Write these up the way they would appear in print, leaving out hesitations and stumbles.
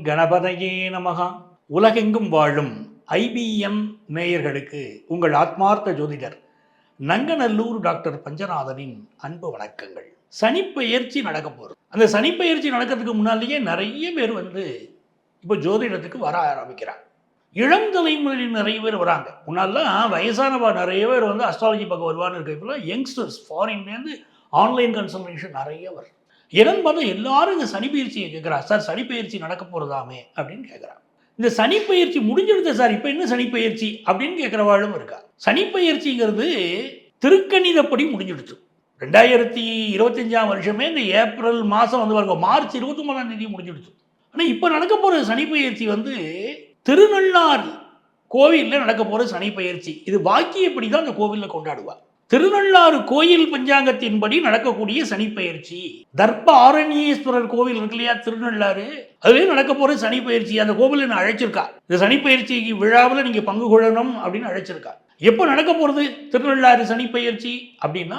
கணபதையே நமகா. உலகெங்கும் வாழும் ஐபிஎம் நேயர்களுக்கு உங்கள் ஆத்மார்த்த ஜோதிடர் நங்கநல்லூர் டாக்டர் பஞ்சநாதனின் அன்பு வணக்கங்கள். சனிப்பெயர்ச்சி நடக்க போகிறது. அந்த சனிப்பெயர்ச்சி நடக்கிறதுக்கு முன்னாலேயே நிறைய பேர் இப்போ ஜோதிடத்துக்கு வர ஆரம்பிக்கிறாங்க. இளம் தலைமுறையில் நிறைய பேர் வராங்க. முன்னாலாம் வயசானவா நிறைய பேர் அஸ்ட்ராலஜி பக்கம் வருவான்னு இருக்க. இப்போலாம் யங்ஸ்டர்ஸ் ஃபாரின்லேருந்து ஆன்லைன் கன்சல்டேஷன் நிறைய வரும். என்னன்னு பார்த்தா எல்லாரும் இந்த சனிப்பெயர்ச்சியை கேட்குறா. சார் சனிப்பெயர்ச்சி நடக்க போகிறதாமே அப்படின்னு கேட்குறாங்க. இந்த சனிப்பெயர்ச்சி முடிஞ்சிடுது சார், இப்போ என்ன சனிப்பெயர்ச்சி அப்படின்னு கேட்குறவாளும் இருக்கா. சனிப்பெயர்ச்சிங்கிறது திருக்கணிதப்படி முடிஞ்சிடுச்சு. 2025 வருஷமே இந்த ஏப்ரல் மாதம் பாருங்க, மார்ச் 29 முடிஞ்சிடுச்சு. ஆனால் இப்போ நடக்க போகிற சனிப்பெயர்ச்சி திருநள்ளாறு கோவிலில் நடக்க போகிற சனிப்பெயர்ச்சி. இது வாக்கியப்படி தான் அந்த கோவிலில் கொண்டாடுவார். திருநள்ளாறு கோயில் பஞ்சாங்கத்தின்படி நடக்கக்கூடிய சனிப்பெயர்ச்சி. தர்ப்ப ஆரண்யேஸ்வரர் கோவில் இருக்கு இல்லையா, திருநள்ளாறு, அதுவே நடக்க போற சனிப்பெயர்ச்சி. அந்த கோவிலில் நான் அழைச்சிருக்கா. இந்த சனிப்பெயர்ச்சி விழாவில் நீங்க பங்கு கொள்ளணும் அப்படின்னு அழைச்சிருக்கா. எப்போ நடக்க போறது திருநள்ளாறு சனிப்பெயர்ச்சி அப்படின்னா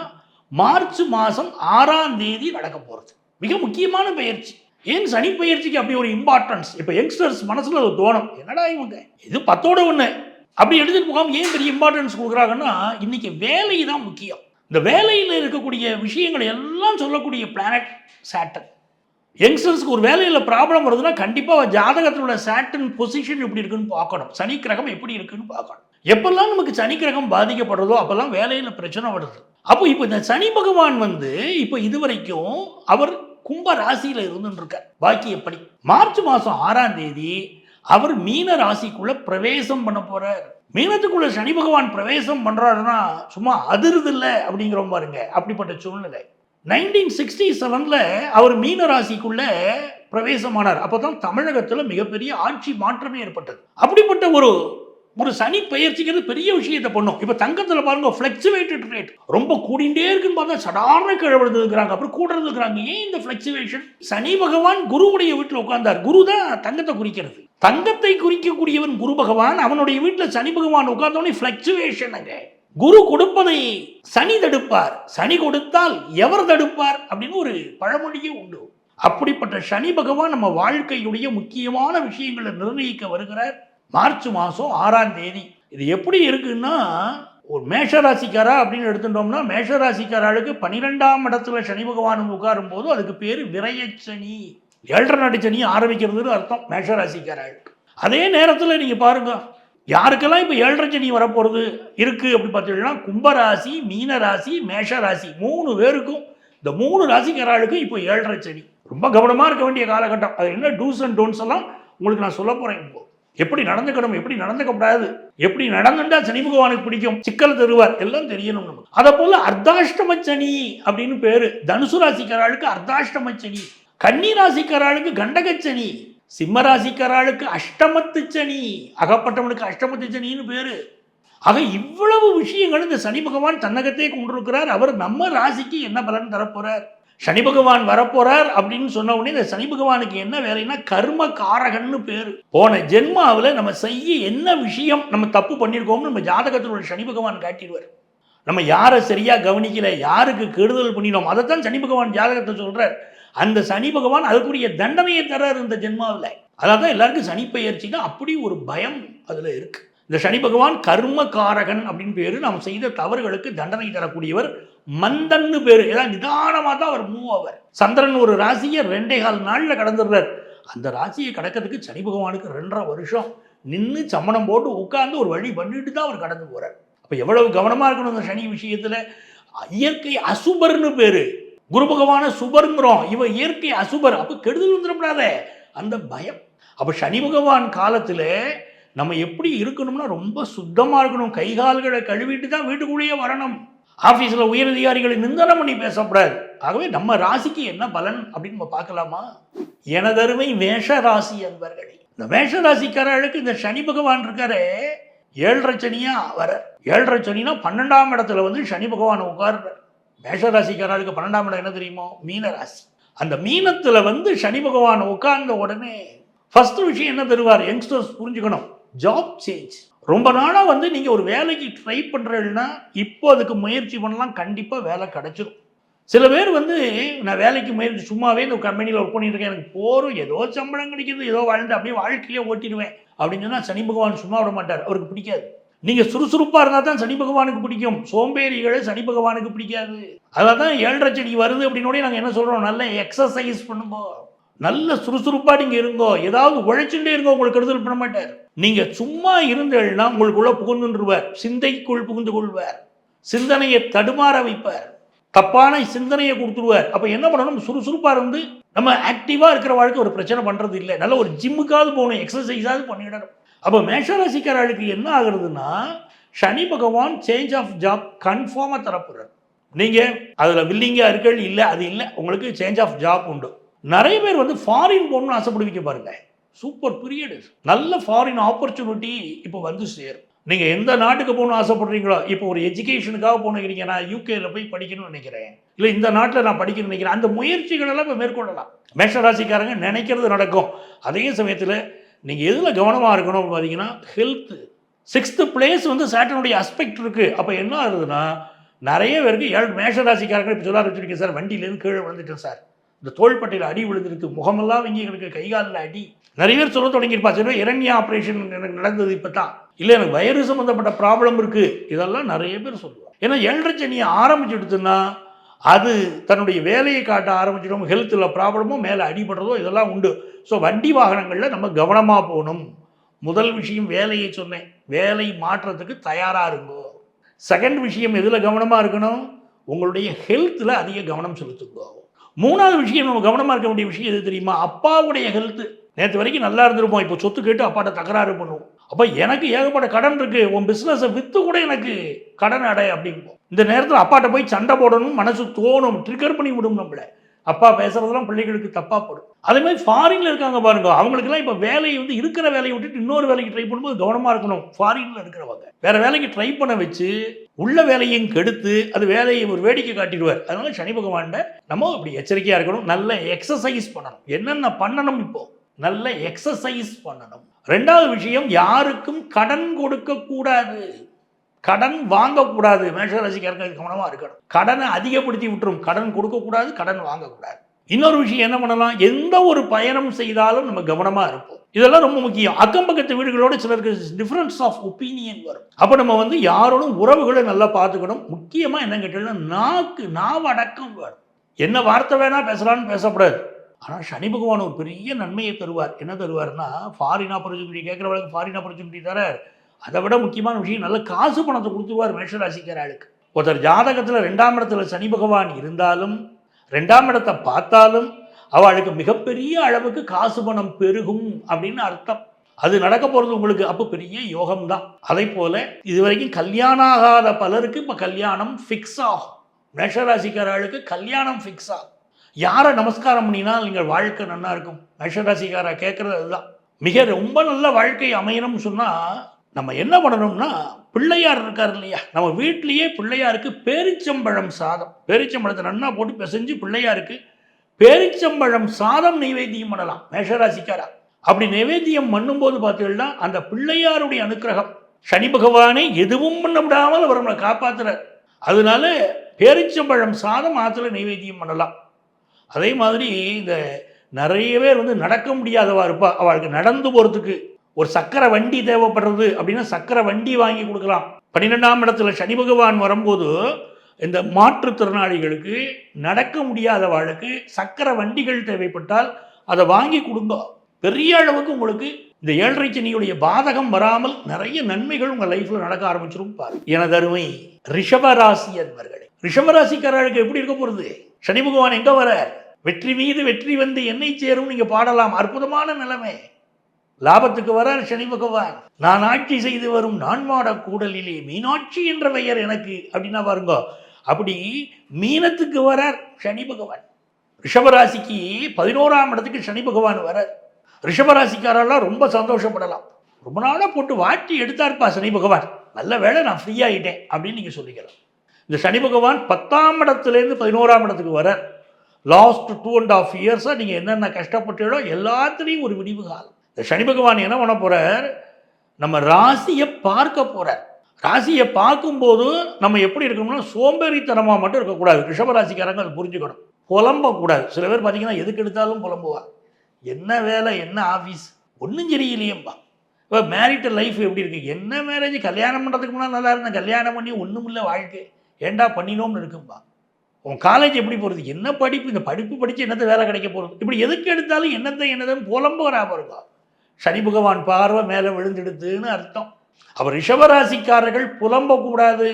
மார்ச் மாதம் 6ஆம் தேதி நடக்க போறது. மிக முக்கியமான பயிற்சி. ஏன் சனிப்பெயர்ச்சிக்கு அப்படி ஒரு இம்பார்ட்டன்ஸ் இப்போ யங்ஸ்டர்ஸ் மனசுல ஒரு தோணும், என்னடா இவங்க இது 10ஓட 1 அப்படி எடுத்துட்டு போகாம ஏன் பெரிய இம்பார்ட்டன்ஸ் கொடுக்குறாங்கன்னா, இன்னைக்கு வேலை தான் முக்கியம். இந்த வேலையில் இருக்கக்கூடிய விஷயங்களை எல்லாம் சொல்லக்கூடிய பிளானட் சாட்டன். யங்ஸ்டர்ஸ்க்கு ஒரு வேலையில் ப்ராப்ளம் வருதுன்னா கண்டிப்பாக ஜாதகத்திலோட சாட்டன் பொசிஷன் எப்படி இருக்குன்னு பார்க்கணும், சனி கிரகம் எப்படி இருக்குன்னு பார்க்கணும். எப்பெல்லாம் நமக்கு சனி கிரகம் பாதிக்கப்படுறதோ அப்பெல்லாம் வேலையில் பிரச்சனை வருது. அப்போ இப்போ இந்த சனி பகவான் இப்போ இதுவரைக்கும் அவர் கும்ப ராசியில் இருந்துட்டு இருக்கார். பாக்கி எப்படி மார்ச் மாதம் 6ஆம் தேதி அவர் மீன ராசிக்குள்ள பிரவேசம் பண்ண போறார். மீனத்துக்குள்ள சனி பகவான் பிரவேசம் பண்றாருன்னா சும்மா அதிர்து இல்லை அப்படிங்கிற பாருங்க. அப்படிப்பட்ட சூழ்நிலை 1967 அவர் மீன ராசிக்குள்ள பிரவேசமானார். அப்பதான் தமிழகத்துல மிகப்பெரிய ஆட்சி மாற்றமே ஏற்பட்டது. அப்படிப்பட்ட ஒரு சனி பெயர்ச்சிக்கிறது பெரிய விஷயத்தை பண்ணும். இப்ப தங்கத்துல பாருங்க, ஃபிளக்சுவேட்டட் ரேட் ரொம்ப கூடிண்டே இருக்குன்னு பார்த்தா சடாரண கிழவழுது இருக்கிறாங்க, அப்புறம் கூடுறது இருக்கிறாங்க. ஏன் இந்த ஃபிளக்சுவேஷன்? சனி பகவான் குருவுடைய வீட்டில் உட்கார்ந்தார். குரு தான் தங்கத்தை குறிக்கிறது. தங்கத்தை குறிக்கக்கூடியவன் குரு பகவான். அவனுடைய வீட்டில் சனி பகவான் உட்கார்ந்தோடனே ஃபிளக்சுவேஷன். குரு கொடுப்பதை சனி தடுப்பார், சனி கொடுத்தால் எவர் தடுப்பார் அப்படின்னு ஒரு பழமொழியே உண்டு. அப்படிப்பட்ட சனி பகவான் நம்ம வாழ்க்கையுடைய முக்கியமான விஷயங்களை நிர்ணயிக்க வருகிறார் மார்ச் மாதம் 6ஆம் தேதி. இது எப்படி இருக்குன்னா, ஒரு மேஷராசிக்காரா அப்படின்னு எடுத்துட்டோம்னா, மேஷராசிக்காராளுக்கு 12ஆம் இடத்துல சனி பகவான் உட்காரும் போது அதுக்கு பேர் விரயச்சனி, 7.5 நாட்டு சனி ஆரம்பிக்கிறதுன்னு அர்த்தம் மேஷராசிக்காராளுக்கு. அதே நேரத்தில் நீங்க பாருங்க, யாருக்கெல்லாம் இப்போ 7.5 சனி வரப்போறது இருக்கு அப்படி பார்த்தீங்கன்னா, கும்பராசி, மீனராசி, மேஷராசி 3 பேருக்கும், இந்த 3 ராசிக்காராளுக்கும் இப்போ 7.5 சனி. ரொம்ப கவனமா இருக்க வேண்டிய காலகட்டம். அது என்ன டூஸ் அண்ட் டோன்ட்ஸ் எல்லாம் உங்களுக்கு நான் சொல்ல போறேன். இப்போ எப்படி நடந்துக்கணும், எப்படி நடந்துக்கப்படாது, எப்படி நடந்துட்டா சனி பகவானுக்கு பிடிக்கும், சிக்கல் தருவார், எல்லாம் தெரியணும் நமக்கு. அதை போல அர்த்தாஷ்டம சனி அப்படின்னு பேரு. தனுசு ராசிக்காராளுக்கு அர்த்தாஷ்டம சனி, கன்னி ராசிக்காராளுக்கு கண்டகச்சனி, சிம்ம ராசிக்காராளுக்கு அஷ்டமத்து சனி, அகப்பட்டவனுக்கு அஷ்டமத்து சனின்னு பேரு. ஆக இவ்வளவு விஷயங்கள் இந்த சனி பகவான் தன்னகத்தே கொண்டிருக்கிறார். அவர் நம்ம ராசிக்கு என்ன பலன் தரப்போறார்? சனி பகவான் வரப்போறார் அப்படின்னு சொன்ன உடனே இந்த சனி பகவானுக்கு என்ன வேலைன்னா கர்ம காரகன்னு பேரு. போன ஜென்மாவில் நம்ம செய்ய என்ன விஷயம் நம்ம தப்பு பண்ணியிருக்கோம்னு நம்ம ஜாதகத்தில் உள்ள சனி பகவான் காட்டிடுவார். நம்ம யாரை சரியா கவனிக்கல, யாருக்கு கெடுதல் பண்ணினோம், அதைத்தான் சனி பகவான் ஜாதகத்தை சொல்றார். அந்த சனி பகவான் அதுக்குரிய தண்டனையை தர்றார் இந்த ஜென்மாவில். அதான் எல்லாருக்கும் சனி பெயர்ச்சின்னா அப்படி ஒரு பயம் அதுல இருக்கு. இந்த சனி பகவான் கர்ம காரகன் அப்படின்னு பேரு. நாம் செய்த தவறுகளுக்கு தண்டனை தரக்கூடியவர். மந்தன்னு பேரு. ஏதாவது நிதானமாக தான் அவர் மூவ் ஆவார். சந்திரன் ஒரு ராசியை 2.25 நாள்ல கடந்துடுறார். அந்த ராசியை கடக்கிறதுக்கு சனி பகவானுக்கு 2.5 வருஷம் நின்று சம்மணம் போட்டு உட்கார்ந்து ஒரு வழி பண்ணிட்டு தான் அவர் கடந்து போறார். அப்ப எவ்வளவு கவனமா இருக்கணும் இந்த சனி விஷயத்துல. இயற்கை அசுபர்னு பேரு. குரு பகவான சுபர்ங்கிறோம், இவ இயற்கை அசுபர். அப்ப கெடுதல் வந்துடப்படாத அந்த பயம். அப்ப சனி பகவான் காலத்துல நம்ம எப்படி இருக்கணும்னா ரொம்ப சுத்தமா இருக்கணும். கைகால்களை கழுவிட்டு தான் வீட்டுக்குள்ளேயே வரணும். ஆபீஸ்ல உயரதிகாரிகளை நிந்தனம் பண்ணி பேசக்கூடாது. ஆகவே நம்ம ராசிக்கு என்ன பலன் அப்படின்னு நம்ம பார்க்கலாமா? எனதருமை மேஷ ராசி என்பர்களே, இந்த மேஷ ராசிக்காரர்களுக்கு இந்த சனி பகவான் இருக்காரு 7.5 சனியா வர. 7.5 சனினா 12ஆம் இடத்துல சனி பகவான் உட்கார்றார். மேஷ ராசிக்காரர்களுக்கு 12ஆம் இடம் என்ன தெரியுமோ? மீன ராசி. அந்த மீனத்துல சனி பகவான் உட்கார்ந்த உடனே ஃபர்ஸ்ட் விஷயம் என்ன தருவார்? யங்ஸ்டர்ஸ் புரிஞ்சுக்கணும், ஜாப் சேஞ்ச். ரொம்ப நாளா நீங்க ஒரு வேலைக்கு ட்ரை பண்றீங்கன்னா இப்போ அதுக்கு முயற்சி பண்ணலாம், கண்டிப்பா வேலை கிடைச்சிடும். சில பேர் வந்து நான் வேலைக்கு முயற்சி சும்மாவே இந்த கம்பெனியில் ஒர்க் பண்ணிட்டு இருக்கேன், எனக்கு போரும், ஏதோ சம்பளம் கிடைக்குது, ஏதோ வாழ்ந்து அப்படியே வாழ்க்கையே ஓட்டிடுவேன் அப்படின்னு சொன்னால் சனி பகவான் சும்மா விட மாட்டார், அவருக்கு பிடிக்காது. நீங்க சுறுசுறுப்பா இருந்தால் தான் சனி பகவானுக்கு பிடிக்கும், சோம்பேறிகளை சனி பகவானுக்கு பிடிக்காது. அதான் தான் 7.5 சனி வருது அப்படின்னோடய நாங்கள் என்ன சொல்றோம், நல்ல எக்ஸசைஸ் பண்ணுங்க, நல்ல சுறுசுறுப்பா நீங்க இருங்கோ, ஏதாவது உழைச்சுட்டே இருங்கோ, உங்களுக்கு கெடுதல் பண்ண மாட்டார். நீங்க சும்மா இருந்தேன்னா உங்களுக்குள்ள புகுந்துருவார், சிந்தைக்குள் புகுந்து கொள்வார், சிந்தனையை தடுமாற வைப்பார், தப்பான சிந்தனையை கொடுத்துருவார். அப்ப என்ன பண்ணணும், சுறுசுறுப்பா இருந்து நம்ம ஆக்டிவா இருக்கிற வாழ்க்கை ஒரு பிரச்சனை பண்றது இல்லை, நல்ல ஒரு ஜிம்முக்காவது போகணும், எக்ஸசைஸாவது பண்ணிடணும். அப்போ மேஷராசிக்காரர்களுக்கு என்ன ஆகுறதுன்னா, சனி பகவான் சேஞ்ச் ஆஃப் ஜாப் கன்ஃபார்மாக தரப்படுறார். நீங்கள் அதில் வில்லிங்கா இருக்கல் இல்லை, அது இல்லை, உங்களுக்கு சேஞ்ச் ஆஃப் ஜாப் உண்டு. நிறைய பேர் வந்து ஃபாரின் போகணும்னு ஆசைப்படுவீங்க பாருங்க, சூப்பர் பீரியட், நல்ல ஃபாரின் ஆப்பர்ச்சுனிட்டி இப்போ வந்து சேரும். நீங்கள் எந்த நாட்டுக்கு போகணும்னு ஆசைப்படுறீங்களோ, இப்போ ஒரு எஜுகேஷனுக்காக போகணுங்கிறீங்க, நான் யூகேல போய் படிக்கணும்னு நினைக்கிறேன், இல்லை இந்த நாட்டில் நான் படிக்கணும்னு நினைக்கிறேன், அந்த முயற்சிகள் எல்லாம் இப்போ மேற்கொள்ளலாம். மேஷராசிக்காரங்க நினைக்கிறது நடக்கும். அதே சமயத்தில் நீங்கள் எதில் கவனமாக இருக்கணும் பார்த்தீங்கன்னா, ஹெல்த்து. 6th பிளேஸ் வந்து சாட்டனுடைய அஸ்பெக்ட் இருக்குது. அப்போ என்ன ஆகுதுன்னா, நிறைய பேருக்கு மேஷராசிக்காரங்க இப்போ சொல்ல ஆரம்பிச்சிருக்கேன் சார், வண்டியிலேருந்து கீழே விழுந்துட்டேன் சார், இந்த தோள்பட்டையில் அடி விழுந்துருக்கு, முகமெல்லாம் இங்கே எனக்கு கைகாலில் அடி. நிறைய பேர் சொல்ல தொடங்கியிருப்பா, சரி இரண்யா ஆப்ரேஷன் எனக்கு நடந்தது இப்போ தான், இல்லை எனக்கு வயிறு சம்மந்தப்பட்ட ப்ராப்ளம் இருக்குது, இதெல்லாம் நிறைய பேர் சொல்லுவாங்க. ஏன்னா 7.5 சனியை ஆரம்பிச்சுடுத்துன்னா அது தன்னுடைய வேலையை காட்ட ஆரம்பிச்சிடும், ஹெல்த்தில் ப்ராப்ளமும் மேலே அடிபடுறதோ இதெல்லாம் உண்டு. ஸோ வண்டி வாகனங்களில் நம்ம கவனமாக போகணும். முதல் விஷயம் வேலையை சொன்னேன், வேலை மாற்றத்துக்கு தயாராக இருங்கோ. செகண்ட் விஷயம் எதில் கவனமாக இருக்கணும், உங்களுடைய ஹெல்த்தில் அதிக கவனம் செலுத்துங்கோ. 3வது விஷயம் நம்ம கவனமாக இருக்க வேண்டிய விஷயம் எது தெரியுமா, அப்பாவுடைய ஹெல்த்து. நேற்று வரைக்கும் நல்லா இருந்திருப்போம், இப்போ சொத்து கேட்டு அப்பாட்ட தகராறு பண்ணுவோம், அப்போ எனக்கு ஏகப்பட்ட கடன் இருக்குது, உன் பிஸ்னஸை விற்று கூட எனக்கு கடன் அடை அப்படிம்போம். இந்த நேரத்தில் அப்பாட்ட போய் சண்டை போடணும் மனசு தோணும், ட்ரிகர் பண்ணி விடும் நம்மளை. அப்பா பேசுறதெல்லாம் பிள்ளைகளுக்கு தப்பாக போடும். அதே மாதிரி ஃபாரின்ல இருக்காங்க பாருங்க, அவங்களுக்குலாம் இப்போ வேலையை வந்து இருக்கிற வேலையை விட்டுட்டு இன்னொரு வேலைக்கு ட்ரை பண்ணும்போது கவனமாக இருக்கணும். ஃபாரின்ல இருக்கிறவங்க வேற வேலைக்கு ட்ரை பண்ண வச்சு உள்ள வேலையும் கெடுத்து அது வேலையை ஒரு வேடிக்கை காட்டிடுவார். அதனால சனி பகவான்கிட்ட நம்ம அப்படி எச்சரிக்கையாக இருக்கணும். நல்ல எக்ஸசைஸ் பண்ணணும். என்னென்ன பண்ணணும், இப்போ நல்ல எக்ஸசைஸ் பண்ணணும். 2வது விஷயம், யாருக்கும் கடன் கொடுக்க கூடாது, கடன் வாங்கக்கூடாது. மேஷராசிக்காரங்க கவனமாக இருக்கணும். கடனை அதிகப்படுத்தி விட்டுரும், கடன் கொடுக்கக்கூடாது, கடன் வாங்கக்கூடாது. இன்னொரு விஷயம் என்ன பண்ணலாம், எந்த ஒரு பயணம் செய்தாலும் நம்ம கவனமாக இருப்போம். இதெல்லாம் ரொம்ப முக்கியம். அக்கம் பக்கத்து வீடுகளோட சிலருக்கு டிஃபரன்ஸ் ஆஃப் ஒப்பீனியன் வரும். அப்போ நம்ம வந்து யாரோடும் உறவுகளை நல்லா பார்த்துக்கணும். முக்கியமாக என்ன கேட்டீங்கன்னா, நாவடக்கம் வேணும். என்ன வார்த்தை வேணா பேசலான்னு பேசக்கூடாது. ஆனால் சனி பகவான் ஒரு பெரிய நன்மையை தருவார். என்ன தருவார்னா, ஃபாரின் ஆப்பர்ச்சுனிட்டி கேட்குறவங்களுக்கு ஃபாரின் ஆப்பர்ச்சுனிட்டி தரார். அதை விட முக்கியமான விஷயம், நல்ல காசு பணத்தை கொடுத்துருவார் மேஷராசிக்காரர்களுக்கு. ஒருத்தர் ஜாதகத்தில் 2ஆம் இடத்துல சனி பகவான் இருந்தாலும் 2ஆம் இடத்தை பார்த்தாலும் அவளுக்கு மிகப்பெரிய அளவுக்கு காசு பணம் பெருகும் அப்படின்னு அர்த்தம். அது நடக்க போகிறது உங்களுக்கு அப்போ பெரிய யோகம்தான். அதே போல இதுவரைக்கும் கல்யாணம் ஆகாத பலருக்கு இப்போ கல்யாணம் ஃபிக்ஸ் ஆகும். மேஷராசிக்காரர்களுக்கு கல்யாணம் ஃபிக்ஸ் ஆகும். யாரை நமஸ்காரம் பண்ணினால் நீங்கள் வாழ்க்கை நல்லா இருக்கும். மேஷராசிக்காரா கேட்குறது அதுதான். மிக ரொம்ப நல்ல வாழ்க்கை அமையணும்னு சொன்னால் நம்ம என்ன பண்ணணும்னா, பிள்ளையார் இருக்கார் இல்லையா, நம்ம வீட்லேயே பிள்ளையாருக்கு பேரிச்சம்பழம் சாதம், பேரிச்சம்பழத்தை நன்னா போட்டு பிசைஞ்சு பிள்ளையாருக்கு பேரிச்சம்பழம் சாதம் நைவேத்தியம் பண்ணலாம் மேஷராசிக்காரா. அப்படி நைவேத்தியம் பண்ணும்போது பார்த்தீங்கன்னா அந்த பிள்ளையாருடைய அனுக்கிரகம், சனி பகவானை எதுவும் பண்ண விடாமல் அவர் நம்மளை காப்பாற்றுறார். அதனால பேரிச்சம்பழம் சாதம் ஆற்றுல நைவேத்தியம் பண்ணலாம். அதே மாதிரி இந்த நிறைய பேர் வந்து நடக்க முடியாதவா இருப்பா, அவளுக்கு நடந்து போகிறதுக்கு ஒரு சக்கரை வண்டி தேவைப்படுறது அப்படின்னா சக்கரை வண்டி வாங்கி கொடுக்கலாம். 12ஆம் இடத்துல சனி பகவான் வரும்போது இந்த மாற்றுத்திறனாளிகளுக்கு நடக்க முடியாதவர்களுக்கு சக்கரை வண்டிகள் தேவைப்பட்டால் அதை வாங்கி கொடுங்க. பெரிய அளவுக்கு உங்களுக்கு இந்த 7.5 சனியுடைய பாதகம் வராமல் நிறைய நன்மைகள் உங்கள் லைஃப்பில் நடக்க ஆரம்பிச்சிரும் பாரு. எனது அருமை ரிஷபராசி அன்பர்களே, ரிஷபராசிக்காரர்களுக்கு எப்படி இருக்க போகிறது, சனி பகவான் எங்கே வர, வெற்றி மீது வெற்றி வந்து என்னை சேரும் நீங்கள் பாடலாம். அற்புதமான நிலைமை. லாபத்துக்கு வரார் சனி பகவான். நான் ஆட்சி செய்து வரும் நான்மாட கூடலிலே மீனாட்சி என்ற பெயர் எனக்கு அப்படின்னா பாருங்க, அப்படி மீனத்துக்கு வரார் சனி பகவான். ரிஷபராசிக்கு 11ஆம் இடத்துக்கு சனி பகவான் வரார். ரிஷபராசிக்காரெல்லாம் ரொம்ப சந்தோஷப்படலாம். ரொம்ப நாளாக போட்டு வாட்டி எடுத்தார்ப்பா சனி பகவான், நல்ல வேளை நான் ஃப்ரீ ஆகிட்டேன் அப்படின்னு நீங்கள் சொல்லிக்கலாம். இந்த சனி பகவான் 10ஆம் இடத்துலேருந்து 11ஆம் இடத்துக்கு வரார். லாஸ்ட் 2.5 இயர்ஸாக நீங்கள் என்னென்ன கஷ்டப்பட்டீங்களோ எல்லாத்துலேயும் ஒரு விடிவு காலம். இந்த சனி பகவான் என்ன பண்ண போகிறார், நம்ம ராசியை பார்க்க போகிறார். ராசியை பார்க்கும்போது நம்ம எப்படி இருக்கணும்னா சோம்பேறித்தனமாக மட்டும் இருக்கக்கூடாது. ரிஷபராசிக்காரங்க அதை புரிஞ்சுக்கணும். புலம்பக்கூடாது. சில பேர் பார்த்தீங்கன்னா எதுக்கு எடுத்தாலும் புலம்புவா. என்ன வேலை, என்ன ஆஃபீஸ், ஒன்றும் சரியில்லையேம்பா. இப்போ மேரிட்டல் லைஃப் எப்படி இருக்குது? என்ன மேரேஜ், கல்யாணம் பண்ணுறதுக்கு முன்னாடி நல்லா இருந்தேன், கல்யாணம் பண்ணி ஒன்றும் இல்லை வாழ்க்கை, ஏண்டா பண்ணினோம்னு இருக்கும்பா. உன் காலேஜ் எப்படி போகிறது, என்ன படிப்பு, இந்த படிப்பு படித்து என்னத்தை வேலை கிடைக்க போகிறது, இப்படி எதுக்கு எடுத்தாலும் என்னதான் புலம்புகிறா பாருங்க. சனி பகவான் பார்வை மேலே விழுந்துடுதுன்னு அர்த்தம். அவர் ரிஷபராசிக்காரர்கள் புலம்பக்கூடாது.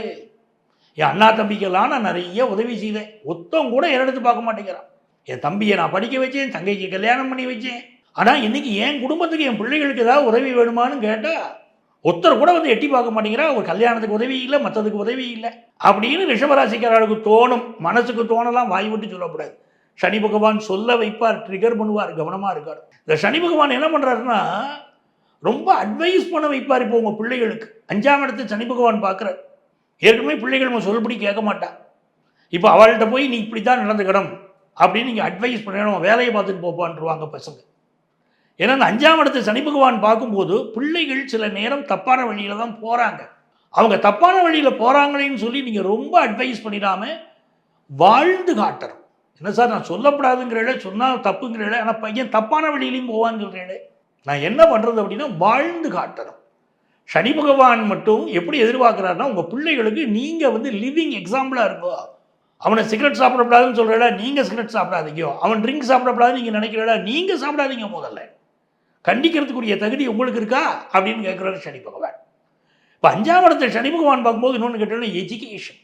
என் அண்ணா தம்பிக்கெல்லாம் நான் நிறைய உதவி செய்தேன், ஒத்தம் கூட எடுத்து பார்க்க மாட்டேங்கிறான். என் தம்பியை நான் படிக்க வச்சேன், தங்கைக்கு கல்யாணம் பண்ணி வச்சேன், ஆனால் இன்றைக்கி என் குடும்பத்துக்கு என் பிள்ளைகளுக்கு ஏதாவது உதவி வேணுமான்னு கேட்டால் ஒருத்தர் கூட வந்து எட்டி பார்க்க மாட்டேங்கிறா. ஒரு கல்யாணத்துக்கு உதவி இல்லை, மற்றதுக்கு உதவி இல்லை அப்படின்னு ரிஷபராசிக்காரர்களுக்கு தோணும். மனசுக்கு தோணலாம், வாய் விட்டு சொல்லக்கூடாது. சனி பகவான் சொல்ல வைப்பார், ட்ரிகர் பண்ணுவார், கவனமாக இருக்கார். இந்த சனி பகவான் என்ன பண்ணுறாருன்னா ரொம்ப அட்வைஸ் பண்ண வைப்பார். இப்போ உங்கள் பிள்ளைகளுக்கு 5ஆம் இடத்து சனி பகவான் பார்க்குறார். ஏற்கனவே பிள்ளைகள் நம்ம சொல்படி கேட்க மாட்டான். இப்போ அவள்கிட்ட போய் நீ இப்படி தான் நடந்துக்கணும் அப்படின்னு நீங்கள் அட்வைஸ் பண்ணணும், வேலையை பார்த்துட்டு போப்பான்ட்டுருவாங்க பசங்க. ஏன்னா அந்த 5ஆம் இடத்தை சனி பகவான் பார்க்கும்போது பிள்ளைகள் சில நேரம் தப்பான வழியில் தான் போகிறாங்க. அவங்க தப்பான வழியில் போகிறாங்களேன்னு சொல்லி நீங்கள் ரொம்ப அட்வைஸ் பண்ணிடாமல் வாழ்ந்து காட்டணும். என்ன சார் நான் சொல்லப்படாதுங்கிறேன், சொன்னால் தப்புங்கிறேன், ஆனால் பையன் தப்பான வழியிலையும் போவான்னு சொல்கிறேன், நான் என்ன பண்ணுறது அப்படின்னா வாழ்ந்து காட்டணும். சனி பகவான் மட்டும் எப்படி எதிர்பார்க்குறாருன்னா உங்கள் பிள்ளைகளுக்கு நீங்கள் வந்து லிவிங் எக்ஸாம்பிளாக இருக்கோ. அவனை சிகரெட் சாப்பிடக்கூடாதுன்னு சொல்கிறடா, நீங்கள் சிகரெட் சாப்பிடாதீங்க. அவன் ட்ரிங்க் சாப்பிடக்கூடாதுன்னு நீங்கள் நினைக்கிறடா, நீங்கள் சாப்பிடாதீங்க. முதல்ல கண்டிக்கிறதுக்குரிய தகுதி உங்களுக்கு இருக்கா அப்படின்னு கேட்குறாரு சனி பகவான். இப்போ 5ஆம் இடத்துல சனி பகவான் பார்க்கும்போது இன்னொன்று கேட்டோன்னா எஜுகேஷன்,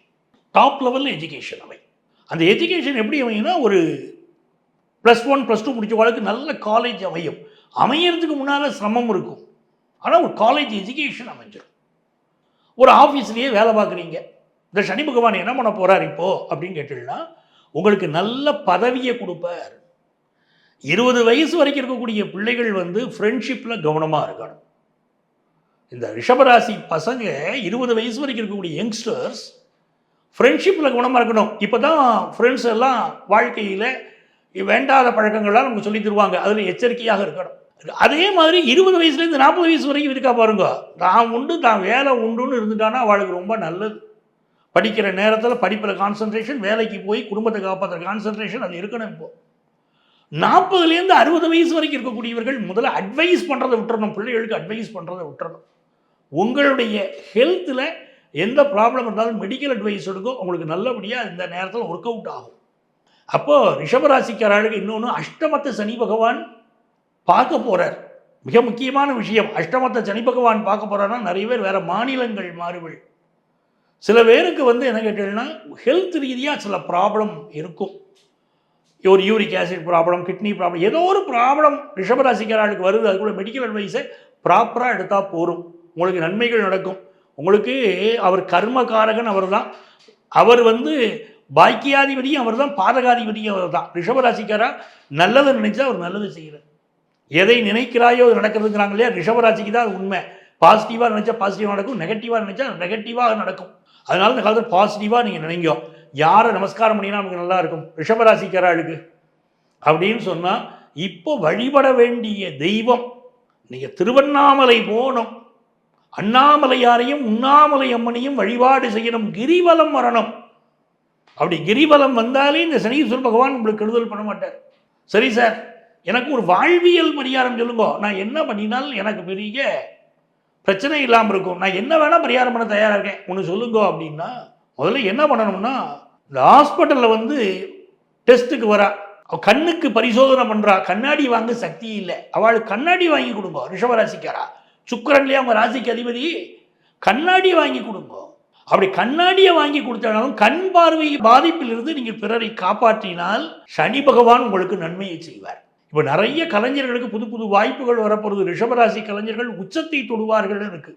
டாப் லெவலில் எஜுகேஷன் அவை. அந்த எஜுகேஷன் எப்படி அமையும்னா ஒரு +1 +2 முடிச்ச வாழ்க்கை நல்ல காலேஜ் அமையும். அமையறதுக்கு முன்னால் சிரமம் இருக்கும், ஆனால் ஒரு காலேஜ் எஜுகேஷன் அமைஞ்சிடும். ஒரு ஆஃபீஸ்லேயே வேலை பார்க்குறீங்க, இந்த சனி பகவான் என்ன பண்ண போகிறார் இப்போது அப்படின்னு கேட்டீங்கன்னா உங்களுக்கு நல்ல பதவியை கொடுப்பார். 20 வயசு வரைக்கும் இருக்கக்கூடிய பிள்ளைகள் வந்து ஃப்ரெண்ட்ஷிப்பில் கவனமாக இருக்கணும். இந்த ரிஷபராசி பசங்க 20 வயசு வரைக்கும் இருக்கக்கூடிய யங்ஸ்டர்ஸ் ஃப்ரெண்ட்ஷிப்பில் கவனமாக இருக்கணும். இப்போ தான் ஃப்ரெண்ட்ஸ் எல்லாம் வாழ்க்கையில் வேண்டாத பழக்கங்கள்லாம் நமக்கு சொல்லி தருவாங்க, அதில் எச்சரிக்கையாக இருக்கணும். அதே மாதிரி 20 வயசுலேருந்து 40 வயசு வரைக்கும் இருக்கா பாருங்க, தான் உண்டு தான் வேலை உண்டுன்னு இருந்துட்டானா அவளுக்கு ரொம்ப நல்லது. படிக்கிற நேரத்தில் படிப்பில் கான்சன்ட்ரேஷன், வேலைக்கு போய் குடும்பத்தை காப்பாற்றுற கான்சன்ட்ரேஷன் அது இருக்கணும். இப்போது 40லேருந்து 60 வயசு வரைக்கும் இருக்கக்கூடியவர்கள் முதல்ல அட்வைஸ் பண்ணுறதை விட்டுறணும், பிள்ளைகளுக்கு அட்வைஸ் பண்ணுறதை விட்டுறணும். உங்களுடைய ஹெல்த்தில் எந்த ப்ராப்ளம் இருந்தாலும் மெடிக்கல் அட்வைஸ் எடுக்கும், உங்களுக்கு நல்லபடியாக இந்த நேரத்தில் ஒர்க் அவுட் ஆகும். அப்போது ரிஷபராசிக்காரர்களுக்கு இன்னொன்று அஷ்டமத்தை சனி பகவான் பார்க்க போகிறார். மிக முக்கியமான விஷயம், அஷ்டமத்தை சனி பகவான் பார்க்க போகிறாருன்னா நிறைய பேர் வேறு மாநிலங்கள் மாறுகள். சில பேருக்கு வந்து என்ன கேட்டீங்கன்னா ஹெல்த் ரீதியாக சில ப்ராப்ளம் இருக்கும். ஒரு uric acid problem, kidney problem, ஏதோ ஒரு ப்ராப்ளம் ரிஷபராசிக்காரர்களுக்கு வருது. அதுக்குள்ள மெடிக்கல் அட்வைஸை ப்ராப்பராக எடுத்தால் போகும், உங்களுக்கு நன்மைகள் நடக்கும். உங்களுக்கு அவர் கர்மகாரகன் அவர் தான், அவர் வந்து பாக்கியாதிபதியும் அவர் தான், பாதகாதிபதியும் அவர் தான். ரிஷபராசிக்காரா நல்லதை நினைச்சா அவர் நல்லது செய்கிறார். எதை நினைக்கிறாயோ அது நடக்கிறதுங்கிறாங்க இல்லையா, ரிஷபராசிக்கு தான் அது உண்மை. பாசிட்டிவாக நினச்சா பாசிட்டிவாக நடக்கும், நெகட்டிவாக நினச்சா நெகட்டிவாக நடக்கும். அதனால இந்த காலத்தில் பாசிட்டிவாக நீங்கள் நினைங்க. யாரை நமஸ்காரம் பண்ணினா நமக்கு நல்லா இருக்கும் ரிஷபராசிக்காரர்களுக்கு அப்படின்னு சொன்னால், இப்போ வழிபட வேண்டிய தெய்வம், நீங்கள் திருவண்ணாமலை போகணும், அண்ணாமலையாரையும் உண்ணாமலை அம்மனையும் வழிபாடு செய்யணும், கிரிவலம் வரணும். அப்படி கிரிவலம் வந்தாலே இந்த சனீஸ்வர பகவான் உங்களுக்கு கெடுதல் பண்ண மாட்டார். சரி சார், எனக்கு ஒரு வாழ்வியல் பரிகாரம் சொல்லுங்க, நான் என்ன பண்ணினால் எனக்கு பெரிய பிரச்சனை இல்லாமல் இருக்கும், நான் என்ன வேணால் பரிகாரம் பண்ண தயாராக இருக்கேன், ஒன்று சொல்லுங்க அப்படின்னா, முதல்ல என்ன பண்ணணும்னா, இந்த ஹாஸ்பிட்டலில் வந்து டெஸ்ட்டுக்கு வரா, அவள் கண்ணுக்கு பரிசோதனை பண்ணுறா, கண்ணாடி வாங்க சக்தி இல்லை, அவளுக்கு கண்ணாடி வாங்கி கொடுங்க. ரிஷபராசிக்காரா, சுக்கிரன்லேயே அவங்க ராசிக்கு அதிபதி, கண்ணாடி வாங்கி கொடுங்க. அப்படி கண்ணாடியை வாங்கி கொடுத்தாலும் கண் பார்வை பாதிப்பிலிருந்து நீங்கள் பிறரை காப்பாற்றினால் சனி பகவான் உங்களுக்கு நன்மையை செய்வார். இப்போ நிறைய கலைஞர்களுக்கு புது புது வாய்ப்புகள் வரப்போகிறது. ரிஷபராசி கலைஞர்கள் உச்சத்தை தொடுவார்கள் இருக்கு,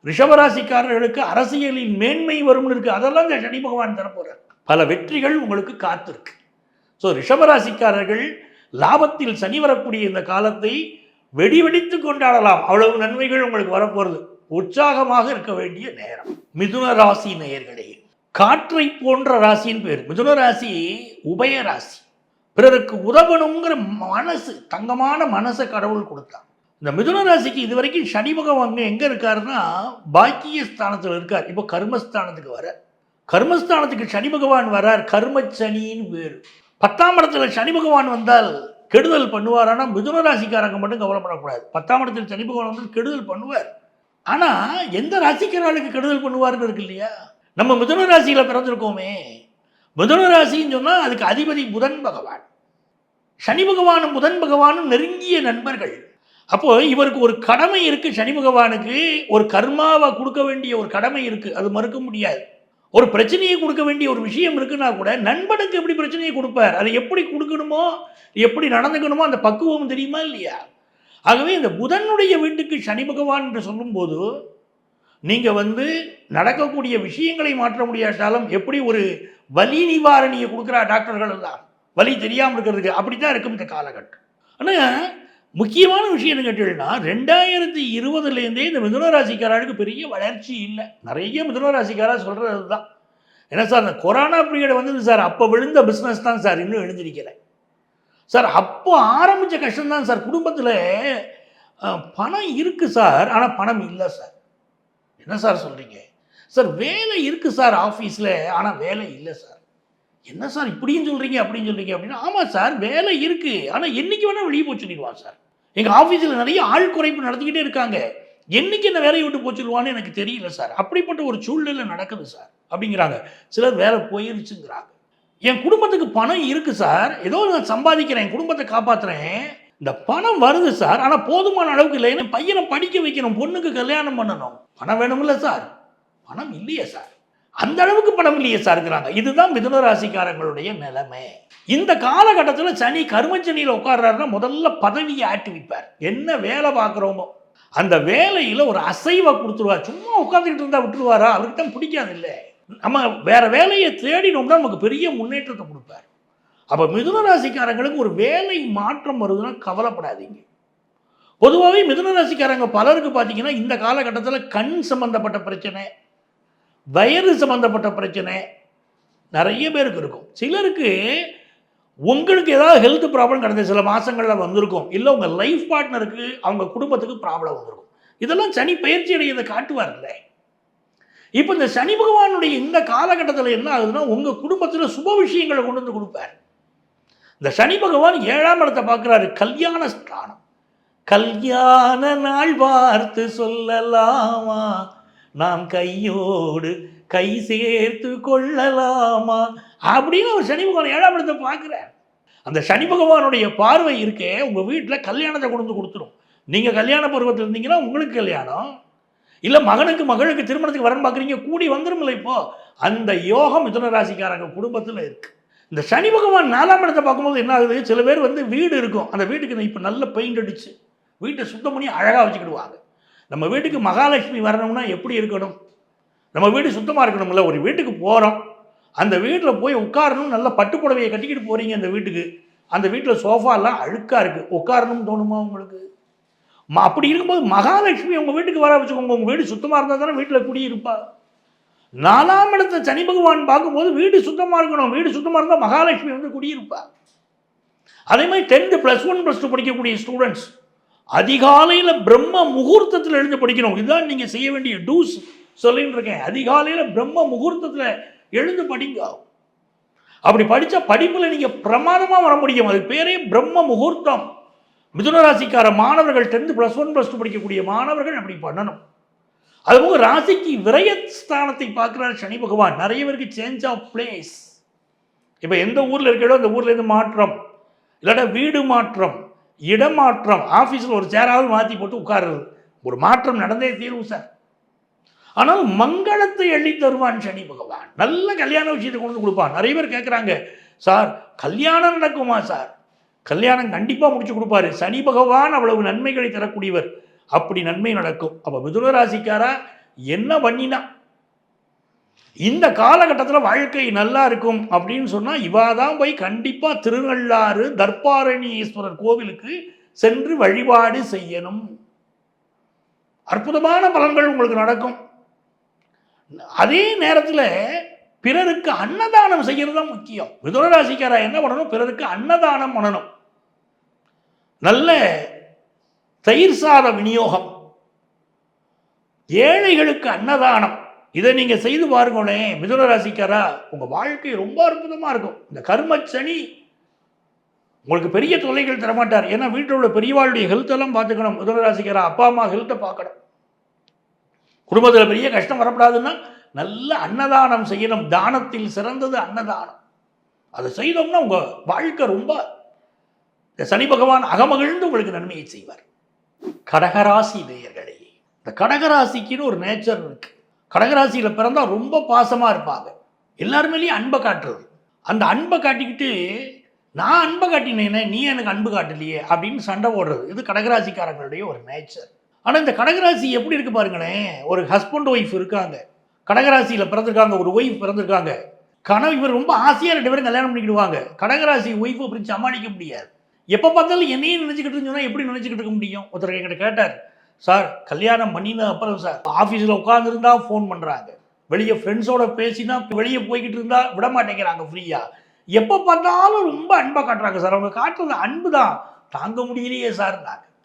ரிஷபராசிக்காரர்களுக்கு அரசியலில் மேன்மை வரும்னு இருக்கு, அதெல்லாம் இந்த சனி பகவான் தரப்போறார். பல வெற்றிகள் உங்களுக்கு காத்திருக்கு. ஸோ ரிஷபராசிக்காரர்கள் லாபத்தில் சனி வரக்கூடிய இந்த காலத்தை வெடிவெடித்து கொண்டாடலாம். அவ்வளவு நன்மைகள் உங்களுக்கு வரப்போகிறது. உற்சாகமாக இருக்க வேண்டிய நேரம். மிதுன ராசி நேயர்களே, காற்றை போன்ற ராசின்னு பேர். மிதுன ராசி உபய ராசி, பிறருக்கு உதவணுங்கிற மனசு, தங்கமான மனசை கடவுள் கொடுத்தான். இந்த மிதுன ராசிக்கு இது வரைக்கும் சனி பகவான் எங்கே இருக்காருன்னா பாக்கிய ஸ்தானத்தில் இருக்கார். இப்போ கர்மஸ்தானத்துக்கு வரார். கர்மஸ்தானத்துக்கு சனி பகவான் வரார். கர்மச்சனின்னு பேர். 10ஆம் இடத்துல சனி பகவான் வந்தால் கெடுதல் பண்ணுவார். மிதுன ராசிக்காரங்க மட்டும் கவலைப்படக்கூடாது. 10ஆம் இடத்தில் சனி பகவான் வந்து கெடுதல் பண்ணுவார். ஆனால் எந்த ராசிக்காரர்களுக்கு கெடுதல் பண்ணுவார்னு இருக்கு இல்லையா? நம்ம மிதுன ராசியில் பிறந்திருக்கோமே. மிதுன ராசின்னு சொன்னால் அதுக்கு அதிபதி புதன் பகவான். சனி பகவானும் புதன் பகவானும் நெருங்கிய நண்பர்கள். அப்போ இவருக்கு ஒரு கடமை இருக்கு. சனி பகவானுக்கு ஒரு கர்மாவை கொடுக்க வேண்டிய ஒரு கடமை இருக்கு, அது மறுக்க முடியாது. ஒரு பிரச்சனையை கொடுக்க வேண்டிய ஒரு விஷயம் இருக்குன்னா கூட நண்பனுக்கு எப்படி பிரச்சனையை கொடுப்பார், அதை எப்படி கொடுக்கணுமோ எப்படி நடந்துக்கணுமோ அந்த பக்குவம் தெரியுமா இல்லையா? ஆகவே இந்த புதனுடைய வீட்டுக்கு சனி பகவான் என்று சொல்லும்போது நீங்கள் நடக்கக்கூடிய விஷயங்களை மாற்ற முடியாட்டாலும் எப்படி ஒரு வலி நிவாரணியை கொடுக்குறா டாக்டர்கள் எல்லாம், வலி தெரியாமல் இருக்கிறதுக்கு, அப்படித்தான் இருக்கும் இந்த காலகட்டம். ஆனால் முக்கியமான விஷயம் என்ன கேட்டீங்கன்னா 2020 இந்த மிதுன ராசிக்காரர்களுக்கு பெரிய வளர்ச்சி இல்லை. நிறைய மிதுன ராசிக்காரா சொல்கிறது தான், என்ன சார் இந்த கொரோனா பீரியட் வந்தது சார், அப்போ விழுந்த பிஸ்னஸ் தான் சார் இன்னும் எழுந்திருக்கிறேன் சார், அப்போ ஆரம்பித்த கஷ்டம்தான் சார், குடும்பத்தில் பணம் இருக்குது சார் ஆனால் பணம் இல்லை சார். என்ன சார் சொல்கிறீங்க சார்? வேலை இருக்குது சார் ஆஃபீஸில் ஆனால் வேலை இல்லை சார். என்ன சார் இப்படின்னு சொல்கிறீங்க அப்படின்னு சொல்கிறீங்க அப்படின்னா, ஆமாம் சார் வேலை இருக்குது ஆனால் என்றைக்கு வேணால் வெளியே போச்சுடுவான் சார். எங்கள் ஆஃபீஸில் நிறைய ஆள் குறைப்பு நடத்திக்கிட்டே இருக்காங்க, என்றைக்கு என்ன வேலையை விட்டு போச்சுடுவான்னு எனக்கு தெரியல சார், அப்படிப்பட்ட ஒரு சூழ்நிலை நடக்குது சார் அப்படிங்கிறாங்க. சிலர் வேலை போயிருச்சுங்கிறாங்க. என் குடும்பத்துக்கு பணம் இருக்குது சார், ஏதோ நான் சம்பாதிக்கிறேன், என் குடும்பத்தை காப்பாற்றுறேன், இந்த பணம் வருது சார் ஆனால் போதுமான அளவுக்கு இல்லை, என் பையனை படிக்க வைக்கணும், பொண்ணுக்கு கல்யாணம் பண்ணணும், பணம் வேணும்ல சார், பணம் இல்லையே சார், அந்த அளவுக்கு பணம் இல்லையே சார்ங்கிறாங்க. இதுதான் மிதுன ராசிக்காரங்களுடைய நிலைமை. இந்த காலகட்டத்தில் சனி கர்மச்சனியில் உட்கார்றாருன்னா முதல்ல பதவியை ஆட்டி வைப்பார். என்ன வேலை பார்க்குறோமோ அந்த வேலையில் ஒரு அசைவை கொடுத்துருவார். சும்மா உட்காந்துக்கிட்டு இருந்தால் விட்டுருவாரா? அவருக்கு தான் பிடிக்காது இல்லை, நம்ம வேற வேலையை தேடினோம்னா நமக்கு பெரிய முன்னேற்றத்தை கொடுப்பார். அப்போ மிதுன ராசிக்காரங்களுக்கு ஒரு வேலை மாற்றம் வருதுன்னா கவலைப்படாதீங்க. பொதுவாகவே மிதுன ராசிக்காரங்க பலருக்கு பார்த்தீங்கன்னா இந்த காலகட்டத்தில் கண் சம்பந்தப்பட்ட பிரச்சனை, வயது சம்பந்தப்பட்ட பிரச்சனை நிறைய பேருக்கு இருக்கும். சிலருக்கு உங்களுக்கு ஏதாவது ஹெல்த் ப்ராப்ளம் கடந்த சில மாதங்களில் வந்திருக்கும், இல்லை உங்கள் லைஃப் பார்ட்னருக்கு அவங்க குடும்பத்துக்கு ப்ராப்ளம் வந்திருக்கும். இதெல்லாம் சனி பயிற்சி அடையதை காட்டுவார்ல. இப்போ இந்த சனி பகவானுடைய இந்த காலகட்டத்தில் என்ன ஆகுதுன்னா உங்கள் குடும்பத்தில் சுப விஷயங்களை கொண்டு வந்து கொடுப்பார். இந்த சனி பகவான் 7ஆம் இடத்தை பார்க்குறாரு, கல்யாண ஸ்தானம். கல்யாண நாள் பார்த்து சொல்லலாமா, நாம் கையோடு கை சேர்த்து கொள்ளலாமா அப்படின்னு ஒரு சனி பகவான் 7ஆம் இடத்தை பார்க்குறார். அந்த சனி பகவானுடைய பார்வை இருக்கே உங்கள் வீட்டில் கல்யாணத்தை கொண்டு வந்து கொடுத்துரும். நீங்கள் கல்யாண பருவத்தில் இருந்தீங்கன்னா உங்களுக்கு கல்யாணம், இல்லை மகனுக்கு மகளுக்கு திருமணத்துக்கு வரன்னு பார்க்குறீங்க, கூடி வந்துருமில்ல. இப்போ அந்த யோகம் மிதுன ராசிக்காரங்க குடும்பத்தில் இருக்குது. இந்த சனி பகவான் 4ஆம் இடத்தை பார்க்கும்போது என்ன ஆகுது, சில பேர் வீடு இருக்கும், அந்த வீட்டுக்கு இப்போ நல்ல பெயிண்ட் அடிச்சு வீட்டை சுத்தம் பண்ணி அழகாக வச்சுக்கிடுவாங்க. நம்ம வீட்டுக்கு மகாலட்சுமி வரணும்னா எப்படி இருக்கணும், நம்ம வீடு சுத்தமாக இருக்கணும்ல. ஒரு வீட்டுக்கு போகிறோம், அந்த வீட்டில் போய் உட்காரணும், நல்ல பட்டு புடவையை கட்டிக்கிட்டு போகிறீங்க அந்த வீட்டுக்கு, அந்த வீட்டில் சோஃபாலாம் அழுக்காக இருக்குது, உட்காரணும்னு தோணுமா உங்களுக்கு? அப்படி இருக்கும்போது மகாலட்சுமி உங்கள் வீட்டுக்கு வர வச்சுக்கோங்க. உங்கள் வீடு சுத்தமாக இருந்தால் தானே வீட்டில் குடியிருப்பா. 4ஆம் இடத்தை சனி பகவான் பார்க்கும்போது வீடு சுத்தமாக இருக்கணும், வீடு சுத்தமாக இருந்தால் மகாலட்சுமி குடியிருப்பா. அதே மாதிரி 10th +1 +2 படிக்கக்கூடிய ஸ்டூடெண்ட்ஸ் அதிகாலையில் பிரம்ம முகூர்த்தத்தில் எழுந்து படிக்கணும். இதுதான் நீங்கள் செய்ய வேண்டிய டூஸ் சொல்லின்னு இருக்கேன். அதிகாலையில் பிரம்ம முகூர்த்தத்தில் எழுந்து படிங்க. அப்படி படித்தா படிப்பில் நீங்கள் பிரமாதமாக வர முடியும். அது பேரே பிரம்ம முகூர்த்தம். மிதுன ராசிக்கார மாணவர்கள் 10th +1 +2 படிக்கக்கூடிய மாணவர்கள் அப்படி பண்ணணும். அதுபோக ராசிக்கு விரயஸ்தானத்தை பார்க்குறாரு சனி பகவான். நிறைய பேருக்கு சேஞ்ச் ஆஃப் பிளேஸ். இப்போ எந்த ஊரில் இருக்கிறதோ அந்த ஊர்லேருந்து மாற்றம், இல்லாட்டா வீடு மாற்றம், இடமாற்றம், ஆஃபீஸில் ஒரு சேராவது மாற்றி போட்டு உட்காருறது, ஒரு மாற்றம் நடந்தே தீர்வு சார். ஆனால் மங்களத்தை எள்ளி தருவான் சனி பகவான். நல்ல கல்யாண விஷயத்தை கொண்டு வந்து கொடுப்பான். நிறைய பேர் கேட்குறாங்க, சார் கல்யாணம் நடக்குமா சார்? கல்யாணம் கண்டிப்பாக முடிச்சு கொடுப்பாரு. சனி பகவான் அவ்வளவு நன்மைகளை தரக்கூடியவர். அப்படி நன்மை நடக்கும். அப்போ மிதுன ராசிக்காரா என்ன பண்ணினா இந்த காலகட்டத்தில் வாழ்க்கை நல்லா இருக்கும் அப்படின்னு சொன்னால் இவாதான் போய் கண்டிப்பாக திருநள்ளாறு தர்பாரண்யேஸ்வரர் கோவிலுக்கு சென்று வழிபாடு செய்யணும். அற்புதமான பலன்கள் உங்களுக்கு நடக்கும். அதே நேரத்தில் பிறருக்கு அன்னதானம் செய்கிறது தான் முக்கியம். மிதுன ராசிக்காரா என்ன பண்ணணும், பிறருக்கு அன்னதானம் பண்ணணும். நல்ல தயிர் சாத விநியோகம், ஏழைகளுக்கு அன்னதானம், இதை நீங்கள் செய்து பாருங்களேன். மிதுன ராசிக்காரா, உங்கள் வாழ்க்கை ரொம்ப அற்புதமாக இருக்கும். இந்த கர்ம சனி உங்களுக்கு பெரிய தொல்லைகள் தரமாட்டார். ஏன்னா வீட்டில் உள்ள பெரியவாளுடைய ஹெல்த்தெல்லாம் பார்த்துக்கணும். மிதுன ராசிக்காரா, அப்பா அம்மா ஹெல்த்தை பார்க்கணும். குடும்பத்தில் பெரிய கஷ்டம் வரக்கூடாதுன்னா நல்ல அன்னதானம் செய்யணும். தானத்தில் சிறந்தது அன்னதானம். அதை செய்தோம்னா உங்கள் வாழ்க்கை ரொம்ப, இந்த சனி பகவான் அகமகிழ்ந்து உங்களுக்கு நன்மையை செய்வார். கடகராசி நேயர்களே, இந்த கடகராசிக்குன்னு ஒரு நேச்சர் இருக்கு. கடகராசியில் பிறந்தால் ரொம்ப பாசமாக இருப்பாங்க. எல்லாருமேலேயும் அன்பை காட்டுறது. அந்த அன்பை காட்டிக்கிட்டு நான் அன்பை காட்டினேனே, நீ எனக்கு அன்பு காட்டலையே அப்படின்னு சண்டை போடுறது, இது கடகராசிக்காரங்களுடைய ஒரு நேச்சர். ஆனால் இந்த கடகராசி எப்படி இருக்கு பாருங்களேன். ஒரு ஹஸ்பண்ட் ஒய்ஃப் இருக்காங்க, கடகராசியில் பிறந்திருக்காங்க. ஒரு ஒய்ஃப் பிறந்திருக்காங்க. இவர் ரொம்ப ஆசையாக 2 பேரும் கல்யாணம் பண்ணிக்கிடுவாங்க. கடகராசி ஒய்ஃபை அப்படி சமாளிக்க முடியாது. எப்போ பார்த்தாலும் என்னையும் நினச்சிக்கிட்டு சொன்னால் எப்படி நினச்சிக்கிட்டு இருக்க முடியும்? ஒருத்தர் என்கிட்ட கேட்டார், சார் கல்யாணம் பண்ணின அப்புறம் சார் ஆஃபீஸில் உட்காந்துருந்தா ஃபோன் பண்ணுறாங்க, வெளியே ஃப்ரெண்ட்ஸோட பேசினா வெளியே போய்கிட்டு இருந்தா விட மாட்டேங்கிறாங்க ஃப்ரீயாக, எப்போ பார்த்தாலும் ரொம்ப அன்பை காட்டுறாங்க சார், அவங்க காட்டுறது அன்பு தான் தாங்க முடியலையே சார்.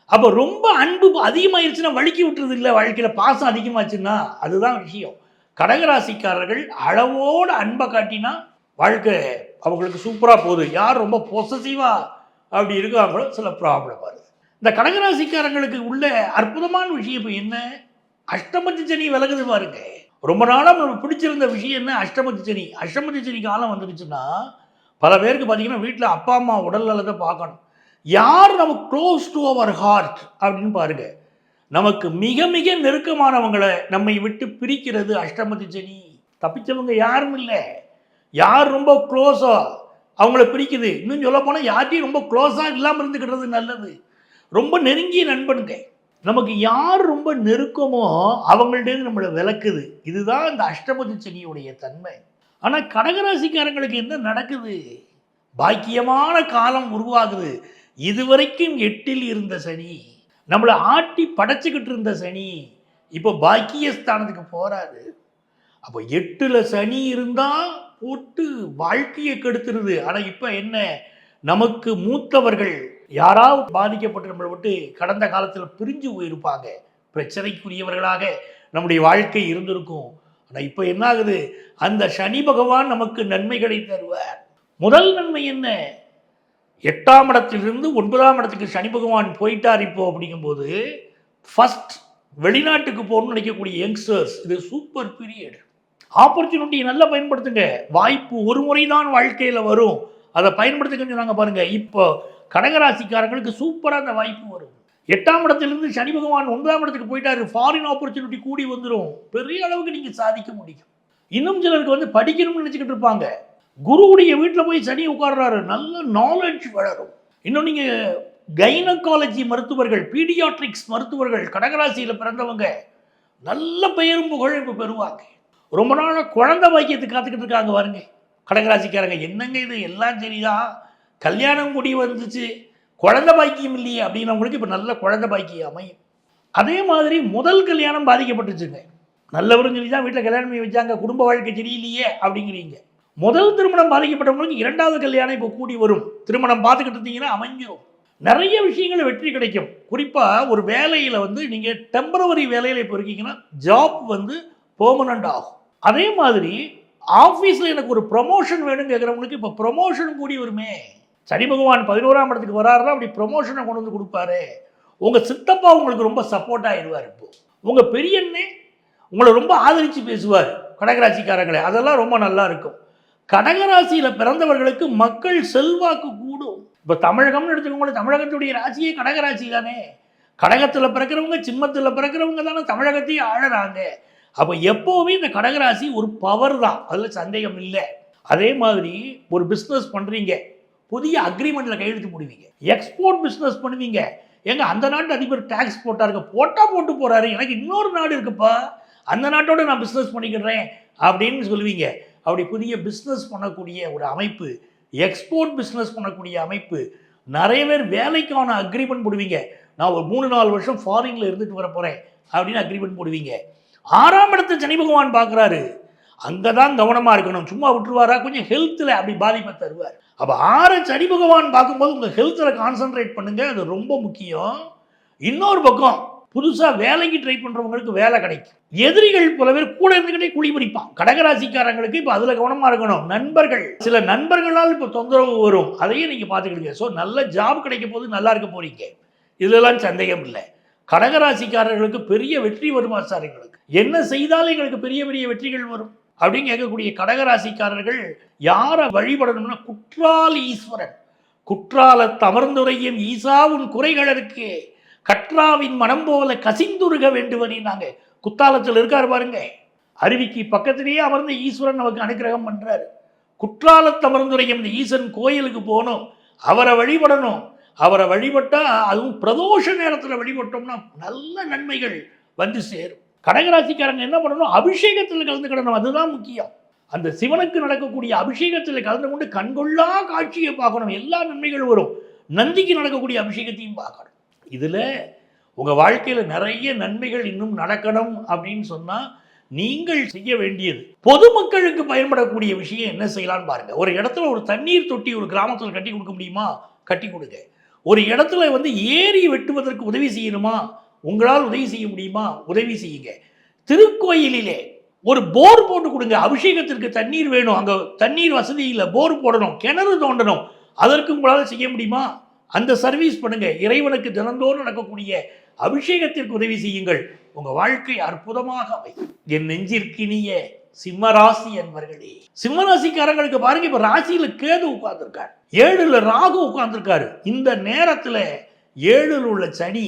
அப்போ ரொம்ப அன்பு அதிகமாகிடுச்சுன்னா வலிக்கி விட்டுறது இல்லை, வாழ்க்கையில் பாசம் அதிகமாச்சுன்னா அதுதான் விஷயம். கடகராசிக்காரர்கள் அளவோடு அன்பை காட்டினா வாழ்க்கை அவங்களுக்கு சூப்பராக போகுது. யார் ரொம்ப பொசசிவாக அப்படி இருக்காங்களோ சில ப்ராப்ளம் வருது. இந்த கடகராசிக்காரங்களுக்கு உள்ள அற்புதமான விஷயம் இப்போ என்ன, அஷ்டமத்து சனி விலகுது பாருங்க. ரொம்ப நாளாக நம்ம பிடிச்சிருந்த விஷயம் என்ன, அஷ்டமத்து சனி. அஷ்டமத்து சனி காலம் வந்துடுச்சுன்னா பல பேருக்கு பார்த்தீங்கன்னா வீட்டில் அப்பா அம்மா உடல் நலத்தை பார்க்கணும். யார் நமக்கு க்ளோஸ் டு அவர் ஹார்ட் அப்படின்னு பாருங்க. நமக்கு மிக மிக நெருக்கமானவங்களை நம்மை விட்டு பிரிக்கிறது அஷ்டமத்து சனி. தப்பிச்சவங்க யாரும் இல்லை. யார் ரொம்ப க்ளோஸோ அவங்கள பிரிக்குது. இன்னும் சொல்ல போனால் யார்ட்டையும் ரொம்ப க்ளோஸாக இல்லாமல் இருந்துக்கிட்டது நல்லது. ரொம்ப நெருங்கிய நண்பனுங்க. நமக்கு யார் ரொம்ப நெருக்கமோ அவங்கள்டேருந்து நம்மளை விளக்குது. இதுதான் இந்த அஷ்டமத்து சனியுடைய தன்மை. ஆனால் கடகராசிக்காரங்களுக்கு என்ன நடக்குது, பாக்கியமான காலம் உருவாகுது. இதுவரைக்கும் 8ல் இருந்த சனி, நம்மளை ஆட்டி படைச்சிக்கிட்டு இருந்த சனி இப்போ பாக்கியஸ்தானத்துக்கு போறாரு. அப்போ 8ல் சனி இருந்தால் போட்டு வாழ்க்கையை கெடுத்துருது. ஆனால் இப்போ என்ன, நமக்கு மூத்தவர்கள் யாராவது பாதிக்கப்பட்டு நம்மளை விட்டு கடந்த காலத்தில் பிரிஞ்சு போயிருப்பாங்க, பிரச்சனைக்குரியவர்களாக நம்முடைய வாழ்க்கை இருந்திருக்கும். ஆனால் இப்போ என்ன ஆகுது, அந்த சனி பகவான் நமக்கு நன்மைகளை தருவார். முதல் நன்மை என்ன, 8ஆம் இடத்திலிருந்து 9ஆம் இடத்துக்கு சனி பகவான் போயிட்டார் இப்போ. அப்படிங்கும்போது ஃபர்ஸ்ட் வெளிநாட்டுக்கு போகணும்னு நினைக்கக்கூடிய யங்ஸ்டர்ஸ், இது சூப்பர் பீரியட். ஆப்பர்ச்சுனிட்டியை நல்லா பயன்படுத்துங்க. வாய்ப்பு ஒரு முறை தான் வாழ்க்கையில் வரும், அதை பயன்படுத்துங்கன்னு சொன்னாங்க பாருங்க. இப்போ கடகராசிக்காரங்களுக்கு சூப்பராக அந்த வாய்ப்பு வரும். 8ஆம் இடத்திலிருந்து சனி பகவான் 9ஆம் இடத்துக்கு போயிட்டாரு, ஃபாரின் ஆப்பர்ச்சுனிட்டி கூடி வந்துடும். பெரிய அளவுக்கு நீங்கள் சாதிக்க முடியும். இன்னும் சிலருக்கு வந்து படிக்கணும்னு நினச்சிக்கிட்டு இருப்பாங்க, குருவுடைய வீட்டில் போய் சனி உட்கார்றாரு, நல்ல நாலேஜ் வளரும். இன்னும் நீங்கள் கைனகாலஜி மருத்துவர்கள், பீடியாட்ரிக்ஸ் மருத்துவர்கள் கடகராசியில் பிறந்தவங்க நல்ல பெயரும் புகழும் இப்போ பெறுவாங்க. ரொம்ப நாளாக குழந்தை பாக்கியத்துக்கு காத்துக்கிட்டு இருக்காங்க பாருங்க கடகராசிக்காரங்க. என்னங்க இது, எல்லாம் சரிதான், கல்யாணம் கூடி வந்துச்சு, குழந்தை பாக்கியம் இல்லையே அப்படின்னவங்களுக்கு இப்போ நல்ல குழந்தை பாக்கியம் அமையும். அதே மாதிரி முதல் கல்யாணம் பாதிக்கப்பட்டுச்சுங்க, நல்லவரும் சொல்லி தான் வீட்டில் கல்யாணம் பண்ணி வச்சாங்க, குடும்ப வாழ்க்கை சரியில்லையே அப்படிங்கிறீங்க. முதல் திருமணம் பாதிக்கப்பட்டவங்களுக்கு 2வது கல்யாணம் இப்போ கூடி வரும். திருமணம் பார்த்துக்கிட்டு இருந்தீங்கன்னா அமைஞ்சிடும். நிறைய விஷயங்கள் வெற்றி கிடைக்கும். குறிப்பாக ஒரு வேலையில் வந்து நீங்கள் டெம்பரவரி வேலையில் இப்போ இருக்கீங்கன்னா ஜாப் வந்து பெர்மனண்ட் ஆகும். அதே மாதிரி ஆஃபீஸில் எனக்கு ஒரு ப்ரொமோஷன் வேணும்னு கேட்குறவங்களுக்கு இப்போ ப்ரொமோஷன் கூடி வருமே. சனி பகவான் 11ஆம் இடத்துக்கு வராருன்னா அப்படி ப்ரொமோஷனை கொண்டு வந்து கொடுப்பாரு. உங்கள் சித்தப்பா உங்களுக்கு ரொம்ப சப்போர்ட் ஆகிடுவார். இப்போ உங்கள் பெரியண்ணே உங்களை ரொம்ப ஆதரித்து பேசுவார் கடகராசிக்காரங்களே, அதெல்லாம் ரொம்ப நல்லா இருக்கும். கடகராசியில் பிறந்தவர்களுக்கு மக்கள் செல்வாக்கு கூடும். இப்போ தமிழகம்னு எடுத்துக்கோங்க, தமிழகத்துடைய ராசியே கடகராசி தானே. கடகத்தில் பிறக்கிறவங்க சிம்மத்தில் பிறக்கிறவங்க தானே தமிழகத்தையும் ஆளுறாங்க. அப்போ எப்போவுமே இந்த கடகராசி ஒரு பவர் தான், அதில் சந்தேகம் இல்லை. அதே மாதிரி ஒரு பிஸ்னஸ் பண்ணுறீங்க, புதிய அக்ரிமெண்ட்டில் கையெழுத்து போடுவீங்க. எக்ஸ்போர்ட் பிஸ்னஸ் பண்ணுவீங்க. ஏங்க அந்த நாட்டு அதிபர் டேக்ஸ் போட்டாருங்க, போட்டு போகிறாரு, எனக்கு இன்னொரு நாடு இருக்குப்பா, அந்த நாட்டோட நான் பிஸ்னஸ் பண்ணிக்கிறேன் அப்படின்னு சொல்லுவீங்க. அப்படி புதிய பிஸ்னஸ் பண்ணக்கூடிய ஒரு அமைப்பு, எக்ஸ்போர்ட் பிஸ்னஸ் பண்ணக்கூடிய அமைப்பு, நிறைய பேர் வேலைக்கான அக்ரிமெண்ட் போடுவீங்க. நான் ஒரு 3-4 வருஷம் ஃபாரினில் இருந்துட்டு வர போகிறேன் அப்படின்னு அக்ரிமெண்ட் போடுவீங்க. 6ஆம் இடத்தை சனி பகவான் பார்க்குறாரு, அங்கே தான் கவனமாக இருக்கணும். சும்மா விட்டுருவாரா, கொஞ்சம் ஹெல்த்தில் அப்படி பாதிப்பை தருவார். அப்போ 6 சனி பகவான் பார்க்கும்போது உங்கள் ஹெல்த்தில் கான்சன்ட்ரேட் பண்ணுங்கள், அது ரொம்ப முக்கியம். இன்னொரு பக்கம் புதுசாக வேலைக்கு ட்ரை பண்ணுறவங்களுக்கு வேலை கிடைக்கும். எதிரிகள் பல பேர் கூட இருந்துக்கிட்டே குழி பறிப்பான். கடகராசிக்காரங்களுக்கு இப்போ அதில் கவனமாக இருக்கணும். நண்பர்கள், சில நண்பர்களால் இப்போ தொந்தரவு வரும், அதையும் நீங்கள் பார்த்துக்கிடுங்க. ஸோ நல்ல ஜாப் கிடைக்க போது நல்லா இருக்க போறீங்க, இதெல்லாம் சந்தேகம் இல்லை. கடகராசிக்காரர்களுக்கு பெரிய வெற்றி வருமா சார்? எங்களுக்கு என்ன செய்தாலும் எங்களுக்கு பெரிய பெரிய வெற்றிகள் வரும் அப்படின்னு கேட்கக்கூடிய கடகராசிக்காரர்கள் யாரை வழிபடணும்னா, குற்றால ஈஸ்வரன். குற்றால தமர்ந்துரையும் ஈசாவின் குறைகளற்கு கற்றாவின் மனம் போல கசிந்துருக வேண்டுவனே. நாங்கள் குத்தாலத்தில் இருக்காரு பாருங்க, அருவிக்கு பக்கத்திலேயே அமர்ந்த ஈஸ்வரன் நமக்கு அனுகிரகம் பண்றாரு. குற்றாலத் தமர்ந்துரையும் இந்த ஈசன் கோயிலுக்கு போகணும், அவரை வழிபடணும். அவரை வழிபட்டா, அதுவும் பிரதோஷ நேரத்தில் வழிபட்டோம்னா நல்ல நன்மைகள் வந்து சேரும். கடகராசிக்காரங்க என்ன பண்ணணும்? அபிஷேகத்தில் கலந்துக்கிடணும், அதுதான் முக்கியம். அந்த சிவனுக்கு நடக்கக்கூடிய அபிஷேகத்தில் கலந்து கொண்டு கண்கொள்ளா காட்சியை பார்க்கணும், எல்லா நன்மைகளும் வரும். நந்திக்கு நடக்கக்கூடிய அபிஷேகத்தையும் பார்க்கணும். இதில் உங்கள் வாழ்க்கையில் நிறைய நன்மைகள் இன்னும் நடக்கணும் அப்படின்னு சொன்னால் நீங்கள் செய்ய வேண்டியது, பொதுமக்களுக்கு பயன்படக்கூடிய விஷயம் என்ன செய்யலான்னு பாருங்க. ஒரு இடத்துல ஒரு தண்ணீர் தொட்டி ஒரு கிராமத்தில் கட்டி கொடுக்க முடியுமா? கட்டி கொடுங்க. ஒரு இடத்துல ஏரி வெட்டுவதற்கு உதவி செய்யணுமா? உங்களால் உதவி செய்ய முடியுமா? உதவி செய்யுங்க. திருக்கோயிலிலே ஒரு போர் போட்டு கொடுங்க. அபிஷேகத்திற்கு தண்ணீர் வேணும், அங்கே தண்ணீர் வசதி இல்லை, போர் போடணும், கிணறு தோண்டணும், அதற்கு உங்களால் செய்ய முடியுமா? அந்த சர்வீஸ் பண்ணுங்க. இறைவனுக்கு தினந்தோறும் நடக்கக்கூடிய அபிஷேகத்திற்கு உதவி செய்யுங்கள். உங்க வாழ்க்கை அற்புதமாக அமையும். என் நெஞ்சிற்கினிய சிம்மராசி என்பர்களே, சிம்மராசிக்காரங்களுக்கு பாருங்க, இப்ப ராசியில கேது உட்கார்ந்துருக்காரு, 7ல் ராகு உட்கார்ந்துருக்காரு. இந்த நேரத்துல 7ல் உள்ள சனி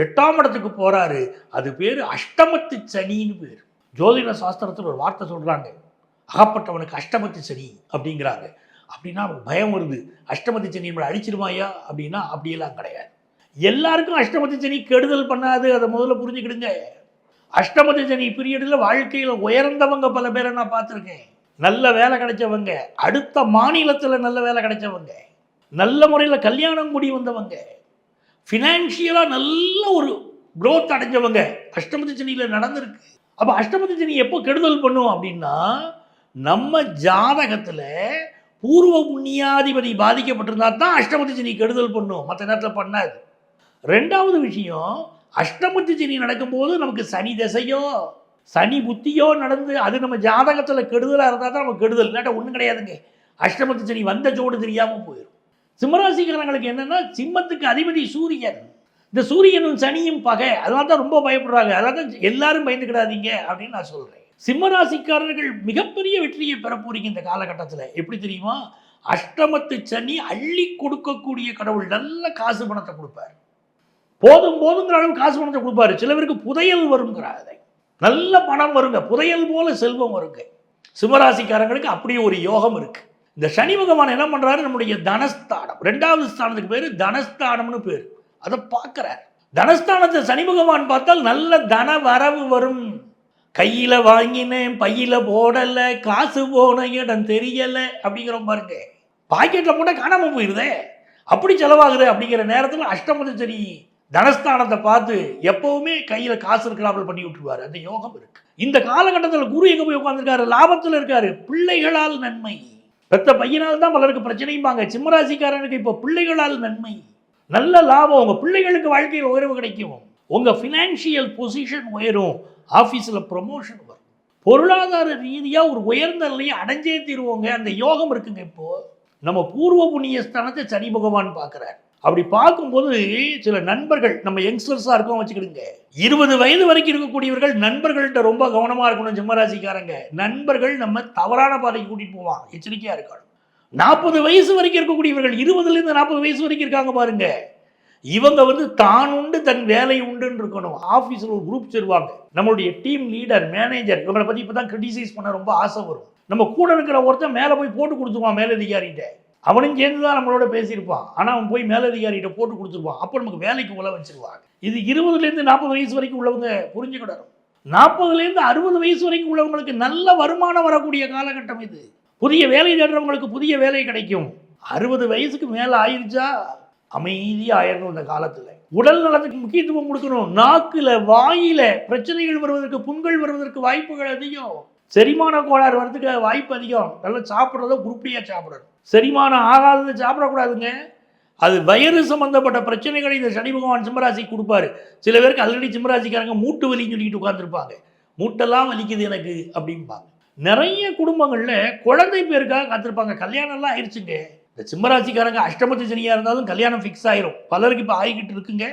8ஆம் இடத்துக்கு போறாரு. அது பேரு அஷ்டமத்து சனின்னு பேரு. ஜோதிட சாஸ்திரத்தில் ஒரு வார்த்தை சொல்றாங்க, அகப்பட்டவனுக்கு அஷ்டமத்து சனி அப்படிங்கிறாங்க. அப்படின்னா பயம் வருது, அஷ்டமத்து சனி நம்மளை அழிச்சிருமாயா அப்படின்னா அப்படியெல்லாம் கிடையாது. எல்லாருக்கும் அஷ்டமத்து சனி கெடுதல் பண்ணாது, அதை முதல்ல புரிஞ்சுக்கிடுங்க. அஷ்டமத்து சனி பீரியடில் வாழ்க்கையில் உயர்ந்தவங்க பல பேரை நான் பார்த்துருக்கேன். நல்ல வேலை கிடைச்சவங்க, அடுத்த மாநிலத்தில் நல்ல வேலை கிடைச்சவங்க, நல்ல முறையில் கல்யாணம் முடி வந்தவங்க, ஃபினான்ஷியலாக நல்ல ஒரு க்ரோத் அடைஞ்சவங்க அஷ்டமத்து சனியில் நடந்திருக்கு. அப்போ அஷ்டமத்து சனி எப்போ கெடுதல் பண்ணும் அப்படின்னா, நம்ம ஜாதகத்தில் பூர்வ புண்ணியாதிபதி பாதிக்கப்பட்டிருந்தா தான் அஷ்டமத்து சனி கெடுதல் பண்ணும், மற்ற நேரத்தில் பண்ணாது. 2வது விஷயம், அஷ்டமத்து சனி நடக்கும்போது நமக்கு சனி திசையோ சனி புத்தியோ நடந்து அது நம்ம ஜாதகத்தில் கெடுதலாக இருந்தால் தான் நமக்கு கெடுதல், இல்லாட்டா ஒன்றும் கிடையாதுங்க. அஷ்டமத்து சனி வந்த ஜோடு தெரியாமல் போயிடும். சிம்மராசிக்காரங்களுக்கு என்னென்னா, சிம்மத்துக்கு அதிபதி சூரியன். இந்த சூரியனும் சனியும் பகை, அதனால தான் ரொம்ப பயப்படுறாங்க. அதனால தான் எல்லாரும் பயந்துக்கிடாதீங்க அப்படின்னு நான் சொல்கிறேன். சிம்மராசிக்காரர்கள் மிகப்பெரிய வெற்றியை பெற போறீங்க இந்த காலகட்டத்தில். எப்படி தெரியுமா? அஷ்டமத்து சனி அள்ளி கொடுக்கக்கூடிய கடவுள். நல்ல காசு பணத்தை கொடுப்பார், போதும் போதுங்கிற அளவு காசு பணத்தை கொடுப்பாரு. சில பேருக்கு புதையல் வருங்கிறாங்க, நல்ல பணம் வருங்க, புதையல் போல செல்வம் வருங்க. சிம்மராசிக்காரங்களுக்கு அப்படி ஒரு யோகம் இருக்கு. இந்த சனி பகவான் என்ன பண்றாரு? நம்முடைய தனஸ்தானம், 2வது ஸ்தானத்துக்கு பேரு தனஸ்தானம்னு பேரு, அதை பார்க்கிறார். தனஸ்தானத்தை சனி பகவான் பார்த்தால் நல்ல தன வரவு வரும். கையில் வாங்கினேன் பையில போடல, காசு போன இடம் தெரியல அப்படிங்கிற பாருங்க. பாக்கெட்டில் போட்டால் காணாமல் போயிடுதே, அப்படி செலவாகுது. அப்படிங்கிற நேரத்தில் அஷ்டமத்து சனி தனஸ்தானத்தை பார்த்து எப்பவுமே கையில் காசு இருக்கிறாமல் பண்ணி விட்டுருவாரு. அந்த யோகம் இருக்கு. இந்த காலகட்டத்தில் குரு எங்கே போய் உட்காந்துருக்காரு? லாபத்தில் இருக்காரு. பிள்ளைகளால் நன்மை. பெத்த பையனால் தான் பலருக்கு பிரச்சனையும்பாங்க. சிம்மராசிக்காரனுக்கு இப்போ பிள்ளைகளால் நன்மை, நல்ல லாபம். உங்கள் பிள்ளைகளுக்கு வாழ்க்கையில் உயர்வு கிடைக்கும், உங்கள் ஃபினான்ஷியல் பொசிஷன் உயரும், ஆஃபீஸில் ப்ரொமோஷன் வரும், பொருளாதார ரீதியாக ஒரு உயர்ந்த நிலையை அடைஞ்சே தீருவோங்க. அந்த யோகம் இருக்குங்க. இப்போது நம்ம பூர்வ புண்ணிய ஸ்தானத்தை சனி பகவான் பார்க்குறார். அப்படி பார்க்கும்போது சில நண்பர்கள், நம்ம யங்ஸ்டர்ஸாக இருக்கோம் வச்சுக்கிடுங்க, 20 வயது வரைக்கும் இருக்கக்கூடியவர்கள் நண்பர்கள்ட்ட ரொம்ப கவனமாக இருக்கணும். சிம்மராசிக்காரங்க, நண்பர்கள் நம்ம தவறான பாதைக்கு கூட்டிகிட்டு போவாங்க, எச்சரிக்கையாக இருக்கணும். 40 வயசு வரைக்கும் இருக்கக்கூடியவர்கள், 20லேருந்து 40 வயசு வரைக்கும் இருக்காங்க பாருங்க, இவங்க தான் உண்டு தன் வேலை உண்டுன்னு இருக்கணும். ஆஃபீஸில் ஒரு குரூப் சேருவாங்க, நம்மளுடைய டீம் லீடர், மேனேஜர், இவங்களை பற்றி இப்போ தான் கிரிட்டிசைஸ் பண்ண ரொம்ப ஆசை வரும். நம்ம கூட இருக்கிற ஒருத்தன் மேலே போய் போட்டு கொடுத்துருவான் மேலதிகாரிகிட்ட, அவனும் சேர்ந்து தான் நம்மளோட பேசியிருப்பான், ஆனால் அவன் போய் மேலதிகாரிகிட்ட போட்டு கொடுத்துருவான். அப்போ நமக்கு வேலைக்கு உள்ள வச்சிருவாங்க. இது 20லேருந்து 40 வயசு வரைக்கும் உள்ளவங்க புரிஞ்சுக்கிடணும். 40லேருந்து 60 வயசு வரைக்கும் உள்ளவங்களுக்கு நல்ல வருமானம் வரக்கூடிய காலகட்டம் இது. புதிய வேலை தேடுறவங்களுக்கு புதிய வேலை கிடைக்கும். 60 வயசுக்கு மேலே ஆயிடுச்சா அமைதியாக ஆயிடணும். இந்த காலத்தில் உடல் நலத்துக்கு முக்கியத்துவம் கொடுக்கணும். நாக்கில் வாயில பிரச்சனைகள் வருவதற்கு, புண்கள் வருவதற்கு வாய்ப்புகள் அதிகம். செரிமான கோளாறு வர்றதுக்கு வாய்ப்பு அதிகம். நல்லா சாப்பிட்றதோ குருப்படியாக சாப்பிடணும். செரிமானம் ஆகாதது சாப்பிடக்கூடாதுங்க. அது வயிறு சம்பந்தப்பட்ட பிரச்சனைகளை இந்த சனி பகவான் சிம்மராசி கொடுப்பாரு. சில பேருக்கு ஆல்ரெடி சிம்மராசிக்காரங்க மூட்டு வலின்னு சொல்லிட்டு உட்காந்துருப்பாங்க. மூட்டெல்லாம் வலிக்குது எனக்கு அப்படிம்பாங்க. நிறைய குடும்பங்கள்ல குழந்தை பேருக்காக காத்திருப்பாங்க. கல்யாணம்லாம் ஆயிடுச்சுங்க. இந்த சிம்மராசிக்காரங்க அஷ்டமத்து சனியா இருந்தாலும் கல்யாணம் ஃபிக்ஸ் ஆயிரும். பலருக்கு இப்போ ஆகிக்கிட்டு இருக்குங்க.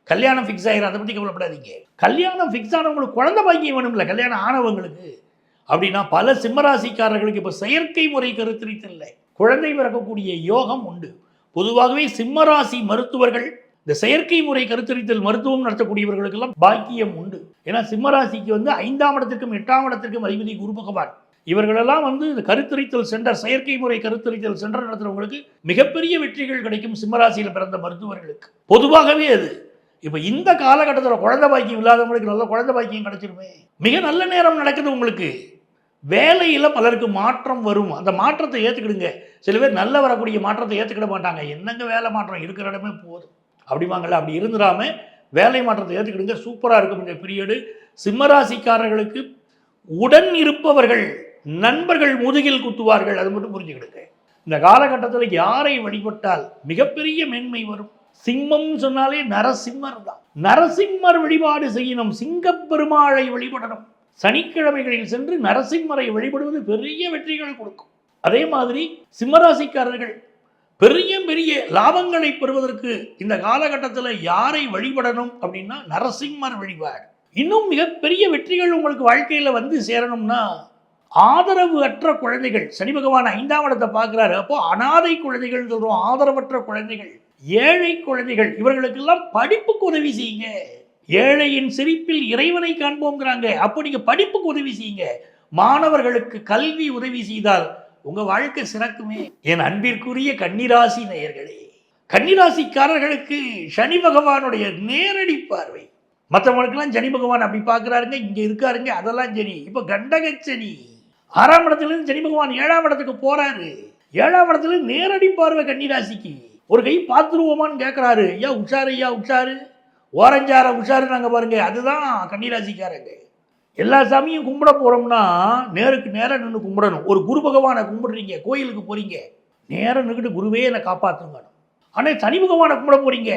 கல்யாணம் ஃபிக்ஸ் ஆயிரும். அதை பற்றி கவலைப்படாதீங்க. கல்யாணம் ஃபிக்ஸ் ஆனவங்களுக்கு குழந்தை பாக்கியம் வேணும்ல, கல்யாணம் ஆனவங்களுக்கு. அப்படின்னா பல சிம்மராசிக்காரர்களுக்கு இப்போ செயற்கை முறை கருத்தரித்தல்ல குழந்தை பிறக்கக்கூடிய யோகம் உண்டு. பொதுவாகவே சிம்மராசி மருத்துவர்கள் இந்த செயற்கை முறை கருத்தரித்தல் மருத்துவம் நடத்தக்கூடியவர்களுக்கெல்லாம் பாக்கியம் உண்டு. ஏன்னா சிம்மராசிக்கு 5ஆம் இடத்திற்கும் 8ஆம் இடத்திற்கும் அதிபதி குரு பகவான். இவர்களெல்லாம் இந்த கருத்தரித்தல் சென்டர், செயற்கை முறை கருத்தரித்தல் சென்டர் நடத்துறவங்களுக்கு மிகப்பெரிய வெற்றிகள் கிடைக்கும். சிம்மராசியில் பிறந்த மருத்துவர்களுக்கு பொதுவாகவே அது. இப்போ இந்த காலகட்டத்தில் குழந்தை பாக்கியம் இல்லாதவங்களுக்கு நல்ல குழந்தை பாக்கியம் கிடைச்சிருமே. மிக நல்ல நேரம் நடக்குது உங்களுக்கு. வேலையில் பலருக்கு மாற்றம் வரும். அந்த மாற்றத்தை ஏற்றுக்கிடுங்க. சில பேர் நல்ல வரக்கூடிய மாற்றத்தை ஏற்றுக்கிட மாட்டாங்க. என்னங்க வேலை மாற்றம், இருக்கிற இடமே போதும் அப்படிமாங்கல்ல. அப்படி இருந்துடாம வேலை மாற்றத்தை ஏற்றுக்கிடுங்க. சூப்பராக இருக்கும் இந்த பீரியடு. சிம்மராசிக்காரர்களுக்கு உடன் இருப்பவர்கள் நண்பர்கள் முதுகில் குத்துவார்கள், அது மட்டும் புரிஞ்சுக்கிடுங்க. இந்த காலகட்டத்தில் யாரை வழிபட்டால் மிகப்பெரிய மேன்மை வரும்? சிம்மம் சொன்னாலே நரசிம்மர் தான். நரசிம்மர் வழிபாடு செய்யணும். சிங்கப்பெருமாளை வழிபடணும். சனிக்கிழமைகளில் சென்று நரசிம்மரை வழிபடுவது பெரிய வெற்றிகள் கொடுக்கும். அதே மாதிரி சிம்மராசிக்காரர்கள் பெரிய பெரிய லாபங்களை பெறுவதற்கு இந்த காலகட்டத்தில் யாரை வழிபடணும் அப்படின்னா நரசிம்மர் வழிபாடு. இன்னும் மிகப்பெரிய வெற்றிகள் உங்களுக்கு வாழ்க்கையில் சேரணும்னா ஆதரவு அற்ற குழந்தைகள், சனி பகவான் 5ஆம் இடத்தை பார்க்கிறாரு. அப்போ அனாதை குழந்தைகள் சொல்றோம், ஆதரவற்ற குழந்தைகள், ஏழை குழந்தைகள், இவர்களுக்கெல்லாம் படிப்புக்கு உதவி செய்யுங்க. ஏழையின் சிரிப்பில் இறைவனை காண்போங்கிறாங்க. அப்போ நீங்க படிப்புக்கு உதவி செய்யுங்க. மாணவர்களுக்கு கல்வி உதவி செய்தால் உங்க வாழ்க்கை சிறக்குமே. என் அன்பிற்குரிய கன்னிராசி நேயர்களே, கன்னிராசிக்காரர்களுக்கு சனி பகவானுடைய நேரடி பார்வை. மற்றவங்களுக்கெல்லாம் சனி பகவான் அப்படி பார்க்குறாருங்க, இங்கே இருக்காருங்க, அதெல்லாம் சரி. இப்போ கண்டகச்சனி 6ஆம் இடத்துலேருந்து சனி பகவான் 7ஆம் இடத்துக்கு போறாரு. 7ஆம் இடத்துல நேரடி பார்வை கன்னிராசிக்கு. ஒரு கை பார்த்துருவோமான்னு கேட்குறாரு. ஐயா உஷாரு, ஐயா உஷாரு, ஓரஞ்சார உஷாரு நாங்கள் பாருங்க. அதுதான் கன்னிராசிக்காரங்க. எல்லா சாமியும் கும்பிட போகிறோம்னா நேருக்கு நேரம் நின்று கும்பிடணும். ஒரு குரு பகவானை கும்பிடுறீங்க, கோயிலுக்கு போகிறீங்க, நேரம் நின்றுட்டு குருவே என்னை காப்பாற்றுங்க. ஆனால் சனி பகவானை கும்பிட போகிறீங்க,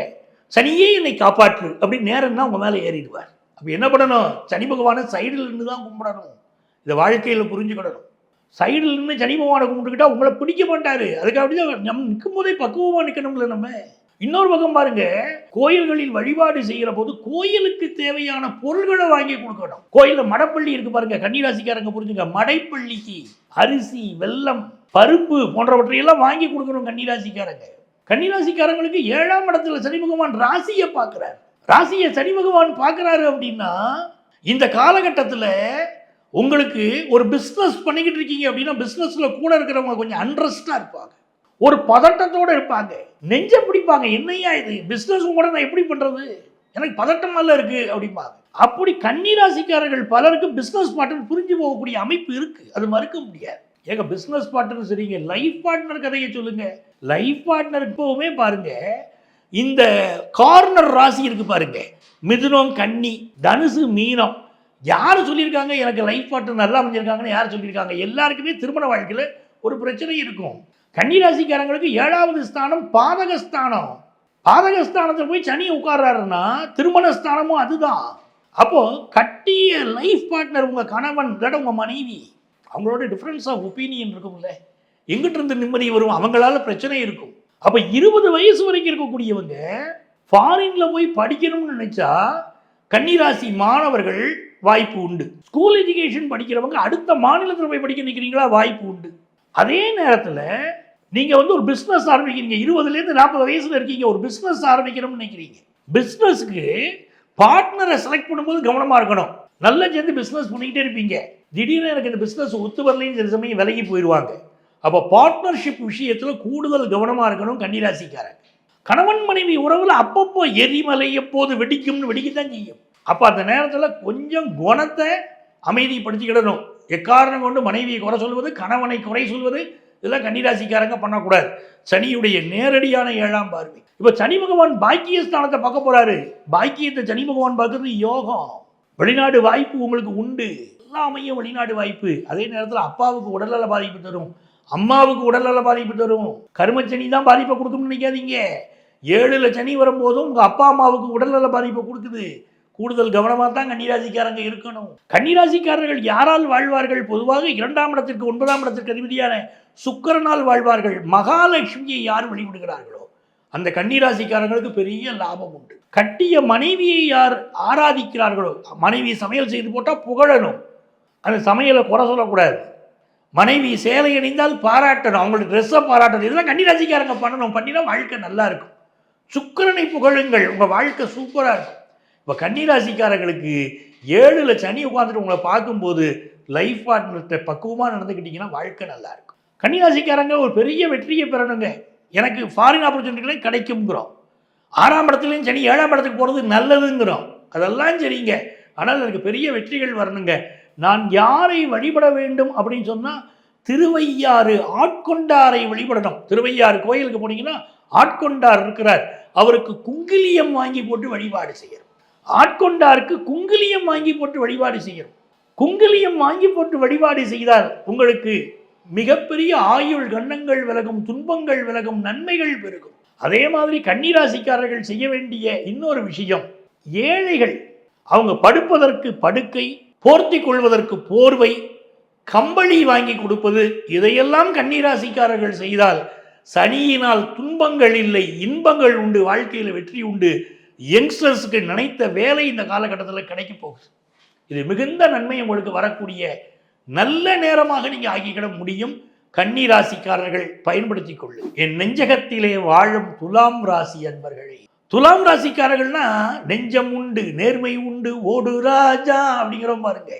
சனியே என்னை காப்பாற்று அப்படின்னு நேரம்னா உங்கள் மேலே ஏறிடுவார். அப்போ என்ன பண்ணணும்? சனி பகவானை சைடில் இருந்து தான் கும்பிடணும். இதை வாழ்க்கையில் புரிஞ்சுக்கிடணும். சைடில் இருந்து சனி பகவானை கும்பிட்டுக்கிட்டா உங்களை பிடிக்க மாட்டார். அதுக்காக நம்ம நிற்கும் போதே பக்குவமாக நிற்கணும்ல. நம்ம இன்னொரு பக்கம் பாருங்க, கோயில்களில் வழிபாடு செய்கிற போது கோயிலுக்கு தேவையான பொருள்களை வாங்கி கொடுக்கணும். கோயிலில் மடப்பள்ளி இருக்கு பாருங்க, கன்னிராசிக்காரங்க புரிஞ்சுங்க. மடைப்பள்ளிக்கு அரிசி, வெல்லம், பருப்பு போன்றவற்றையெல்லாம் வாங்கி கொடுக்கணும் கன்னிராசிக்காரங்க. கன்னிராசிக்காரங்களுக்கு 7ஆம் இடத்துல சனி பகவான் ராசியை பார்க்கிறார். ராசியை சனி பகவான் பார்க்கிறாரு அப்படின்னா இந்த காலகட்டத்தில் உங்களுக்கு ஒரு பிஸ்னஸ் பண்ணிக்கிட்டு இருக்கீங்க அப்படின்னா பிஸ்னஸ்ல கூட இருக்கிறவங்க கொஞ்சம் அன்ரெஸ்டா இருப்பாங்க, ஒரு பதட்டத்தோடு இருப்பாங்க, நெஞ்ச பிடிப்பாங்க. என்னையா இது பிஸ்னஸ் கூட நான் எப்படி பண்றது, எனக்கு பதட்டமால இருக்கு அப்படிம்பாங்க. அப்படி கன்னிராசிக்காரர்கள் பலருக்கு பிஸ்னஸ் பார்ட்னர் புரிஞ்சு போகக்கூடிய அமைப்பு இருக்கு, அது மறுக்க முடியாது. ஏங்க பிஸ்னஸ் பார்ட்னர் சரிங்க, லைஃப் பார்ட்னர் கதையை சொல்லுங்க. லைஃப் பார்ட்னர் இப்போவுமே பாருங்க, இந்த கார்னர் ராசி இருக்கு பாருங்க, மிதுனம், கன்னி, தனுசு, மீனம். யார் சொல்லியிருக்காங்க எனக்கு லைஃப் பார்ட்னர் நல்லா அமைஞ்சிருக்காங்கன்னு? யார் சொல்லியிருக்காங்க? எல்லாருக்குமே திருமண வாழ்க்கையில் ஒரு பிரச்சனை இருக்கும். கன்னிராசிக்காரங்களுக்கு 7வது ஸ்தானம் பாதகஸ்தானம். பாதகஸ்தானத்தில் போய் சனி உட்கார்றாருன்னா திருமணஸ்தானமும் அதுதான். அப்போ கட்டிய லைஃப் பார்ட்னர் உங்க கணவன் இல்லாட்ட உங்க மனைவி, அவங்களோட டிஃபரன்ஸ் ஆஃப் ஒப்பீனியன் இருக்கும்ல, எங்கிட்ட இருந்து நிம்மதி வரும், அவங்களால பிரச்சனை இருக்கும். அப்ப 20 வயசு வரைக்கும் இருக்கக்கூடியவங்க ஃபாரின்ல போய் படிக்கணும்னு நினைச்சா கன்னிராசி மாணவர்கள் வாய்ப்பு உண்டு. ஸ்கூல் எஜுகேஷன் படிக்கிறவங்க அடுத்த மாநிலத்தில் போய் படிக்க நினைக்கிறீங்களா? வாய்ப்பு உண்டு. அதே நேரத்தில் நீங்கள் ஒரு பிஸ்னஸ் ஆரம்பிக்கிறீங்க, 20லேருந்து 40 வயசில் இருக்கீங்க, ஒரு பிஸ்னஸ் ஆரம்பிக்கணும்னு நினைக்கிறீங்க. பிஸ்னஸ்க்கு பார்ட்னரை செலக்ட் பண்ணும்போது கவனமாக இருக்கணும். நல்லா சேர்ந்து பிஸ்னஸ் பண்ணிக்கிட்டே இருப்பீங்க, திடீர்னு எனக்கு இந்த பிஸ்னஸ் ஒத்து வரலைன்னு சில சமயம் விலகி போயிடுவாங்க. அப்போ பார்ட்னர்ஷிப் விஷயத்தில் கூடுதல் கவனமாக இருக்கணும் கன்னிராசிக்காரங்க. கணவன் மனைவி உறவில் அப்பப்போ எரிமலை எப்போது வெடிக்கும்னு வெடிக்கத்தான் செய்யும். அப்போ அந்த நேரத்தில் கொஞ்சம் குணத்தை அமைதிப்படுத்திக்கிடணும். எக்காரணம் கொண்டு மனைவியை குறை சொல்வது, கணவனை குறை சொல்வது, இதெல்லாம் கன்னிராசிக்காரங்க பண்ணக்கூடாது. சனியுடைய நேரடியான 7ஆம் பார்வை. இப்போ சனி பகவான் பாக்கியஸ்தானத்தை பார்க்க போறாரு. பாக்கியத்தை சனி பகவான் பார்க்கறது யோகம். வெளிநாடு வாய்ப்பு உங்களுக்கு உண்டு, எல்லாமையும் வெளிநாடு வாய்ப்பு. அதே நேரத்தில் அப்பாவுக்கு உடல்நல பாதிப்பு தரும், அம்மாவுக்கு உடல்நல பாதிப்பு தரும். கர்மச்சனி தான் பாதிப்பை கொடுக்கும்னு நினைக்காதீங்க. 7ல் சனி வரும்போதும் உங்கள் அப்பா அம்மாவுக்கு உடல்நல பாதிப்பை கொடுக்குது. கூடுதல் கவனமாக தான் கன்னிராசிக்காரங்க இருக்கணும். கன்னிராசிக்காரர்கள் யாரால் வாழ்வார்கள்? பொதுவாக 2ஆம் இடத்திற்கு 9ஆம் இடத்திற்கு அதிபதியான சுக்கிரனால் வாழ்வார்கள். மகாலட்சுமியை யார் வழிபடுகிறார்களோ அந்த கன்னிராசிக்காரங்களுக்கு பெரிய லாபம் உண்டு. கட்டிய மனைவியை யார் ஆராதிக்கிறார்களோ, மனைவி சமையல் செய்து போட்டால் புகழணும், அந்த சமையலை குறை சொல்லக்கூடாது. மனைவி சேலை அணிந்தால் பாராட்டணும், அவங்களுக்கு ட்ரெஸ்ஸை பாராட்டணும். இதெல்லாம் கன்னிராசிக்காரங்க பண்ணணும். பண்ணினா வாழ்க்கை நல்லா இருக்கும். சுக்கிரனை புகழுங்கள், உங்கள் வாழ்க்கை சூப்பராக இருக்கும். இப்போ கன்னிராசிக்காரர்களுக்கு 7ல் சனி உட்காந்துட்டு உங்களை பார்க்கும்போது லைஃப் பார்ட்னர்கிட்ட பக்குவமாக நடந்துக்கிட்டிங்கன்னா வாழ்க்கை நல்லா இருக்கும். கன்னிராசிக்காரங்க ஒரு பெரிய வெற்றியை பெறணுங்க. எனக்கு ஃபாரின் ஆப்பர்ச்சுனிட்டிகளே கிடைக்குங்கிறோம். 6ஆம் இடத்துலையும் சனி 7ஆம் இடத்துக்கு போகிறது நல்லதுங்கிறோம். அதெல்லாம் சரிங்க, ஆனால் எனக்கு பெரிய வெற்றிகள் வரணுங்க. நான் யாரை வழிபட வேண்டும் அப்படின்னு சொன்னால் திருவையாறு ஆட்கொண்டாரை வழிபடணும். திருவையாறு கோயிலுக்கு போனீங்கன்னா ஆட்கொண்டார் இருக்கிறார், அவருக்கு குங்கிலியம் வாங்கி போட்டு வழிபாடு செய்யணும். ஆட்கொண்டாருக்கு குங்கிலியம் வாங்கி போட்டு வழிபாடு செய்யணும். குங்கிலியம் வாங்கி போட்டு வழிபாடு செய்தால் உங்களுக்கு மிகப்பெரிய ஆயுள் கண்ணங்கள் விலகும், துன்பங்கள் விலகும், நன்மைகள் பெருகும். அதே மாதிரி கன்னிராசிக்காரர்கள் செய்ய வேண்டிய இன்னொரு விஷயம், ஏழைகள் அவங்க படுப்பதற்கு படுக்கை, போர்த்தி கொள்வதற்கு போர்வை, கம்பளி வாங்கி கொடுப்பது, இதையெல்லாம் கன்னிராசிக்காரர்கள் செய்தால் சனியினால் துன்பங்கள் இல்லை, இன்பங்கள் உண்டு, வாழ்க்கையில் வெற்றி உண்டு. யங்ஸ்டர்ஸுக்கு நினைத்த வேலை இந்த காலகட்டத்தில் கிடைக்க போகுது. இது மிகுந்த நன்மை உங்களுக்கு வரக்கூடிய நல்ல நேரமாக நீங்கள் ஆக்கிக்கிட முடியும். கன்னிராசிக்காரர்கள் பயன்படுத்தி கொள்ளு. என் நெஞ்சகத்திலே வாழும் துலாம் ராசி அன்பர்களே, துலாம் ராசிக்காரர்கள்னா நெஞ்சம் உண்டு, நேர்மை உண்டு, ஓடு ராஜா அப்படிங்கிற பாருங்க.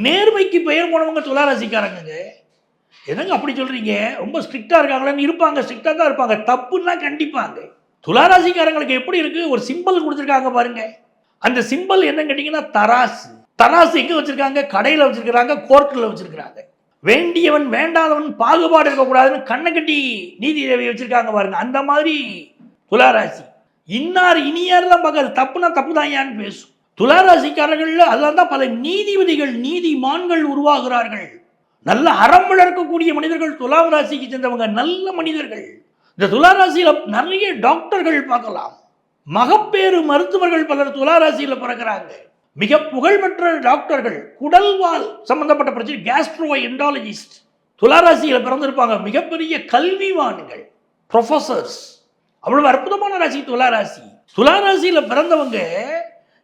நேர்மைக்கு பெயர் போனவங்க துலா ராசிக்காரங்க. என்னங்க அப்படி சொல்றீங்க? ரொம்ப ஸ்ட்ரிக்டா இருக்காங்களான்னு இருப்பாங்க, ஸ்ட்ரிக்டா தான் இருப்பாங்க, தப்புன்னா கண்டிப்பாங்க. துளாராசிக்காரங்களுக்கு எப்படி இருக்கு? ஒரு சிம்பிள் கொடுத்துருக்காங்க பாருங்க. அந்த சிம்பிள் என்ன கேட்டீங்கன்னா தராசு. தராசு எங்க வச்சிருக்காங்க? கடையில் வச்சிருக்கிறாங்க, கோர்ட்டில் வச்சிருக்கிறாங்க. வேண்டியவன் வேண்டாதவன் பாகுபாடு இருக்கக்கூடாதுன்னு கண்ணை கட்டி நீதி தேவை வச்சிருக்காங்க பாருங்க. அந்த மாதிரி துளாராசி இன்னார் இனியாரெல்லாம் பார்க்காது, தப்புனா தப்பு தான் ஏன்னு பேசும். துளாராசிக்காரர்கள் அதனால தான் பல நீதிபதிகள், நீதிமான்கள் உருவாகிறார்கள். நல்ல அறம் வளர்க்கக்கூடிய மனிதர்கள் துலாம் ராசிக்கு சேர்ந்தவங்க, நல்ல மனிதர்கள். இந்த துளாராசியில் நிறைய டாக்டர்கள் பார்க்கலாம், மகப்பேறு மருத்துவர்கள் பலர் துளாராசியில் பிறக்கிறாங்க. மிக புகழ்பெற்ற டாக்டர்கள், குடல்வால் சம்பந்தப்பட்ட பிரச்சனை, கேஸ்ட்ரோ என்டாலஜிஸ்ட் துளாராசியில் பிறந்திருப்பாங்க. மிகப்பெரிய கல்விவான்கள், ப்ரொஃபசர்ஸ். அவ்வளவு அற்புதமான ராசி துளாராசி. துளாராசியில் பிறந்தவங்க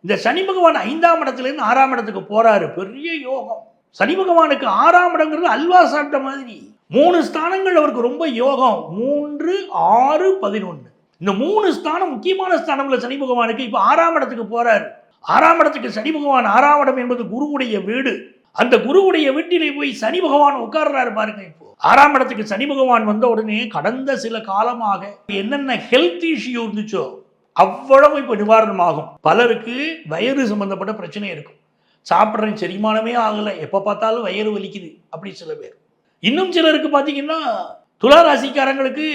இந்த சனி பகவான் 5ஆம் இடத்துலேருந்து 6ஆம் இடத்துக்கு போறாரு, பெரிய யோகம். சனி பகவானுக்கு 6ஆம் இடங்கிறது அல்வா சாப்பிட்ட மாதிரி. 3 ஸ்தானங்கள் அவருக்கு ரொம்ப யோகம். 3, 6, 11 இந்த 3 ஸ்தானம் முக்கியமான ஸ்தானங்கள சனி பகவானுக்கு. இப்போ 6ஆம் இடத்துக்கு போறாரு. 6ஆம் இடத்துக்கு சனி பகவான், 6ஆம் இடம் என்பது குருவுடைய வீடு. அந்த குருவுடைய வீட்டிலே போய் சனி பகவான் உட்கார்றாரு பாருங்க. இப்போ 6ஆம் இடத்துக்கு சனி பகவான் வந்த உடனே கடந்த சில காலமாக என்னென்ன ஹெல்த் இஷ்யூ இருந்துச்சோ அவ்வளவு இப்போ நிவாரணமாகும். பலருக்கு வயிறு சம்பந்தப்பட்ட பிரச்சனை இருக்கும். சாப்பிட்றேன் செரிமானமே ஆகலை, எப்போ பார்த்தாலும் வயிறு வலிக்குது அப்படி சில பேர். இன்னும் சிலருக்கு பார்த்தீங்கன்னா துளாராசிக்காரங்களுக்கு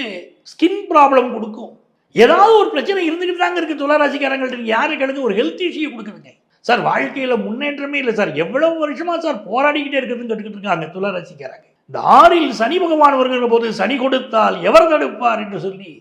ஸ்கின் ப்ராப்ளம் கொடுக்கும். ஏதாவது ஒரு பிரச்சனை இருந்துக்கிட்டு தாங்க இருக்குது துளாராசிக்காரங்கள்ட்ட. யாருக்களுக்கு ஒரு ஹெல்த் இஷ்யூ கொடுக்குதுங்க. சார் வாழ்க்கையில் முன்னேற்றமே இல்லை சார், எவ்வளவு வருஷமா சார் போராடிக்கிட்டே இருக்கிறதுன்னு கேட்டுக்கிட்டு இருக்காங்க துளாராசிக்காரங்க. இந்த 6ல் சனி பகவான் வருகிற போது சனி கொடுத்தால் எவர் தடுப்பார் என்று சொல்லி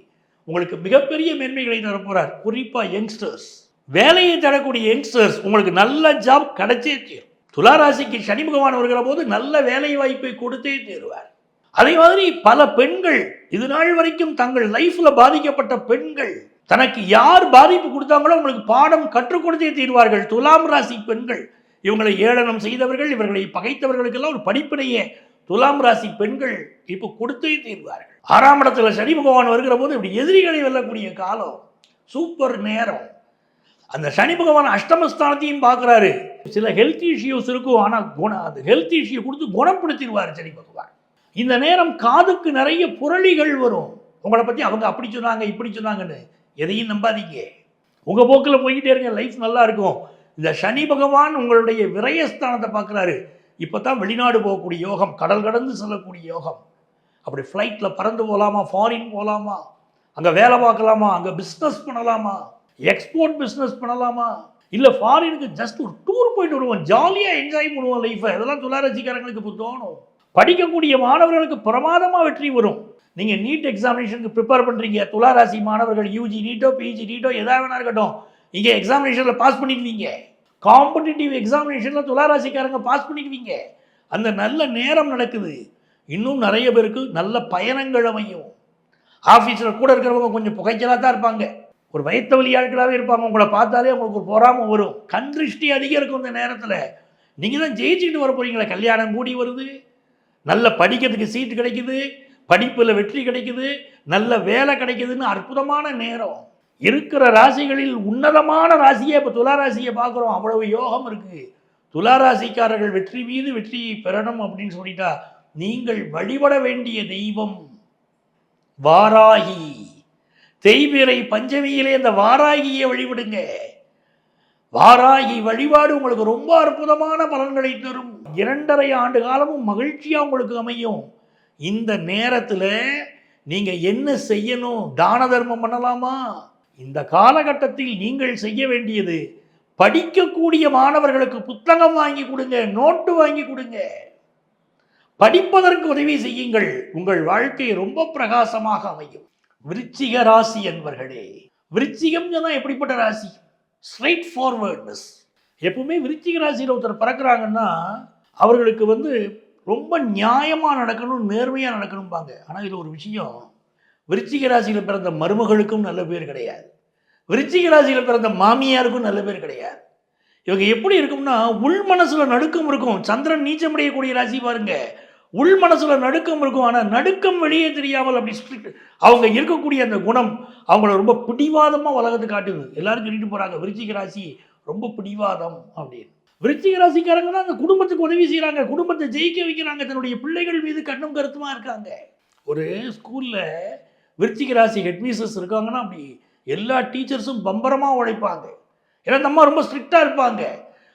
உங்களுக்கு மிகப்பெரிய மேன்மைகளை தரப்போறார். குறிப்பாக யங்ஸ்டர்ஸ், வேலையை தரக்கூடிய யங்ஸ்டர்ஸ், உங்களுக்கு நல்ல ஜாப் கிடைச்சே தீரும். துளாராசிக்கு சனி பகவான் வருகிற போது நல்ல வேலை வாய்ப்பை கொடுத்தே தீருவார். அதே மாதிரி பல பெண்கள் இது நாள் வரைக்கும் தங்கள் லைஃப்ல பாதிக்கப்பட்ட பெண்கள், தனக்கு யார் பாதிப்பு கொடுத்தாங்களோ உங்களுக்கு பாடம் கற்றுக் கொடுத்தே தீர்வார்கள். துலாம் ராசி பெண்கள், இவங்களை ஏளனம் செய்தவர்கள், இவர்களை பகைத்தவர்களுக்கெல்லாம் ஒரு படிப்பினையே துலாம் ராசி பெண்கள் இப்போ கொடுத்தே தீர்வார்கள். 6ஆம் இடத்துல சனி பகவான் வருகிற போது இப்படி எதிரிகளை வெல்லக்கூடிய காலம், சூப்பர் நேரம். அந்த சனி பகவான் அஷ்டமஸ்தானத்தையும் பார்க்குறாரு. சில ஹெல்த் இஷ்யூஸ் இருக்கும், ஆனால் அந்த ஹெல்த் இஷ்யூ கொடுத்து குணப்படுத்திடுவார் சனி பகவான். இந்த நேரம் காதுக்கு நிறைய புரளிகள் வரும். உங்களை பற்றி அவங்க அப்படி சொன்னாங்க இப்படி சொன்னாங்கன்னு எதையும் நம்பாதீங்க. உங்கள் போக்கில் போய்கிட்டே இருங்க, லைஃப் நல்லா இருக்கும். இந்த சனி பகவான் உங்களுடைய விரயஸ்தானத்தை பார்க்குறாரு. இப்போ தான் வெளிநாடு போகக்கூடிய யோகம், கடல் கடந்து செல்லக்கூடிய யோகம். அப்படி ஃப்ளைட்டில் பறந்து போகலாமா, ஃபாரின் போகலாமா, அங்கே வேலை பார்க்கலாமா, அங்கே பிஸ்னஸ் பண்ணலாமா, எக்ஸ்போர்ட் பிஸ்னஸ் பண்ணலாமா, இல்லை ஃபாரினுக்கு ஜஸ்ட் ஒரு டூர் போயிட்டு வருவோம், ஜாலியாக என்ஜாய் பண்ணுவோம் லைஃப்பை. இதெல்லாம் துளாராசிக்காரங்களுக்கு இப்போ தோணும். படிக்கக்கூடிய மாணவர்களுக்கு பிரமாதமாக வெற்றி வரும். நீங்கள் நீட் எக்ஸாமினேஷனுக்கு ப்ரிப்பேர் பண்ணுறீங்க, துளாராசி மாணவர்கள் யூஜி நீட்டோ பிஜி நீட்டோ எதாக வேணா இருக்கட்டும், இங்கே எக்ஸாமினேஷனில் பாஸ் பண்ணிடுவீங்க. காம்படிட்டிவ் எக்ஸாமினேஷனில் துளாராசிக்காரங்க பாஸ் பண்ணிடுவீங்க. அந்த நல்ல நேரம் நடக்குது. இன்னும் நிறைய பேருக்கு நல்ல பயணங்கள் அமையும். ஆஃபீஸில் கூட இருக்கிறவங்க கொஞ்சம் புகைச்சலாக தான் இருப்பாங்க, ஒரு வயிற்று வலி ஆட்களாகவே இருப்பாங்க. உங்களை பார்த்தாலே அவங்களுக்கு ஒரு பொறாமை வரும். கண் திருஷ்டி அதிகம் இருக்கும். இந்த நேரத்தில் நீங்கள் தான் ஜெயிச்சுட்டு வர போகிறீங்களே, கல்யாணம் கூடி வருது, நல்ல படிக்கிறதுக்கு சீட்டு கிடைக்குது, படிப்பில் வெற்றி கிடைக்குது, நல்ல வேலை கிடைக்குதுன்னு அற்புதமான நேரம். இருக்கிற ராசிகளில் உன்னதமான ராசியை இப்போ துளாராசியை பார்க்குறோம். அவ்வளவு யோகம் இருக்குது. துளாராசிக்காரர்கள் வெற்றி மீது வெற்றியை பெறணும் அப்படின்னு சொல்லிட்டா நீங்கள் வழிபட வேண்டிய தெய்வம் வாராகி. தேய்பிறை பஞ்சமியிலே இந்த வாராகியை வழிபடுங்க. வாராகி வழிபாடு உங்களுக்கு ரொம்ப அற்புதமான பலன்களை தரும். 2.5 ஆண்டு காலமும் மகிழ்ச்சியாக உங்களுக்கு அமையும். இந்த நேரத்தில் நீங்கள் என்ன செய்யணும்? தான தர்மம் பண்ணலாமா? இந்த காலகட்டத்தில் நீங்கள் செய்ய வேண்டியது, படிக்கக்கூடிய மாணவர்களுக்கு புத்தகம் வாங்கி கொடுங்க, நோட்டு வாங்கி கொடுங்க, படிப்பதற்கு உதவி செய்யுங்கள். உங்கள் வாழ்க்கை ரொம்ப பிரகாசமாக அமையும். விருச்சிக ராசி என்பர்களே, விருச்சிகம் சொன்னா எப்படிப்பட்ட ராசி? Straight forwardness. எப்பவுமே விருச்சிக ராசியில் ஒருத்தர் பிறக்கிறாங்கன்னா அவர்களுக்கு ரொம்ப நியாயமாக நடக்கணும், நேர்மையாக நடக்கணும்பாங்க. ஆனால் இது ஒரு விஷயம், விருச்சிக ராசியில் பிறந்த மருமகளுக்கும் நல்ல பேர் கிடையாது, விருச்சிக ராசியில் பிறந்த மாமியாருக்கும் நல்ல பேர் கிடையாது. இவங்க எப்படி இருக்கும்னா, உள் மனசுல நடுக்கம் இருக்கும். சந்திரன் நீச்சமடையக்கூடிய ராசி பாருங்க, உள் மனசுல நடுக்கம் இருக்கும். ஆனால் நடுக்கம் வெளியே தெரியாமல் அப்படி ஸ்ட்ரிக்ட் அவங்க இருக்கக்கூடிய அந்த குணம் அவங்கள ரொம்ப பிடிவாதமாக உலகத்தை காட்டுது. எல்லாரும் சொல்லிட்டு போகிறாங்க விருச்சிக ராசி ரொம்ப பிடிவாதம் அப்படின்னு. விருச்சிக ராசிக்காரங்க தான் அந்த குடும்பத்துக்கு உதவி செய்கிறாங்க, குடும்பத்தை ஜெயிக்க வைக்கிறாங்க, தன்னுடைய பிள்ளைகள் மீது கண்ணும் கருத்துமாக இருக்காங்க. ஒரு ஸ்கூலில் விருச்சிக ராசி ஹெட்மிஸ்டர்ஸ் இருக்காங்கன்னா அப்படி எல்லா டீச்சர்ஸும் பம்பரமாக உழைப்பாங்க. ஏன்னா நம்ம ரொம்ப ஸ்ட்ரிக்டாக இருப்பாங்க.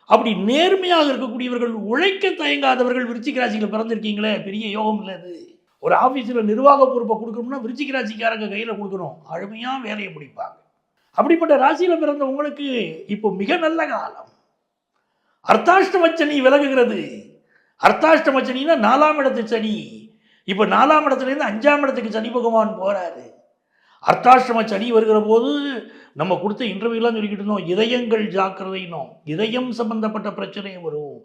அப்படி நேர்மையாக இருக்கக்கூடியவர்கள், உழைக்க தயங்காதவர்கள் விருச்சிக ராசியில் பிறந்திருக்கீங்களே, பெரிய யோகம் இல்லை அது. ஒரு ஆஃபீஸில் நிர்வாக பொறுப்பை கொடுக்கணும்னா விருச்சிக ராசிக்காரங்க கையில் கொடுக்கணும், அருமையாக வேலையை முடிப்பாங்க. அப்படிப்பட்ட ராசியில் பிறந்த உங்களுக்கு இப்போ மிக நல்ல காலம். அர்த்தாஷ்டம சனி விலகுகிறது. அர்த்தாஷ்டம சனின்னா 4ஆம் இடத்து சனி. இப்போ 4ஆம் இடத்துலேருந்து 5ஆம் இடத்துக்கு சனி பகவான் போகிறாரு. அர்த்தாஷ்டம சனி வருகிற போது நம்ம கொடுத்த இன்டர்வியூலாம் சொல்லிக்கிட்டு இருந்தோம், இதயங்கள் ஜாக்கிரதைனோம், இதயம் சம்பந்தப்பட்ட பிரச்சனை வரும்,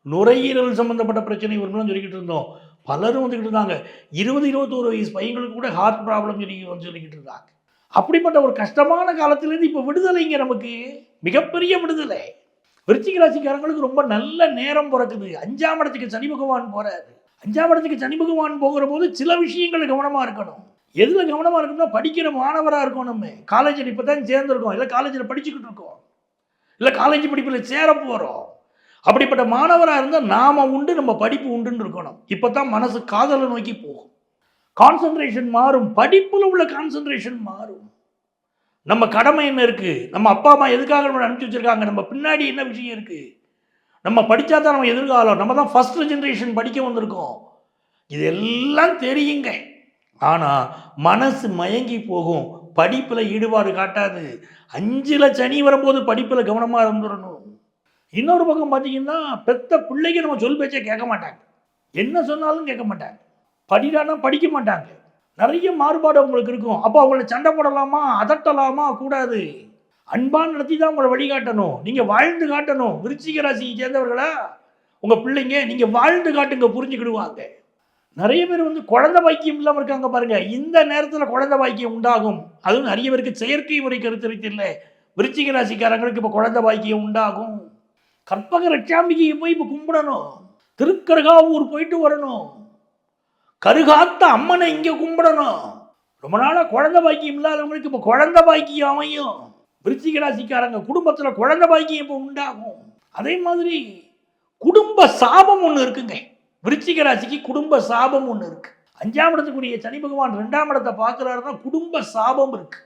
நுரையீரல் சம்பந்தப்பட்ட பிரச்சனை வரும்னு சொல்லிக்கிட்டு இருந்தோம். பலரும் வந்துக்கிட்டு இருந்தாங்க. 20-21 வயசு பையங்களுக்கு கூட ஹார்ட் ப்ராப்ளம் சொல்லிக்கிட்டு இருந்தாங்க. அப்படிப்பட்ட ஒரு கஷ்டமான காலத்திலேருந்து இப்போ விடுதலைங்க, நமக்கு மிகப்பெரிய விடுதலை. விருச்சிக ராசிக்காரங்களுக்கு ரொம்ப நல்ல நேரம் பிறக்குது. 5ஆம் இடத்துக்கு சனி பகவான் போறாரு. 5ஆம் இடத்துக்கு சனி பகவான் போகிற போது சில விஷயங்கள் கவனமாக இருக்கணும். எதில் கவனமாக இருக்கணும்னா, படிக்கிற மாணவராக இருக்கோம். நம்ம காலேஜில் இப்போ தான் சேர்ந்துருக்கோம், இல்லை காலேஜில் படிச்சுக்கிட்டு இருக்கோம், இல்லை காலேஜ் படிப்பில் சேர போகிறோம். அப்படிப்பட்ட மாணவராக இருந்தால் நாம உண்டு, நம்ம படிப்பு உண்டுன்னு இருக்கணும். இப்போ தான் மனசு காதலை நோக்கி போகும், கான்சன்ட்ரேஷன் மாறும், படிப்பில் உள்ள கான்சன்ட்ரேஷன் மாறும். நம்ம கடமை என்ன இருக்குது, நம்ம அப்பா அம்மா எதுக்காக நம்ம அனுப்பிச்சி வச்சுருக்காங்க, நம்ம பின்னாடி என்ன விஷயம் இருக்குது, நம்ம படித்தா தான் நம்ம எதிர்காலம், நம்ம தான் ஃபஸ்ட் ஜென்ரேஷன் படிக்க வந்திருக்கோம், இதெல்லாம் தெரியுங்க. ஆனால் மனசு மயங்கி போகும், படிப்பில் ஈடுபாடு காட்டாது. 5ல் சனி வரும்போது படிப்பில் கவனமாக இருந்துடணும். இன்னொரு பக்கம் பார்த்தீங்கன்னா, பெத்த பிள்ளைக்கு நம்ம சொல் பேச்சை கேட்க மாட்டாங்க, என்ன சொன்னாலும் கேட்க மாட்டாங்க, படிடானா படிக்க மாட்டாங்க. நிறைய மாறுபாடு அவங்களுக்கு இருக்கும். அப்போ அவங்கள சண்டை போடலாமா, அதட்டலாமா? கூடாது. அன்பான் நடத்தி தான் உங்களை வழிகாட்டணும், நீங்கள் வாழ்ந்து காட்டணும். விருச்சிக ராசியை சேர்ந்தவர்களா உங்கள் பிள்ளைங்க, நீங்கள் வாழ்ந்து காட்டுங்க, புரிஞ்சுக்கிடுவாங்க. நிறைய பேர் குழந்தை பாக்கியம் இல்லாமல் இருக்காங்க பாருங்க. இந்த நேரத்தில் குழந்தை பாக்கியம் உண்டாகும். அதுவும் நிறைய பேருக்கு செயற்கை முறை கருத்தரித்து இல்லை. விருச்சிக ராசிக்காரங்களுக்கு இப்போ குழந்தை பாக்கியம் உண்டாகும். கற்பக ரட்சாம்பிகையை போய் இப்போ கும்பிடணும், திருக்கருகாவூர் போயிட்டு வரணும், கருகாத்த அம்மனை இங்கே கும்பிடணும். ரொம்ப நாளாக குழந்தை பாக்கியம் இல்லாதவங்களுக்கு இப்போ குழந்தை பாக்கியம் அமையும். விருச்சிக ராசிக்காரங்க குடும்பத்தில் குழந்தை பாக்கியம் இப்போ உண்டாகும். அதே மாதிரி குடும்ப சாபம் ஒன்று இருக்குங்க. விருச்சிக ராசிக்கு குடும்ப சாபம் ஒன்று இருக்கு. 5ஆம் இடத்துக்குரிய சனி பகவான் 2ஆம் இடத்தை பார்க்குறாருன்னா குடும்ப சாபம் இருக்கு.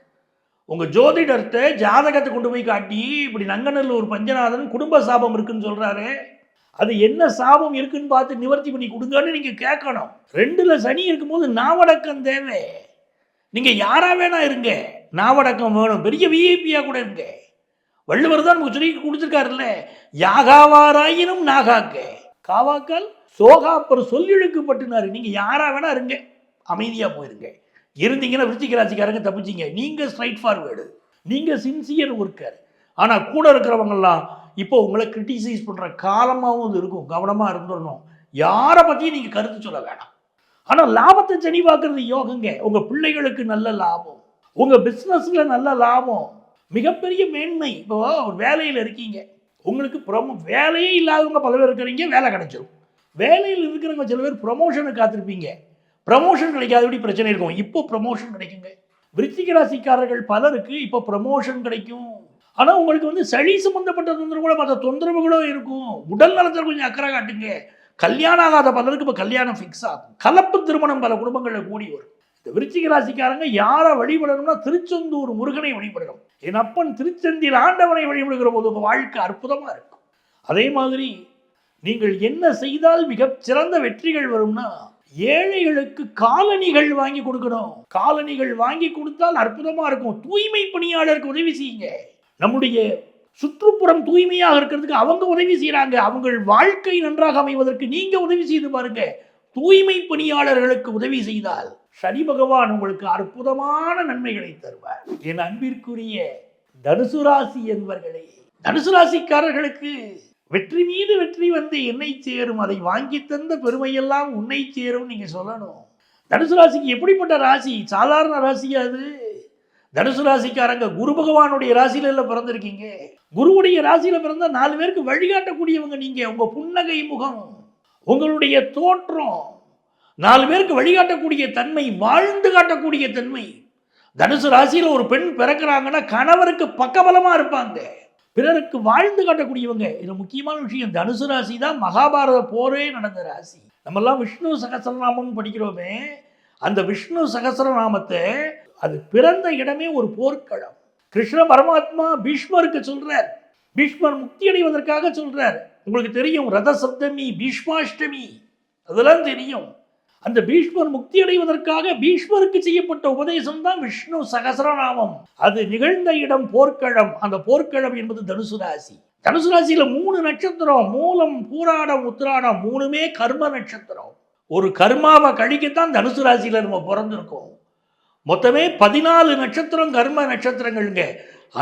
உங்கள் ஜோதிடர்கிட்ட ஜாதகத்தை கொண்டு போய் காட்டி, இப்படி நங்கநல்லூர் பஞ்சநாதன் குடும்ப சாபம் இருக்குன்னு சொல்கிறாரு, அது என்ன சாபம் இருக்குன்னு பார்த்து நிவர்த்தி பண்ணி கொடுங்கன்னு நீங்கள் கேட்கணும். 2ல் சனி இருக்கும்போது நாவடக்கம் தேவை. நீங்கள் யாராக வேணா இருங்க, நாவடக்கம் வேணும். பெரிய விஐபியாக கூட இருங்க. வள்ளுவர் தான் நமக்கு சொல்லி கொடுத்துருக்காருல்ல, யாகாவாராயினும் நாகாக்க காவாக்கால் சோகாப்பர் சொல்லிழுக்கப்பட்டுனாரு. நீங்கள் யாராக வேணா இருங்க, அமைதியாக போயிருங்க. இருந்தீங்கன்னா விருச்சிக ராசிக்காரங்க தப்பிச்சிங்க. நீங்கள் ஸ்ட்ரைட் ஃபார்வேர்டு, நீங்கள் சின்சியர் ஒர்க்கர். ஆனால் கூட இருக்கிறவங்கெல்லாம் இப்போ உங்களை கிரிட்டிசைஸ் பண்ணுற காலமாகவும் இது இருக்கும். கவனமாக இருந்துடணும். யாரை பற்றியும் நீங்கள் கருத்து சொல்ல வேணாம். ஆனால் லாபத்தை சனி பார்க்கறது யோகங்க. உங்கள் பிள்ளைகளுக்கு நல்ல லாபம், உங்கள் பிஸ்னஸில் நல்ல லாபம், மிகப்பெரிய மேன்மை. இப்போ ஒரு வேலையில் இருக்கீங்க, உங்களுக்கு வேலையே இல்லாதவங்க பல பேர் இருக்கிறீங்க, வேலை கிடைச்சிடும். வேலையில் இருக்கிறவங்க சில பேர் ப்ரொமோஷனுக்கு காத்திருப்பீங்க, ப்ரமோஷன் கிடைக்காதபடி பிரச்சனை இருக்கும். இப்போ ப்ரமோஷன் கிடைக்குங்க. விருச்சிக ராசிக்காரர்கள் பலருக்கு இப்போ ப்ரமோஷன் கிடைக்கும். ஆனால் உங்களுக்கு சளி சம்பந்தப்பட்ட தொந்தரவுகளோ மற்ற தொந்தரவுகளோ இருக்கும். உடல் நலத்தில் கொஞ்சம் அக்கறை காட்டுங்க. கல்யாணம் ஆகாத பலருக்கு இப்போ கல்யாணம் ஃபிக்ஸ் ஆகும். கலப்பு திருமணம் பல குடும்பங்களில் கூடி வரும். இந்த விருச்சிக ராசிக்காரங்க யாரை வழிபடணும்னா திருச்செந்தூர் முருகனை வழிபடணும். என் அப்பன் திருச்செந்தில் ஆண்டவனை வழிபடுகிற போது உங்கள் வாழ்க்கை அற்புதமாக இருக்கும். அதே மாதிரி நீங்கள் என்ன செய்தால் மிக சிறந்த வெற்றிகள் வரும்னா, ஏழைகளுக்கு காலணிகள் வாங்கி கொடுக்கணும். காலணிகள் வாங்கி கொடுத்தால் அற்புதமாக இருக்கும். தூய்மை பணியாளருக்கு உதவி செய்யுங்க. நம்முடைய சுற்றுப்புறம் தூய்மையாக இருக்கிறதுக்கு அவங்க உதவி செய்கிறாங்க. அவங்கள் வாழ்க்கை நன்றாக அமைவதற்கு நீங்கள் உதவி செய்து பாருங்க. தூய்மை பணியாளர்களுக்கு உதவி செய்தால் சனி பகவான் உங்களுக்கு அற்புதமான நன்மைகளை தருவார். என் அன்பிற்குரிய தனுசு ராசி என்பவர்களே, தனுசு ராசிக்காரர்களுக்கு வெற்றி மீது வெற்றி என்னை சேரும், அதை வாங்கி தந்த பெருமையெல்லாம் உன்னை சேரும் நீங்க சொல்லணும். தனுசு ராசிக்கு எப்படிப்பட்ட ராசி? சாதாரண ராசியா அது? தனுசு ராசிக்காரங்க குரு பகவானுடைய ராசியில பிறந்திருக்கீங்க. குருவுடைய ராசியில பிறந்தா 4 பேருக்கு வழிகாட்டக்கூடியவங்க நீங்க. உங்க புன்னகை முகம், உங்களுடைய தோற்றம் 4 பேருக்கு வழிகாட்டக்கூடிய தன்மை, வாழ்ந்து காட்டக்கூடிய தன்மை. தனுசு ராசியில ஒரு பெண் பிறக்கிறாங்கன்னா கணவருக்கு பக்கபலமா இருப்பாங்க, பிறருக்கு வாழ்ந்து காட்டக்கூடியவங்க. இது முக்கியமான விஷயம். தனுசு ராசி தான் மகாபாரத போரே நடந்த ராசி. நம்மெல்லாம் விஷ்ணு சகஸ்ரநாமம் படிக்கிறோமே, அந்த விஷ்ணு சகஸ்ரநாமத்தை அது பிறந்த இடமே ஒரு போர்க்களம். கிருஷ்ண பரமாத்மா பீஷ்மருக்கு சொல்றார், பீஷ்மர் முக்தி அடைவதற்காக சொல்றார். உங்களுக்கு தெரியும் ரத சப்தமி, பீஷ்மாஷ்டமி, அதெல்லாம் தெரியும். அந்த பீஷ்மர் முக்தி அடைவதற்காக பீஷ்மருக்கு செய்யப்பட்ட உபதேசம் தான் விஷ்ணு சகஸ்ரநாமம். அது நிகழ்ந்த இடம் போர்க்களம். அந்த போர்க்களம் என்பது தனுசு ராசி. தனுசு ராசியில 3 நட்சத்திரம், மூலம், பூராடம், உத்திராடம், 3மே கர்ம நட்சத்திரம். ஒரு கர்மாவை கழிக்கத்தான் தனுசு ராசியில நம்ம பிறந்திருக்கோம். மொத்தமே 14 நட்சத்திரம் கர்ம நட்சத்திரங்கள்ங்க.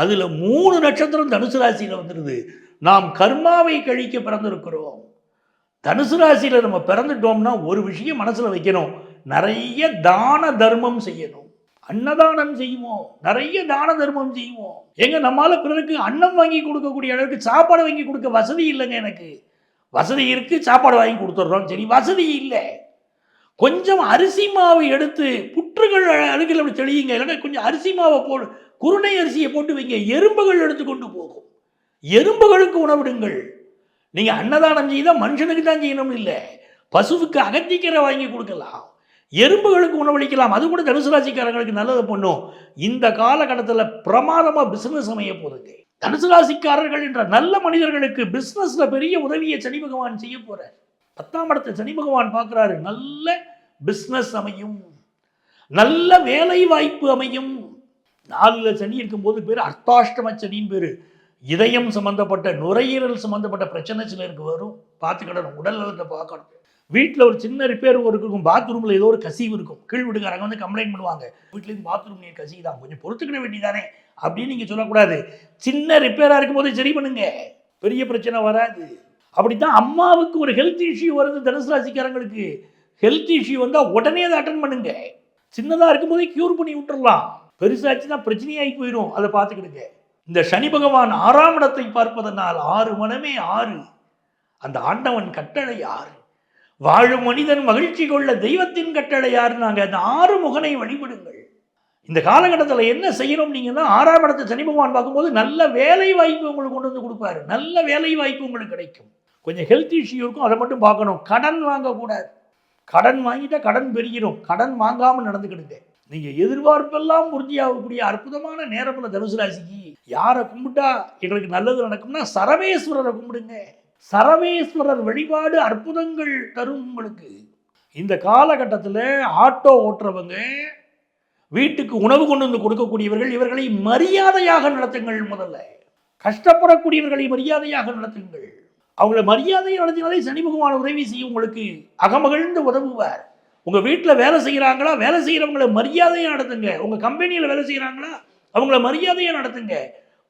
அதுல 3 நட்சத்திரம் தனுசு ராசியில வந்துருது. நாம் கர்மாவை கழிக்க பிறந்திருக்கிறோம். தனுசு ராசியில நம்ம பிறந்துட்டோம்னா ஒரு விஷயம் மனசுல வைக்கணும், நிறைய தான தர்மம் செய்யணும். அன்னதானம் செய்வோம், நிறைய தான தர்மம் செய்வோம். எங்க நம்மால பிறருக்கு அன்னம் வாங்கி கொடுக்கக்கூடிய அளவுக்கு சாப்பாடு வாங்கி கொடுக்க வசதி இல்லைங்க. எனக்கு வசதி இருக்கு, சாப்பாடு வாங்கி கொடுத்துட்றோம், சரி. வசதி இல்லை, கொஞ்சம் அரிசி மாவு எடுத்து புற்றுகள் அருகில் அப்படி தெளியுங்க. இல்லைன்னா கொஞ்சம் அரிசி மாவை போடு, குருணை அரிசியை போட்டு வைங்க, எறும்புகள் எடுத்து கொண்டு போகும். எறும்புகளுக்கு உணவிடுங்கள். நீங்க அன்னதானம் செய்தால் மனுஷனுக்கு தான் செய்யணும் இல்லை, பசுவுக்கு அகத்திக்கரை வாங்கி கொடுக்கலாம், எறும்புகளுக்கு உணவளிக்கலாம். அது கூட தனுசு ராசிக்காரங்களுக்கு நல்லது பண்ணும். இந்த காலகட்டத்தில் பிரமாதமாக பிசினஸ் அமைய போகுதுங்க. தனுசு ராசிக்காரர்கள் என்ற நல்ல மனிதர்களுக்கு பிசினஸ்ல பெரிய உதவியை சனி பகவான் செய்ய போறார். 10ஆம் இடத்தை சனி பகவான் பார்க்கிறாரு. நல்ல பிசினஸ் அமையும், நல்ல வேலை வாய்ப்பு அமையும். 4ல் சனி இருக்கும்போது பேர் அர்த்தாஷ்டம சனின்னு பேரு. இதயம் சம்பந்தப்பட்ட, நுரையீரல் சம்பந்தப்பட்ட பிரச்சனை சிலருக்கு வரும். பார்த்துக்கிடணும், உடல் நலத்தை பார்க்கணும். வீட்டில் ஒரு சின்ன ரிப்பேர் இருக்கும், பாத்ரூமில் ஏதோ ஒரு கசிவு இருக்கும். கீழ் வீட்டுக்காரங்க கம்ப்ளைண்ட் பண்ணுவாங்க, வீட்டிலேருந்து பாத்ரூம் நீர் கசிவு தான், கொஞ்சம் பொறுத்துக்கிட வேண்டியதானே அப்படின்னு நீங்கள் சொல்லக்கூடாது. சின்ன ரிப்பேராக இருக்கும்போது சரி பண்ணுங்க, பெரிய பிரச்சனை வராது. அப்படித்தான் அம்மாவுக்கு ஒரு ஹெல்த் இஷ்யூ வருது. தனுசு ராசிக்காரங்களுக்கு ஹெல்த் இஷ்யூ வந்தால் உடனே அதை அட்டன் பண்ணுங்க. சின்னதாக இருக்கும்போதே க்யூர் பண்ணி விட்டுறலாம், பெருசாச்சுன்னா பிரச்சனையாகி போயிடும், அதை பார்த்துக்கிடுங்க. இந்த சனி பகவான் 6ஆம் இடத்தை பார்ப்பதனால் 6 மனமே 6, அந்த ஆண்டவன் கட்டளை 6. வாழும் மனிதன் மகிழ்ச்சி கொள்ள தெய்வத்தின் கட்டளை 6. அந்த 6 முகனை வழிபடுங்கள். இந்த காலகட்டத்தில் என்ன செய்யணும் நீங்கன்னா, 6ஆம் இடத்தை சனி பகவான் பார்க்கும்போது நல்ல வேலை வாய்ப்பு உங்களுக்கு கொண்டு வந்து கொடுப்பாரு. நல்ல வேலை வாய்ப்பு உங்களுக்கு கிடைக்கும். கொஞ்சம் ஹெல்த் இஷ்யூ இருக்கும், அதை மட்டும் பார்க்கணும். கடன் வாங்கக்கூடாது, கடன் வாங்கிட்டா கடன் பெருகிடும். கடன் வாங்காமல் நடந்துக்கிடுங்க. நீங்க எதிர்பார்ப்பெல்லாம் உறுதியாகக்கூடிய அற்புதமான நேரத்துல தனுசு ராசிக்கு யாரை கும்பிட்டா எங்களுக்கு நல்லது நடக்கும்னா சரவேஸ்வரரை கும்பிடுங்க. சரவேஸ்வரர் வழிபாடு அற்புதங்கள் தரும் உங்களுக்கு. இந்த காலகட்டத்தில் ஆட்டோ ஓட்டுறவங்க, வீட்டுக்கு உணவு கொண்டு வந்து கொடுக்கக்கூடியவர்கள், இவர்களை மரியாதையாக நடத்துங்கள். முதல்ல கஷ்டப்படக்கூடியவர்களை மரியாதையாக நடத்துங்கள். அவங்களை மரியாதை நடத்தினாலே சனி பகவான் உதவி செய்யும், உங்களுக்கு அகமகிழ்ந்து உதவுவார். உங்கள் வீட்டில் வேலை செய்கிறாங்களா, வேலை செய்கிறவங்களை மரியாதையாக நடத்துங்க. உங்கள் கம்பெனியில் வேலை செய்கிறாங்களா, அவங்கள மரியாதையாக நடத்துங்க.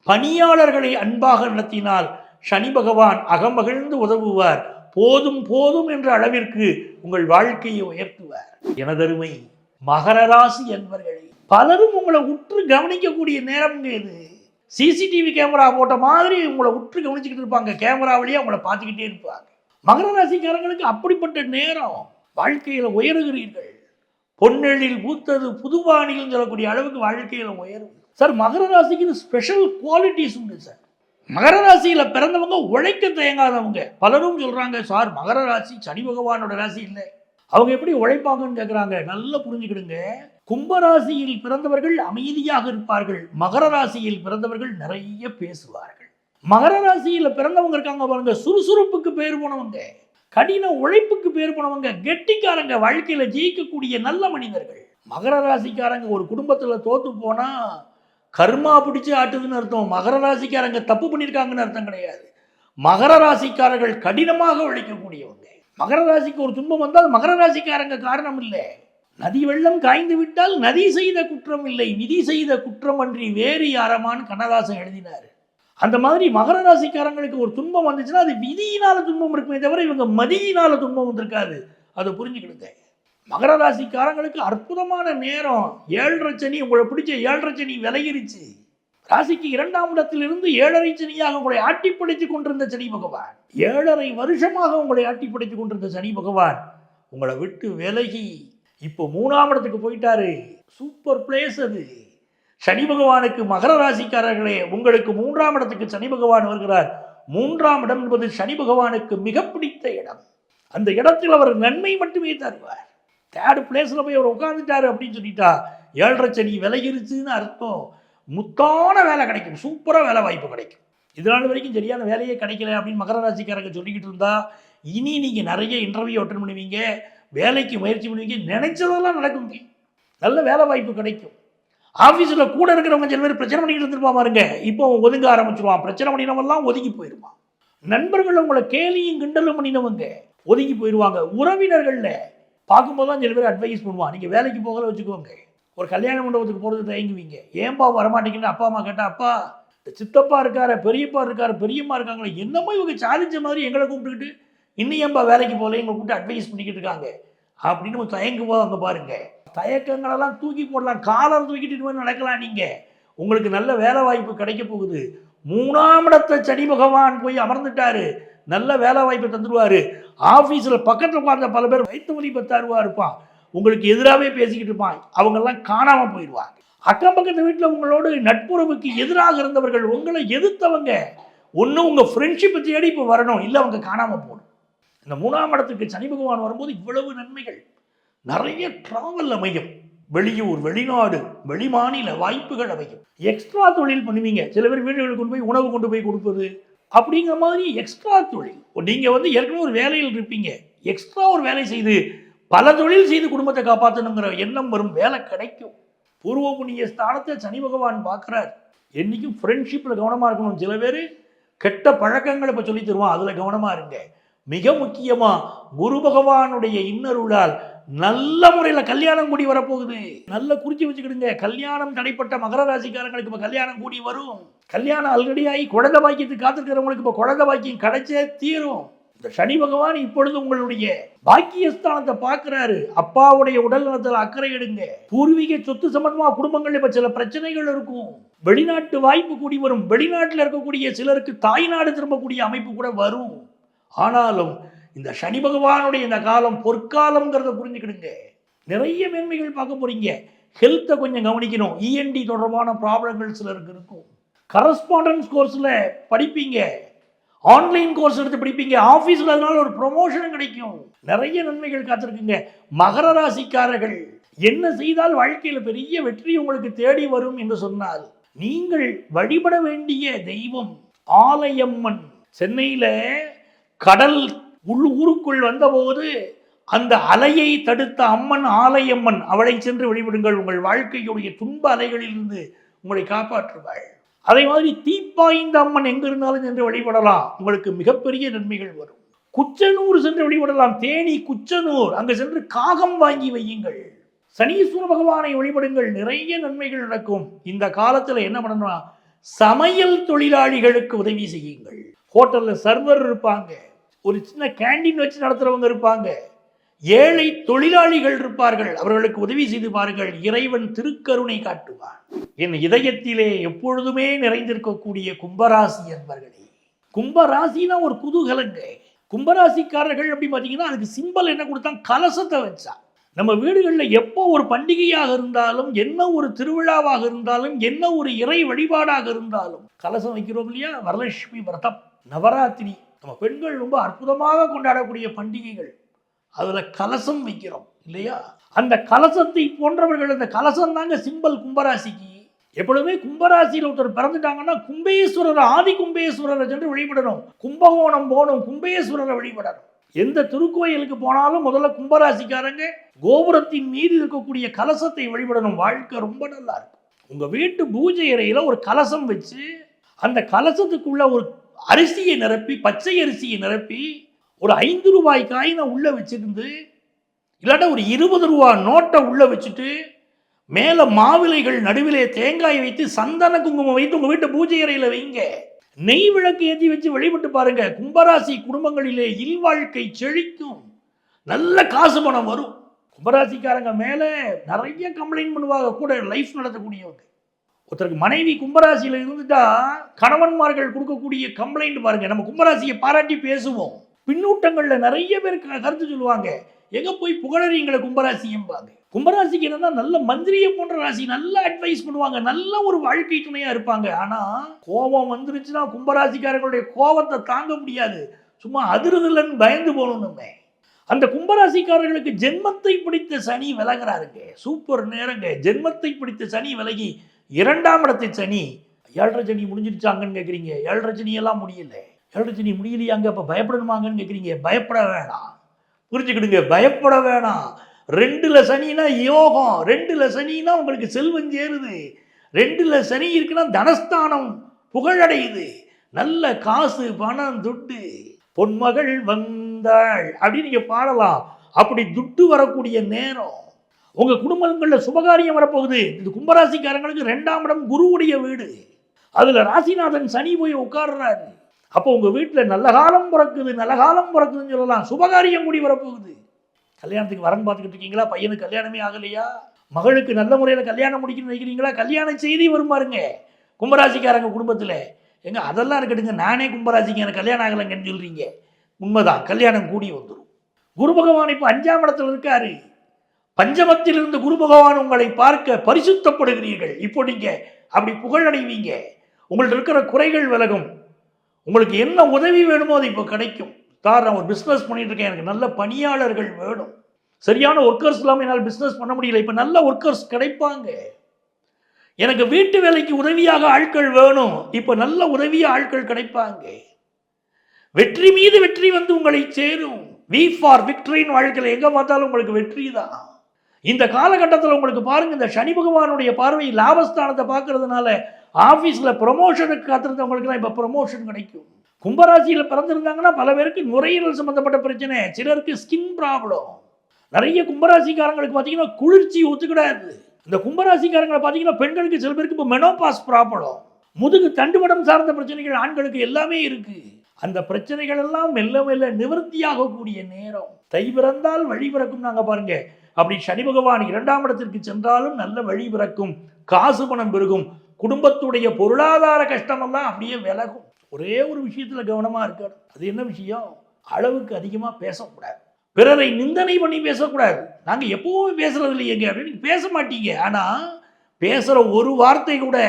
பணியாளர்களை அன்பாக நடத்தினால் சனி பகவான் அகமகிழ்ந்து உதவுவார். போதும் போதும் என்ற அளவிற்கு உங்கள் வாழ்க்கையை உயர்த்துவார். எனதருமை மகர ராசி என்பவர்களே, பலரும் உங்களை உற்று கவனிக்கக்கூடிய நேரம் இது. சிசிடிவி கேமரா போட்ட மாதிரி உங்களை உற்று கவனிச்சுக்கிட்டு இருப்பாங்க. கேமரா வழியா உங்களை பார்த்துக்கிட்டே இருப்பாங்க. மகர ராசிக்காரங்களுக்கு அப்படிப்பட்ட நேரம். வாழ்க்கையில் உயருகிறீர்கள். பொன்னெழில் பூத்தது புதுவானில் சொல்லக்கூடிய அளவுக்கு வாழ்க்கையில் உயரும். சார், மகர ராசிக்கு ஸ்பெஷல் குவாலிட்டிஸ் உண்டு சார். மகர ராசியில் பிறந்தவங்க உழைக்க தயங்காதவங்க. பலரும் சொல்றாங்க, சார் மகர ராசி சனி பகவானோட ராசி இல்லை, அவங்க எப்படி உழைப்பாங்கன்னு கேட்குறாங்க. நல்லா புரிஞ்சுக்கிடுங்க. கும்பராசியில் பிறந்தவர்கள் அமைதியாக இருப்பார்கள். மகர ராசியில் பிறந்தவர்கள் நிறைய பேசுவார்கள். மகர ராசியில் பிறந்தவங்க இருக்காங்க பாருங்க, சுறுசுறுப்புக்கு பேர் போனவங்க, கடின உழைப்புக்கு பேர் போனவங்க, கெட்டிக்காரங்க, வாழ்க்கையில ஜெயிக்கக்கூடிய நல்ல மனிதர்கள். மகர ராசிக்காரங்க ஒரு குடும்பத்துல தோத்து போனா கர்மா பிடிச்சு ஆட்டுதுன்னு அர்த்தம். மகர ராசிக்காரங்க தப்பு பண்ணியிருக்காங்கன்னு அர்த்தம் கிடையாது. மகர ராசிக்காரர்கள் கடினமாக உழைக்கக்கூடியவங்க. மகர ராசிக்கு ஒரு துன்பம் வந்தால் மகர ராசிக்காரங்க காரணம் இல்லை. நதி வெள்ளம் காய்ந்து விட்டால் நதி செய்த குற்றம் இல்லை, விதி செய்த குற்றம் அன்றி வேறு யாரமான்னு கண்ணதாசன் எழுதினார். அந்த மாதிரி மகர ராசிக்காரங்களுக்கு ஒரு துன்பம் வந்துச்சுன்னா அது விதியினால துன்பம் இருக்குமே தவிர இவங்க மதியினால துன்பம் வந்திருக்காது. அதை புரிஞ்சுக்கிடுங்க. மகர ராசிக்காரங்களுக்கு அற்புதமான நேரம். 7.5 சனி, உங்களை பிடிச்ச 7.5 சனி விலகிருச்சு. ராசிக்கு 2ஆம் இடத்திலிருந்து 7.5 சனியாக உங்களை ஆட்டிப்படைத்துக் கொண்டிருந்த சனி பகவான், 7.5 வருஷமாக உங்களை ஆட்டிப்படைத்துக் கொண்டிருந்த சனி பகவான் உங்களை விட்டு விலகி இப்போ 3ஆம் இடத்துக்கு போயிட்டாரு. சூப்பர் பிளேஸ் அது. சனி பகவானுக்கு மகர ராசிக்காரர்களே, உங்களுக்கு 3ஆம் இடத்துக்கு சனி பகவான் வருகிறார். 3ஆம் இடம் என்பது சனி பகவானுக்கு மிக பிடித்த இடம். அந்த இடத்தில் அவர் நன்மை மட்டுமே தருவார். 3rd பிளேஸில் போய் அவர் உட்காந்துட்டாரு அப்படின்னு சொல்லிட்டா 7.5 சனி விலகிருச்சுன்னு அர்த்தம். முத்தான வேலை கிடைக்கும், சூப்பராக வேலை வாய்ப்பு கிடைக்கும். இதனால வரைக்கும் சரியான வேலையே கிடைக்கல அப்படின்னு மகர ராசிக்காரங்க சொல்லிக்கிட்டு இருந்தா இனி நீங்கள் நிறைய இன்டர்வியூ அட்டன் பண்ணுவீங்க, வேலைக்கு முயற்சி பண்ணுவீங்க, நினைச்சதெல்லாம் நடக்குங்க. நல்ல வேலை வாய்ப்பு கிடைக்கும். ஆஃபீஸில் கூட இருக்கிறவங்க சில பேர் பிரச்சனை பண்ணிக்கிட்டு இருந்துருப்பா பாருங்க, இப்போ ஒதுங்க ஆரம்பிச்சிருவான். பிரச்சனை பண்ணினவெல்லாம் ஒதுங்கி போயிடுவான். நண்பர்கள் உங்களை கேலியும் கிண்டலும் பண்ணினவங்க ஒதுங்கி போயிடுவாங்க. உறவினர்களில் பார்க்கும்போது தான் சில பேர் அட்வைஸ் பண்ணுவான், நீங்கள் வேலைக்கு போகல வச்சுக்கோங்க. ஒரு கல்யாண மண்டபத்துக்கு போகிறது தயங்குவீங்க. ஏன்பா வரமாட்டேங்கன்னு அப்பா அம்மா கேட்டால், அப்பா இந்த சித்தப்பா இருக்காரு, பெரியப்பா இருக்காரு, பெரியம்மா இருக்காங்களே, என்னமோ இவங்க சாதிச்ச மாதிரி எங்களை கூப்பிட்டுக்கிட்டு இன்னும் ஏன்பா வேலைக்கு போகல எங்களை கூப்பிட்டு அட்வைஸ் பண்ணிக்கிட்டு இருக்காங்க அப்படின்னு தயங்கும்போது அங்கே பாருங்க. தயக்கங்களெல்லாம் தூக்கி போடலாம், காலர் தூக்கிட்டு போய் நடக்கலாம். நீங்கள் உங்களுக்கு நல்ல வேலை வாய்ப்பு கிடைக்க போகுது. 3ஆம் இடத்தை சனி பகவான் போய் அமர்ந்துட்டாரு. நல்ல வேலை வாய்ப்பை தந்துடுவார். ஆஃபீஸில் பக்கத்தில் உட்கார்ந்த பல பேர் வயிற்று வலி பத்தாருவா இருப்பான், உங்களுக்கு எதிராகவே பேசிக்கிட்டு இருப்பான், அவங்கெல்லாம் காணாமல் போயிடுவாங்க. அக்கம் பக்கத்து வீட்டில் உங்களோடு நட்புறவுக்கு எதிராக இருந்தவர்கள், உங்களை எதிர்த்தவங்க, ஒன்றும் உங்கள் ஃப்ரெண்ட்ஷிப்பை தேடி இப்போ வரணும், இல்லை அவங்க காணாமல் போகணும். இந்த 3ஆம் இடத்துக்கு சனி பகவான் வரும்போது இவ்வளவு நன்மைகள். நிறைய டிராவல் அமையும், வெளியூர், வெளிநாடு, வெளிமாநில வாய்ப்புகள் அமையும். எக்ஸ்ட்ரா தொழில் பண்ணுவீங்க. சில பேர் வீடுகளுக்கு கொண்டு போய் உணவு கொண்டு போய் கொடுப்பது அப்படிங்கிற மாதிரி எக்ஸ்ட்ரா தொழில். நீங்கள் ஏற்கனவே ஒரு வேலையில் இருப்பீங்க, எக்ஸ்ட்ரா ஒரு வேலை செய்து பல தொழில் செய்து குடும்பத்தை காப்பாற்றணுங்கிற எண்ணம் வரும், வேலை கிடைக்கும். பூர்வ புண்ணிய ஸ்தானத்தை சனி பகவான் பார்க்குறார். என்றைக்கும் ஃப்ரெண்ட்ஷிப்பில் கவனமாக இருக்கணும். சில பேர் கெட்ட பழக்கங்களை இப்போ சொல்லி தருவான், அதில் கவனமாக இருங்க. மிக முக்கியமாக குரு பகவானுடைய இன்னருளால் நல்ல முறையில் கல்யாணம் கூடி வரப்போகுது. நல்ல குறிச்சி வச்சுக்கிடுங்க. கல்யாணம் தடைப்பட்ட மகர ராசிக்காரங்களுக்கு இப்போ கல்யாணம் கூடி வரும். கல்யாணம் ஆல்ரெடி ஆகி குழந்தை பாக்கியத்துக்கு காத்திருக்கிறவங்களுக்கு இப்போ குழந்தை பாக்கியம் கிடைச்சே தீரும். இந்த சனி பகவான் இப்பொழுது உங்களுடைய பாக்கியஸ்தானத்தை பார்க்கிறாரு. அப்பாவுடைய உடல் நலத்தில் அக்கறை எடுங்க. பூர்வீக சொத்து சம்பந்தமா குடும்பங்கள் இப்ப சில பிரச்சனைகள் இருக்கும். வெளிநாட்டு வாய்ப்பு கூடி வரும். வெளிநாட்டில் இருக்கக்கூடிய சிலருக்கு தாய்நாடு திரும்பக்கூடிய அமைப்பு கூட வரும். ஆனாலும் இந்த சனி பகவானுடைய இந்த காலம் பொற்காலம்ங்கிறத புரிஞ்சுக்கிடுங்க. நிறைய மேன்மைகள் பார்க்க போறீங்க. ஹெல்த்தை கொஞ்சம் கவனிக்கணும். இஎன்டி தொடர்பான ப்ராப்ளங்கள் சிலருக்கு இருக்கும். கரஸ்பாண்டன்ஸ் கோர்ஸ்ல படிப்பீங்க, ஆன்லைன் கோர்ஸ் எடுத்து படிப்பீங்க, ஆஃபீஸில் அதனால ஒரு ப்ரொமோஷன் கிடைக்கும். நிறைய நன்மைகள் காத்திருக்குங்க. மகர ராசிக்காரர்கள் என்ன செய்தால் வாழ்க்கையில் பெரிய வெற்றி உங்களுக்கு தேடி வரும் என்று சொன்னால், நீங்கள் வழிபட வேண்டிய தெய்வம் ஆலயம்மன். சென்னையில் கடல் ஊருக்குள் வந்தபோது அந்த அலையை தடுத்த அம்மன் ஆலயம்மன், அவளை சென்று வழிபடுங்கள். உங்கள் வாழ்க்கையுடைய துன்ப அலைகளிலிருந்து உங்களை காப்பாற்றுவாள். அதே மாதிரி தீப்பாய்ந்த அம்மன் எங்க இருந்தாலும் சென்று வழிபடலாம். உங்களுக்கு மிகப்பெரிய நன்மைகள் வரும். குச்சனூர் சென்று வழிபடலாம். தேனி குச்சனூர் அங்கு சென்று காகம் வாங்கி வையுங்கள். சனீஸ்வர பகவானை வழிபடுங்கள், நிறைய நன்மைகள் நடக்கும். இந்த காலத்தில் என்ன பண்ணணும்னா சமையல் தொழிலாளிகளுக்கு உதவி செய்யுங்கள். ஹோட்டல்ல சர்வர் இருப்பாங்க, ஒரு சின்ன கேண்டீன் வச்சு நடத்துறவங்க இருப்பாங்க, ஏழை தொழிலாளிகள் இருப்பார்கள், அவர்களுக்கு உதவி செய்து பாருங்கள். இறைவன் திருக்கருணை காட்டுவான். என் இதயத்திலே எப்பொழுதுமே நிறைந்திருக்கக்கூடிய கும்பராசி என்பர்களே, கும்பராசினா ஒரு குதூகலங்க. கும்பராசிக்காரர்கள் அப்படி பார்த்தீங்கன்னா அதுக்கு சிம்பல் என்ன கொடுத்தான்? கலசத்தை வச்சா. நம்ம வீடுகளில் எப்போ ஒரு பண்டிகையாக இருந்தாலும், என்ன ஒரு திருவிழாவாக இருந்தாலும், என்ன ஒரு இறை வழிபாடாக இருந்தாலும் கலசம் வைக்கிறோம் இல்லையா? வரலட்சுமி விரதம், நவராத்திரி, நம்ம பெண்கள் ரொம்ப அற்புதமாக கொண்டாடக்கூடிய பண்டிகைகள், அதில் கலசம் வைக்கிறோம் இல்லையா? அந்த கலசத்தை போன்றவர்கள், அந்த கலசம் தாங்க சிம்பல் கும்பராசிக்கு. எப்பொழுதுமே கும்பராசியில் ஒருத்தர் பிறந்துட்டாங்கன்னா கும்பேஸ்வரர், ஆதி கும்பேஸ்வரரை சென்று வழிபடணும். கும்பகோணம் போகணும், கும்பேஸ்வரரை வழிபடணும். எந்த திருக்கோயிலுக்கு போனாலும் முதல்ல கும்பராசிக்காரங்க கோபுரத்தின் மீது இருக்கக்கூடிய கலசத்தை வழிபடணும். வாழ்க்கை ரொம்ப நல்லா இருக்கும். உங்க வீட்டு பூஜை அறையில ஒரு கலசம் வச்சு அந்த கலசத்துக்குள்ள ஒரு அரிசியை நிரப்பி, பச்சை அரிசியை நிரப்பி, ஒரு 5 ரூபாய் காயினை உள்ள வச்சிருந்து, இல்லாட்டா ஒரு 20 ரூபாய் நோட்டை உள்ள வச்சுட்டு, மேல மாவிலைகள் நடுவிலே தேங்காய் வைத்து சந்தன குங்குமம் வைத்து உங்க வீட்டு பூஜை அறையில வைங்க. நெய் விளக்கு ஏற்றி வச்சு வழிபட்டு பாருங்க. கும்பராசி குடும்பங்களிலே இல்வாழ்க்கை செழிக்கும், நல்ல காசு பணம் வரும். கும்பராசிக்காரங்க மேல நிறைய கம்ப்ளைண்ட் பண்ணுவாங்க, கூட லைஃப் நடத்தக்கூடியவங்க. ஒருத்தருக்கு மனைவி கும்பராசியில இருந்துட்டா கணவன்மார்கள் கொடுக்கக்கூடிய கம்ப்ளைண்ட் பாருங்க. நம்ம கும்பராசியை பாராட்டி பேசுவோம், பின்னூட்டங்கள்ல நிறைய பேர் கருத்து சொல்லுவாங்க. எங்க போய் புகழறீங்களை கும்பராசியும்பாங்க. கும்பராசிக்கு என்னன்னா நல்ல மந்திரியை போன்ற ராசி, நல்ல அட்வைஸ் பண்ணுவாங்க, நல்ல ஒரு வாழ்க்கை துணையா இருப்பாங்க. ஆனா கோபம் வந்துருச்சுன்னா கும்பராசிக்காரர்களுடைய கோபத்தை தாங்க முடியாது, சும்மா அதிர்தலன்னு பயந்து போகணுமே. அந்த கும்பராசிக்காரர்களுக்கு ஜென்மத்தை பிடித்த சனி விலகிறாருங்க. சூப்பர் நேரங்க. ஜென்மத்தை பிடித்த சனி விலகி 2ஆம் இடத்தை சனி. 7.5 சனி முடிஞ்சிருச்சாங்கன்னு கேட்குறீங்க. 7.5 சனி எல்லாம் முடியல. 7.5 சனி முடியலையாங்க, அப்போ பயப்படணுமாங்கன்னு கேட்குறீங்க. பயப்பட வேணாம், புரிஞ்சுக்கிடுங்க, பயப்பட வேணாம். 2ல் சனினா யோகம், 2ல் சனினா உங்களுக்கு செல்வம் சேருது, 2ல் சனி இருக்குன்னா தனஸ்தானம் புகழடையுது, நல்ல காசு பணம் துட்டு. பொன்மகள் வந்தாள் அப்படின்னு நீங்க பாடலாம். அப்படி துட்டு வரக்கூடிய நேரம். உங்க குடும்பங்களில் சுபகாரியம் வரப்போகுது. இது கும்பராசிக்காரங்களுக்கு 2ஆம் இடம் குருவுடைய வீடு, அதுல ராசிநாதன் சனி போய் உட்கார்றாரு. அப்போ உங்க வீட்டில் நல்ல காலம் பிறக்குது, நல்ல காலம் பிறக்குதுன்னு சொல்லலாம். சுபகாரியம் கூடி வரப்போகுது. கல்யாணத்துக்கு வரன் பார்த்துக்கிட்டு இருக்கீங்களா? பையனுக்கு கல்யாணமே ஆகலையா? மகளுக்கு நல்ல முறையில் கல்யாணம் முடிக்கணும்னு நினைக்கிறீங்களா? கல்யாண செய்தி வரும் பாருங்க கும்பராசிக்காரங்க குடும்பத்தில். எங்க அதெல்லாம் இருக்கட்டுங்க, நானே கும்பராசிக்கு எனக்கு கல்யாணம் ஆகலைங்கன்னு சொல்றீங்க. உண்மைதான், கல்யாணம் கூடி வந்துடும். குரு பகவான் இப்போ 5ஆம் இடத்துல இருக்காரு. பஞ்சமத்தில் இருந்து குரு பகவான் உங்களை பார்க்க பரிசுத்தப்படுகிறீர்கள். இப்போ நீங்க அப்படி புகழடைவீங்க. உங்கள்ட்ட இருக்கிற குறைகள் விலகும். உங்களுக்கு என்ன உதவி வேணுமோ அது இப்போ கிடைக்கும். சார், நான் ஒரு பிஸ்னஸ் பண்ணிட்டு இருக்கேன், எனக்கு நல்ல பணியாளர்கள் வேணும், சரியான ஒர்க்கர்ஸ் இல்லாமல் என்னால் பிஸ்னஸ் பண்ண முடியல, இப்போ நல்ல ஒர்க்கர்ஸ் கிடைப்பாங்க. எனக்கு வீட்டு வேலைக்கு உதவியாக ஆட்கள் வேணும், இப்போ நல்ல உதவியாக ஆட்கள் கிடைப்பாங்க. வெற்றி மீது வெற்றி வந்து உங்களை சேரும். வி ஃபார் விக்டரின்னு வாழ்க்கையில் எங்கே பார்த்தாலும் உங்களுக்கு வெற்றி தான். இந்த காலகட்டத்தில் உங்களுக்கு பாருங்க, இந்த சனி பகவானுடைய பார்வை லாபஸ்தானத்தை பார்க்கறதுனால ஆஃபீஸில் ப்ரொமோஷனுக்கு காத்திருந்தவங்களுக்குலாம் இப்போ ப்ரொமோஷன் கிடைக்கும். கும்பராசியில் பிறந்திருந்தாங்கன்னா பல பேருக்கு நுரையீரல் சம்பந்தப்பட்ட பிரச்சனை, சிலருக்கு ஸ்கின் ப்ராப்ளம். நிறைய கும்பராசிக்காரங்களுக்கு பார்த்தீங்கன்னா குளிர்ச்சி ஒத்துக்கிடாது. இந்த கும்பராசிக்காரங்களை பார்த்தீங்கன்னா பெண்களுக்கு சில பேருக்கு இப்போ மெனோபாஸ் ப்ராப்ளம், முதுகு தண்டுவடம் சார்ந்த பிரச்சனைகள் ஆண்களுக்கு எல்லாமே இருக்கு. அந்த பிரச்சனைகள் எல்லாம் மெல்ல மெல்ல நிவர்த்தியாகக்கூடிய நேரம். தை பிறந்தால் வழி பிறக்கும் நாங்கள் பாருங்க. அப்படி சனி பகவான் 2ஆம் இடத்திற்கு சென்றாலும் நல்ல வழி பிறக்கும், காசு பணம் பெருகும், குடும்பத்துடைய பொருளாதார கஷ்டமெல்லாம் அப்படியே விலகும். ஒரே ஒரு விஷயத்தில் கவனமாக இருக்காது. அது என்ன விஷயம்? அளவுக்கு அதிகமாக பேசக்கூடாது, பிறரை நிந்தனை பண்ணி பேசக்கூடாது. நாங்கள் எப்பவுமே பேசுறது இல்லையங்க அப்படின்னு பேச மாட்டீங்க, ஆனால் பேசுகிற ஒரு வார்த்தை கூட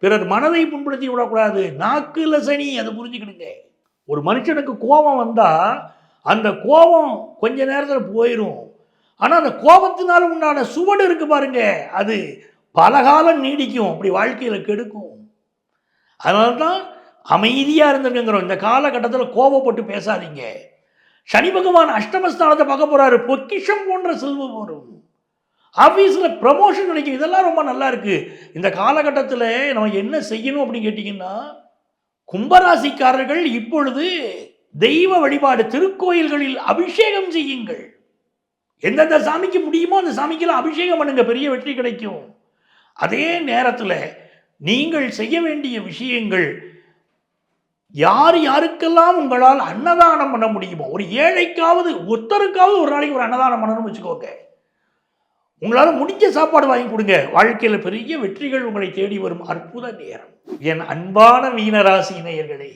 பிறர் மனதை புண்படுத்தி விடக்கூடாது. நாக்குல சனி, அதை புரிஞ்சுக்கிடுங்க. ஒரு மனுஷனுக்கு கோபம் வந்தால் அந்த கோபம் கொஞ்ச நேரத்தில் போயிடும், ஆனால் அந்த கோபத்தினால உண்டான சுவடு இருக்கு பாருங்க, அது பல காலம் நீடிக்கும், அப்படி வாழ்க்கையில் கெடுக்கும். அதனால தான் அமைதியாக இருந்திருக்குங்கிறோம். இந்த காலகட்டத்தில் கோபப்பட்டு பேசாதீங்க. சனி பகவான் அஷ்டமஸ்தானத்தை பார்க்க போறாரு. பொக்கிஷம் போன்ற செல்வம் வரும், ஆஃபீஸில் ப்ரமோஷன் கிடைக்கும். இதெல்லாம் ரொம்ப நல்லா இருக்கு. இந்த காலகட்டத்தில் நம்ம என்ன செய்யணும் அப்படின்னு கேட்டிங்கன்னா, கும்பராசிக்காரர்கள் இப்பொழுது தெய்வ வழிபாடு, திருக்கோயில்களில் அபிஷேகம் செய்யுங்கள். எந்தெந்த சாமிக்கு முடியுமோ அந்த சாமிக்கெல்லாம் அபிஷேகம் பண்ணுங்க, பெரிய வெற்றி கிடைக்கும். அதே நேரத்தில் நீங்கள் செய்ய வேண்டிய விஷயங்கள், யார் யாருக்கெல்லாம் உங்களால் அன்னதானம் பண்ண முடியுமோ, ஒரு ஏழைக்காவது ஒருத்தருக்காவது ஒரு நாளைக்கு ஒரு அன்னதானம் பண்ணணும்னு வச்சுக்கோங்க. உங்களால் முடிஞ்ச சாப்பாடு வாங்கி கொடுங்க. வாழ்க்கையில் பெரிய வெற்றிகள் உங்களை தேடி வரும் அற்புத நேரம். என் அன்பான மீனராசி நேயர்களே,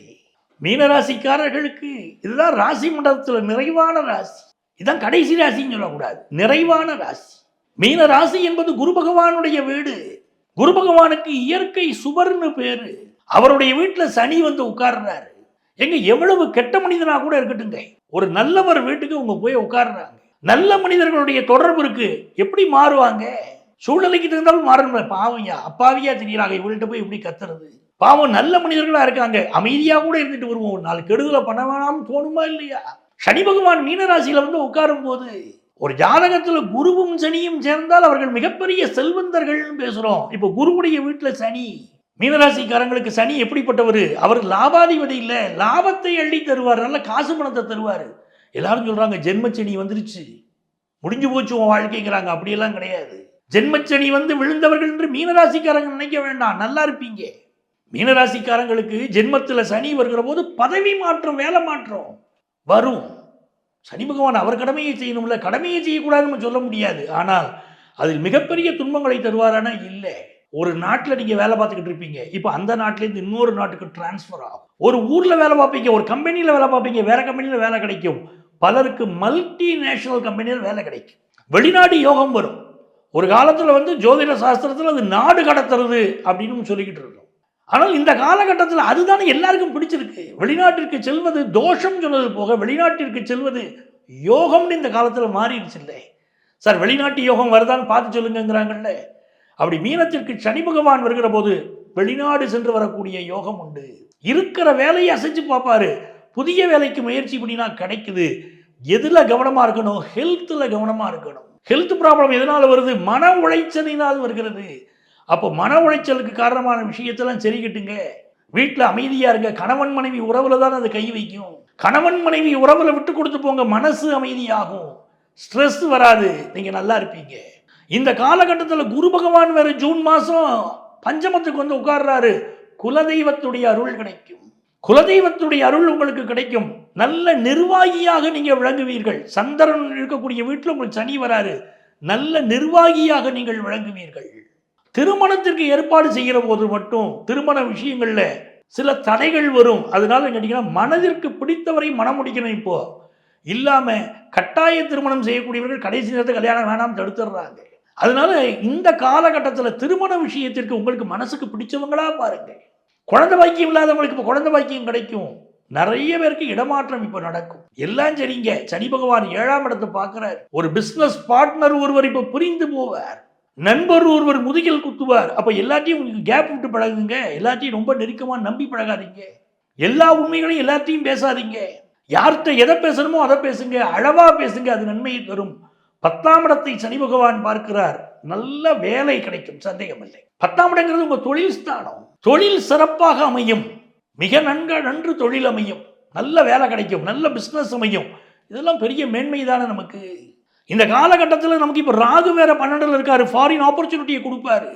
மீனராசிக்காரர்களுக்கு இதுதான் ராசி மண்டலத்தில் நிறைவான ராசி. இதுதான் கடைசி ராசின்னு சொல்லக்கூடாது, நிறைவான ராசி. மீன ராசி என்பது குரு பகவானுடைய வீடு. குரு பகவானுக்கு இயற்கை சுபர்னு பேரு. அவருடைய வீட்டில் சனி வந்து உட்கார்றாரு. எங்க எவ்வளவு கெட்ட மனிதனா கூட இருக்கட்டுங்க, ஒரு நல்லவர் வீட்டுக்கு உங்க போய் உட்கார்றாங்க. நல்ல மனிதர்களுடைய தொடர்பு இருக்கு, எப்படி மாறுவாங்க? சூழ்நிலைக்கு தகுந்தாலும் மாறணும். பாவம்யா, அப்பாவியா தெரியறாங்க, இவங்கள்ட்ட போய் எப்படி கத்துறது? பாவம், நல்ல மனிதர்களா இருக்காங்க, அமைதியா கூட இருந்துட்டு வருவோம், ஒரு நாலு கெடுதலை பண்ண வேணாம்னு தோணுமா இல்லையா? சனி பகவான் மீனராசியில வந்து உட்காரும் போது, ஒரு ஜாதகத்துல குருவும் சனியும் சேர்ந்தால் அவர்கள் மிகப்பெரிய செல்வந்தர்கள் பேசுறோம். இப்ப குருவுடைய வீட்டுல சனி. மீனராசிக்காரங்களுக்கு சனி எப்படிப்பட்டவர்? அவர் லாபாதிபதி இல்ல, லாபத்தை அள்ளி தருவார், நல்ல காசு பணத்தை தருவார். எல்லாரும் சொல்றாங்க ஜென்மச்சனி வந்துருச்சு, முடிஞ்சு போச்சு உன் வாழ்க்கைங்கிறாங்க. அப்படியெல்லாம் கிடையாது. ஜென்மச்சனி வந்து விழுந்தவர்கள் என்று மீனராசிக்காரங்க நினைக்க வேண்டாம், நல்லா இருப்பீங்க. மீனராசிக்காரங்களுக்கு ஜென்மத்தில் சனி வருகிற போது பதவி மாற்றம், வேலை மாற்றம் வரும். சனி பகவான் அவர் கடமையை செய்யணும்ல, கடமையை செய்யக்கூடாதுன்னு சொல்ல முடியாது. ஆனால் அதில் மிகப்பெரிய துன்பங்களை தருவாரானா இல்லை. ஒரு நாட்டில் நீங்கள் வேலை பார்த்துக்கிட்டு இருப்பீங்க, இப்போ அந்த நாட்டிலேருந்து இன்னொரு நாட்டுக்கு டிரான்ஸ்ஃபர் ஆகும். ஒரு ஊரில் வேலை பார்ப்பீங்க, ஒரு கம்பெனியில் வேலை பார்ப்பீங்க, வேற கம்பெனியில் வேலை கிடைக்கும். பலருக்கு மல்டி நேஷனல் கம்பெனியில் வேலை கிடைக்கும். வெளிநாடு யோகம் வரும். ஒரு காலத்தில் வந்து ஜோதிட சாஸ்திரத்தில் அது நாடு கடத்துறது அப்படின்னு சொல்லிக்கிட்டு இருக்கோம். ஆனால் இந்த காலகட்டத்தில் அதுதானே எல்லாருக்கும் பிடிச்சிருக்கு. வெளிநாட்டிற்கு செல்வது தோஷம் சொன்னது போக வெளிநாட்டிற்கு செல்வது யோகம்னு இந்த காலத்தில் மாறிடுச்சு இல்லை சார். வெளிநாட்டு யோகம் வருதான்னு பார்த்து சொல்லுங்கிறாங்கல்ல. அப்படி மீனத்திற்கு சனி பகவான் வருகிற போது வெளிநாடு சென்று வரக்கூடிய யோகம் உண்டு. இருக்கிற வேலையை அசைச்சு பார்ப்பாரு, புதிய வேலைக்கு முயற்சி பண்ணினா கிடைக்குது. எதுல கவனமா இருக்கணும்? ஹெல்த்ல கவனமா இருக்கணும். ஹெல்த் ப்ராப்ளம் எதனால வருது? மன உளைச்சலினால் வருகிறது. அப்போ மன உளைச்சலுக்கு காரணமான விஷயத்தெல்லாம் சரி கட்டுங்க. வீட்டில் அமைதியா இருங்க. கணவன் மனைவி உறவுல தான் அது கை வைக்கும். கணவன் மனைவி உறவுல விட்டு கொடுத்து போங்க, மனசு அமைதியாகும், ஸ்ட்ரெஸ் வராது, நீங்க நல்லா இருப்பீங்க. இந்த காலகட்டத்தில் குரு பகவான் வேற ஜூன் மாசம் பஞ்சமத்துக்கு வந்து உட்கார்றாரு. குலதெய்வத்துடைய அருள் கிடைக்கும். குலதெய்வத்துடைய அருள் உங்களுக்கு கிடைக்கும். நல்ல நிர்வாகியாக நீங்க விளங்குவீர்கள். சந்திரன் இருக்கக்கூடிய வீட்டில் உங்களுக்கு சனி வராரு, நல்ல நிர்வாகியாக நீங்கள் விளங்குவீர்கள். திருமணத்திற்கு ஏற்பாடு செய்கிற போது மட்டும் திருமண விஷயங்கள்ல சில தடைகள் வரும். அதனால கேட்டீங்கன்னா மனதிற்கு பிடித்தவரை மனம் முடிக்கணும். இப்போ இல்லாம கட்டாய திருமணம் செய்யக்கூடியவர்கள் கடைசி நேரத்தில் கல்யாணம் வேணாம் தடுத்துடுறாங்க. அதனால இந்த காலகட்டத்தில் திருமண விஷயத்திற்கு உங்களுக்கு மனசுக்கு பிடிச்சவங்களா பாருங்க. குழந்தை பாக்கியம் இல்லாதவங்களுக்கு இப்போ குழந்தை பாக்கியம் கிடைக்கும். நிறைய பேருக்கு இடமாற்றம் இப்போ நடக்கும். எல்லாம் சரிங்க. சனி பகவான் 7ஆம் இடத்தை பார்க்கிறார். ஒரு பிசினஸ் பார்ட்னர் ஒருவர் இப்போ புரிந்து போவார். நண்பர் ஒருவர் முதுகில் குத்துவார். அப்ப எல்லாத்தையும் உங்களுக்கு கேப் விட்டு பழகுங்க. எல்லாத்தையும் ரொம்ப நெருக்கமா நம்பி பழகாதீங்க. எல்லா உண்மைகளையும் எல்லாத்தையும் பேசாதீங்க. யார்கிட்ட எதை பேசணுமோ அதை பேசுங்க, அளவா பேசுங்க, அது நன்மையை தரும். 10ஆம் இடத்தை சனி பகவான் பார்க்கிறார். நல்ல வேலை கிடைக்கும், சந்தேகம் இல்லை. 10ஆம் இடங்கிறது உங்க தொழில் ஸ்தானம். தொழில் சிறப்பாக அமையும், மிக நன்று தொழில் அமையும், நல்ல வேலை கிடைக்கும், நல்ல பிசினஸ் அமையும். இதெல்லாம் பெரிய மேன்மைதான நமக்கு. இந்த காலகட்டத்தில் நமக்கு இப்போ ராகு வேற 12ல் இருக்காரு, ஃபாரின் ஆப்பர்ச்சுனிட்டியை கொடுப்பாரு.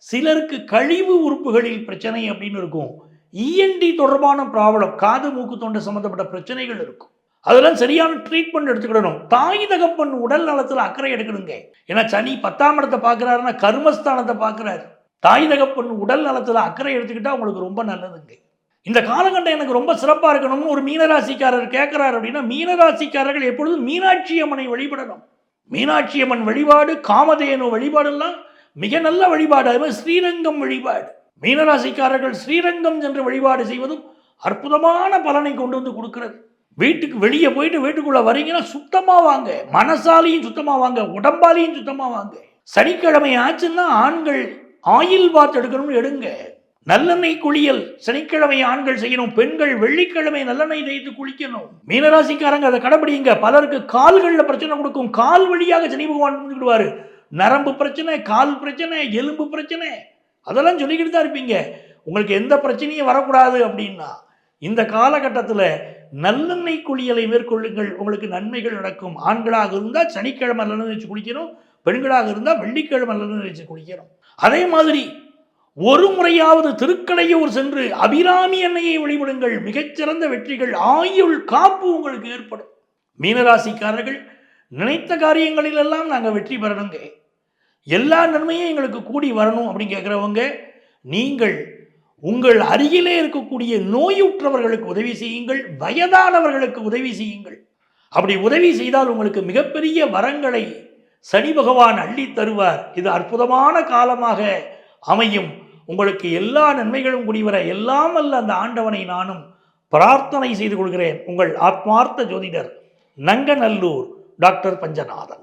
சிலருக்கு கழிவு உறுப்புகளில் பிரச்சனை அப்படின்னு இருக்கும். இஎன்டி தொடர்பான ப்ராப்ளம், காது மூக்கு தொண்டை சம்பந்தப்பட்ட பிரச்சனைகள் இருக்கும். அதெல்லாம் சரியான ட்ரீட்மெண்ட் எடுத்துக்கிடணும். தாய் தகப்பன் உடல் நலத்தில் அக்கறை எடுக்கணுங்க. ஏன்னா சனி 10ஆம் இடத்தை பார்க்கிறாருன்னா கர்மஸ்தானத்தை பார்க்கிறாரு. தாய் தகப்பன் உடல் நலத்தில் அக்கறை எடுத்துக்கிட்டா உங்களுக்கு ரொம்ப நல்லதுங்க. இந்த காலகட்டம் எனக்கு ரொம்ப சிறப்பாக இருக்கணும்னு ஒரு மீனராசிக்காரர் கேட்கிறார் அப்படின்னா, மீனராசிக்காரர்கள் எப்பொழுதும் மீனாட்சி அம்மனை வழிபடணும். மீனாட்சி அம்மன் வழிபாடு, காமதேனு வழிபாடெல்லாம் மிக நல்ல வழிபாடு. அது மாதிரி ஸ்ரீரங்கம் வழிபாடு, மீனராசிக்காரர்கள் ஸ்ரீரங்கம் சென்று வழிபாடு செய்வதும் அற்புதமான பலனை கொண்டு வந்து கொடுக்கிறது. வீட்டுக்கு வெளியே போயிட்டு வீட்டுக்குள்ள வரீங்கன்னா சுத்தமா வாங்க, மனசாலையும் சுத்தமா வாங்க, உடம்பாலையும் சுத்தமா வாங்க. சனிக்கிழமை ஆச்சுன்னா ஆண்கள் ஆயில் பாத் எடுக்கணும்னு எடுங்க. நல்லெண்ணெய் குளியல் சனிக்கிழமை ஆண்கள் செய்யணும். பெண்கள் வெள்ளிக்கிழமை நல்லெண்ணெய் தேய்த்து குளிக்கணும். மீனராசிக்காரங்க அதை கடைபிடிங்க. பலருக்கு கால்களில் பிரச்சனை கொடுக்கும். கால் வழியாக சனி பகவான் வந்துடுவாரு. நரம்பு பிரச்சனை, கால் பிரச்சனை, எலும்பு பிரச்சனை, அதெல்லாம் சொல்லிக்கிட்டு தான் இருப்பீங்க. உங்களுக்கு எந்த பிரச்சனையும் வரக்கூடாது அப்படின்னா இந்த காலகட்டத்தில் நல்லெண்ணெய் குளியலை மேற்கொள்ளுங்கள். உங்களுக்கு நன்மைகள் நடக்கும். ஆண்களாக இருந்தால் சனிக்கிழமை நல்லெண்ணெய் வச்சு குளிக்கணும், பெண்களாக இருந்தால் வெள்ளிக்கிழமை நல்லெண்ணெய் வச்சு குளிக்கணும். அதே மாதிரி ஒரு முறையாவது திருக்கடையூர் சென்று அபிராமி எண்ணெயை வழிபடுங்கள். மிகச்சிறந்த வெற்றிகள், ஆயுள் காப்பு உங்களுக்கு ஏற்படும். மீனராசிக்காரர்கள், நினைத்த காரியங்களிலெல்லாம் நாங்கள் வெற்றி பெறணுங்க, எல்லா நன்மையும் எங்களுக்கு கூடி வரணும் அப்படின்னு கேட்குறவங்க, நீங்கள் உங்கள் அருகிலே இருக்கக்கூடிய நோயுற்றவர்களுக்கு உதவி செய்யுங்கள், வயதானவர்களுக்கு உதவி செய்யுங்கள். அப்படி உதவி செய்தால் உங்களுக்கு மிகப்பெரிய வரங்களை சனி பகவான் அள்ளி தருவார். இது அற்புதமான காலமாக அமையும். உங்களுக்கு எல்லா நன்மைகளும் கூடிவர எல்லாம் அல்ல அந்த ஆண்டவனை நானும் பிரார்த்தனை செய்து கொள்கிறேன். உங்கள் ஆத்மார்த்த ஜோதிடர், நங்கநல்லூர் டாக்டர் பஞ்சநாதன்.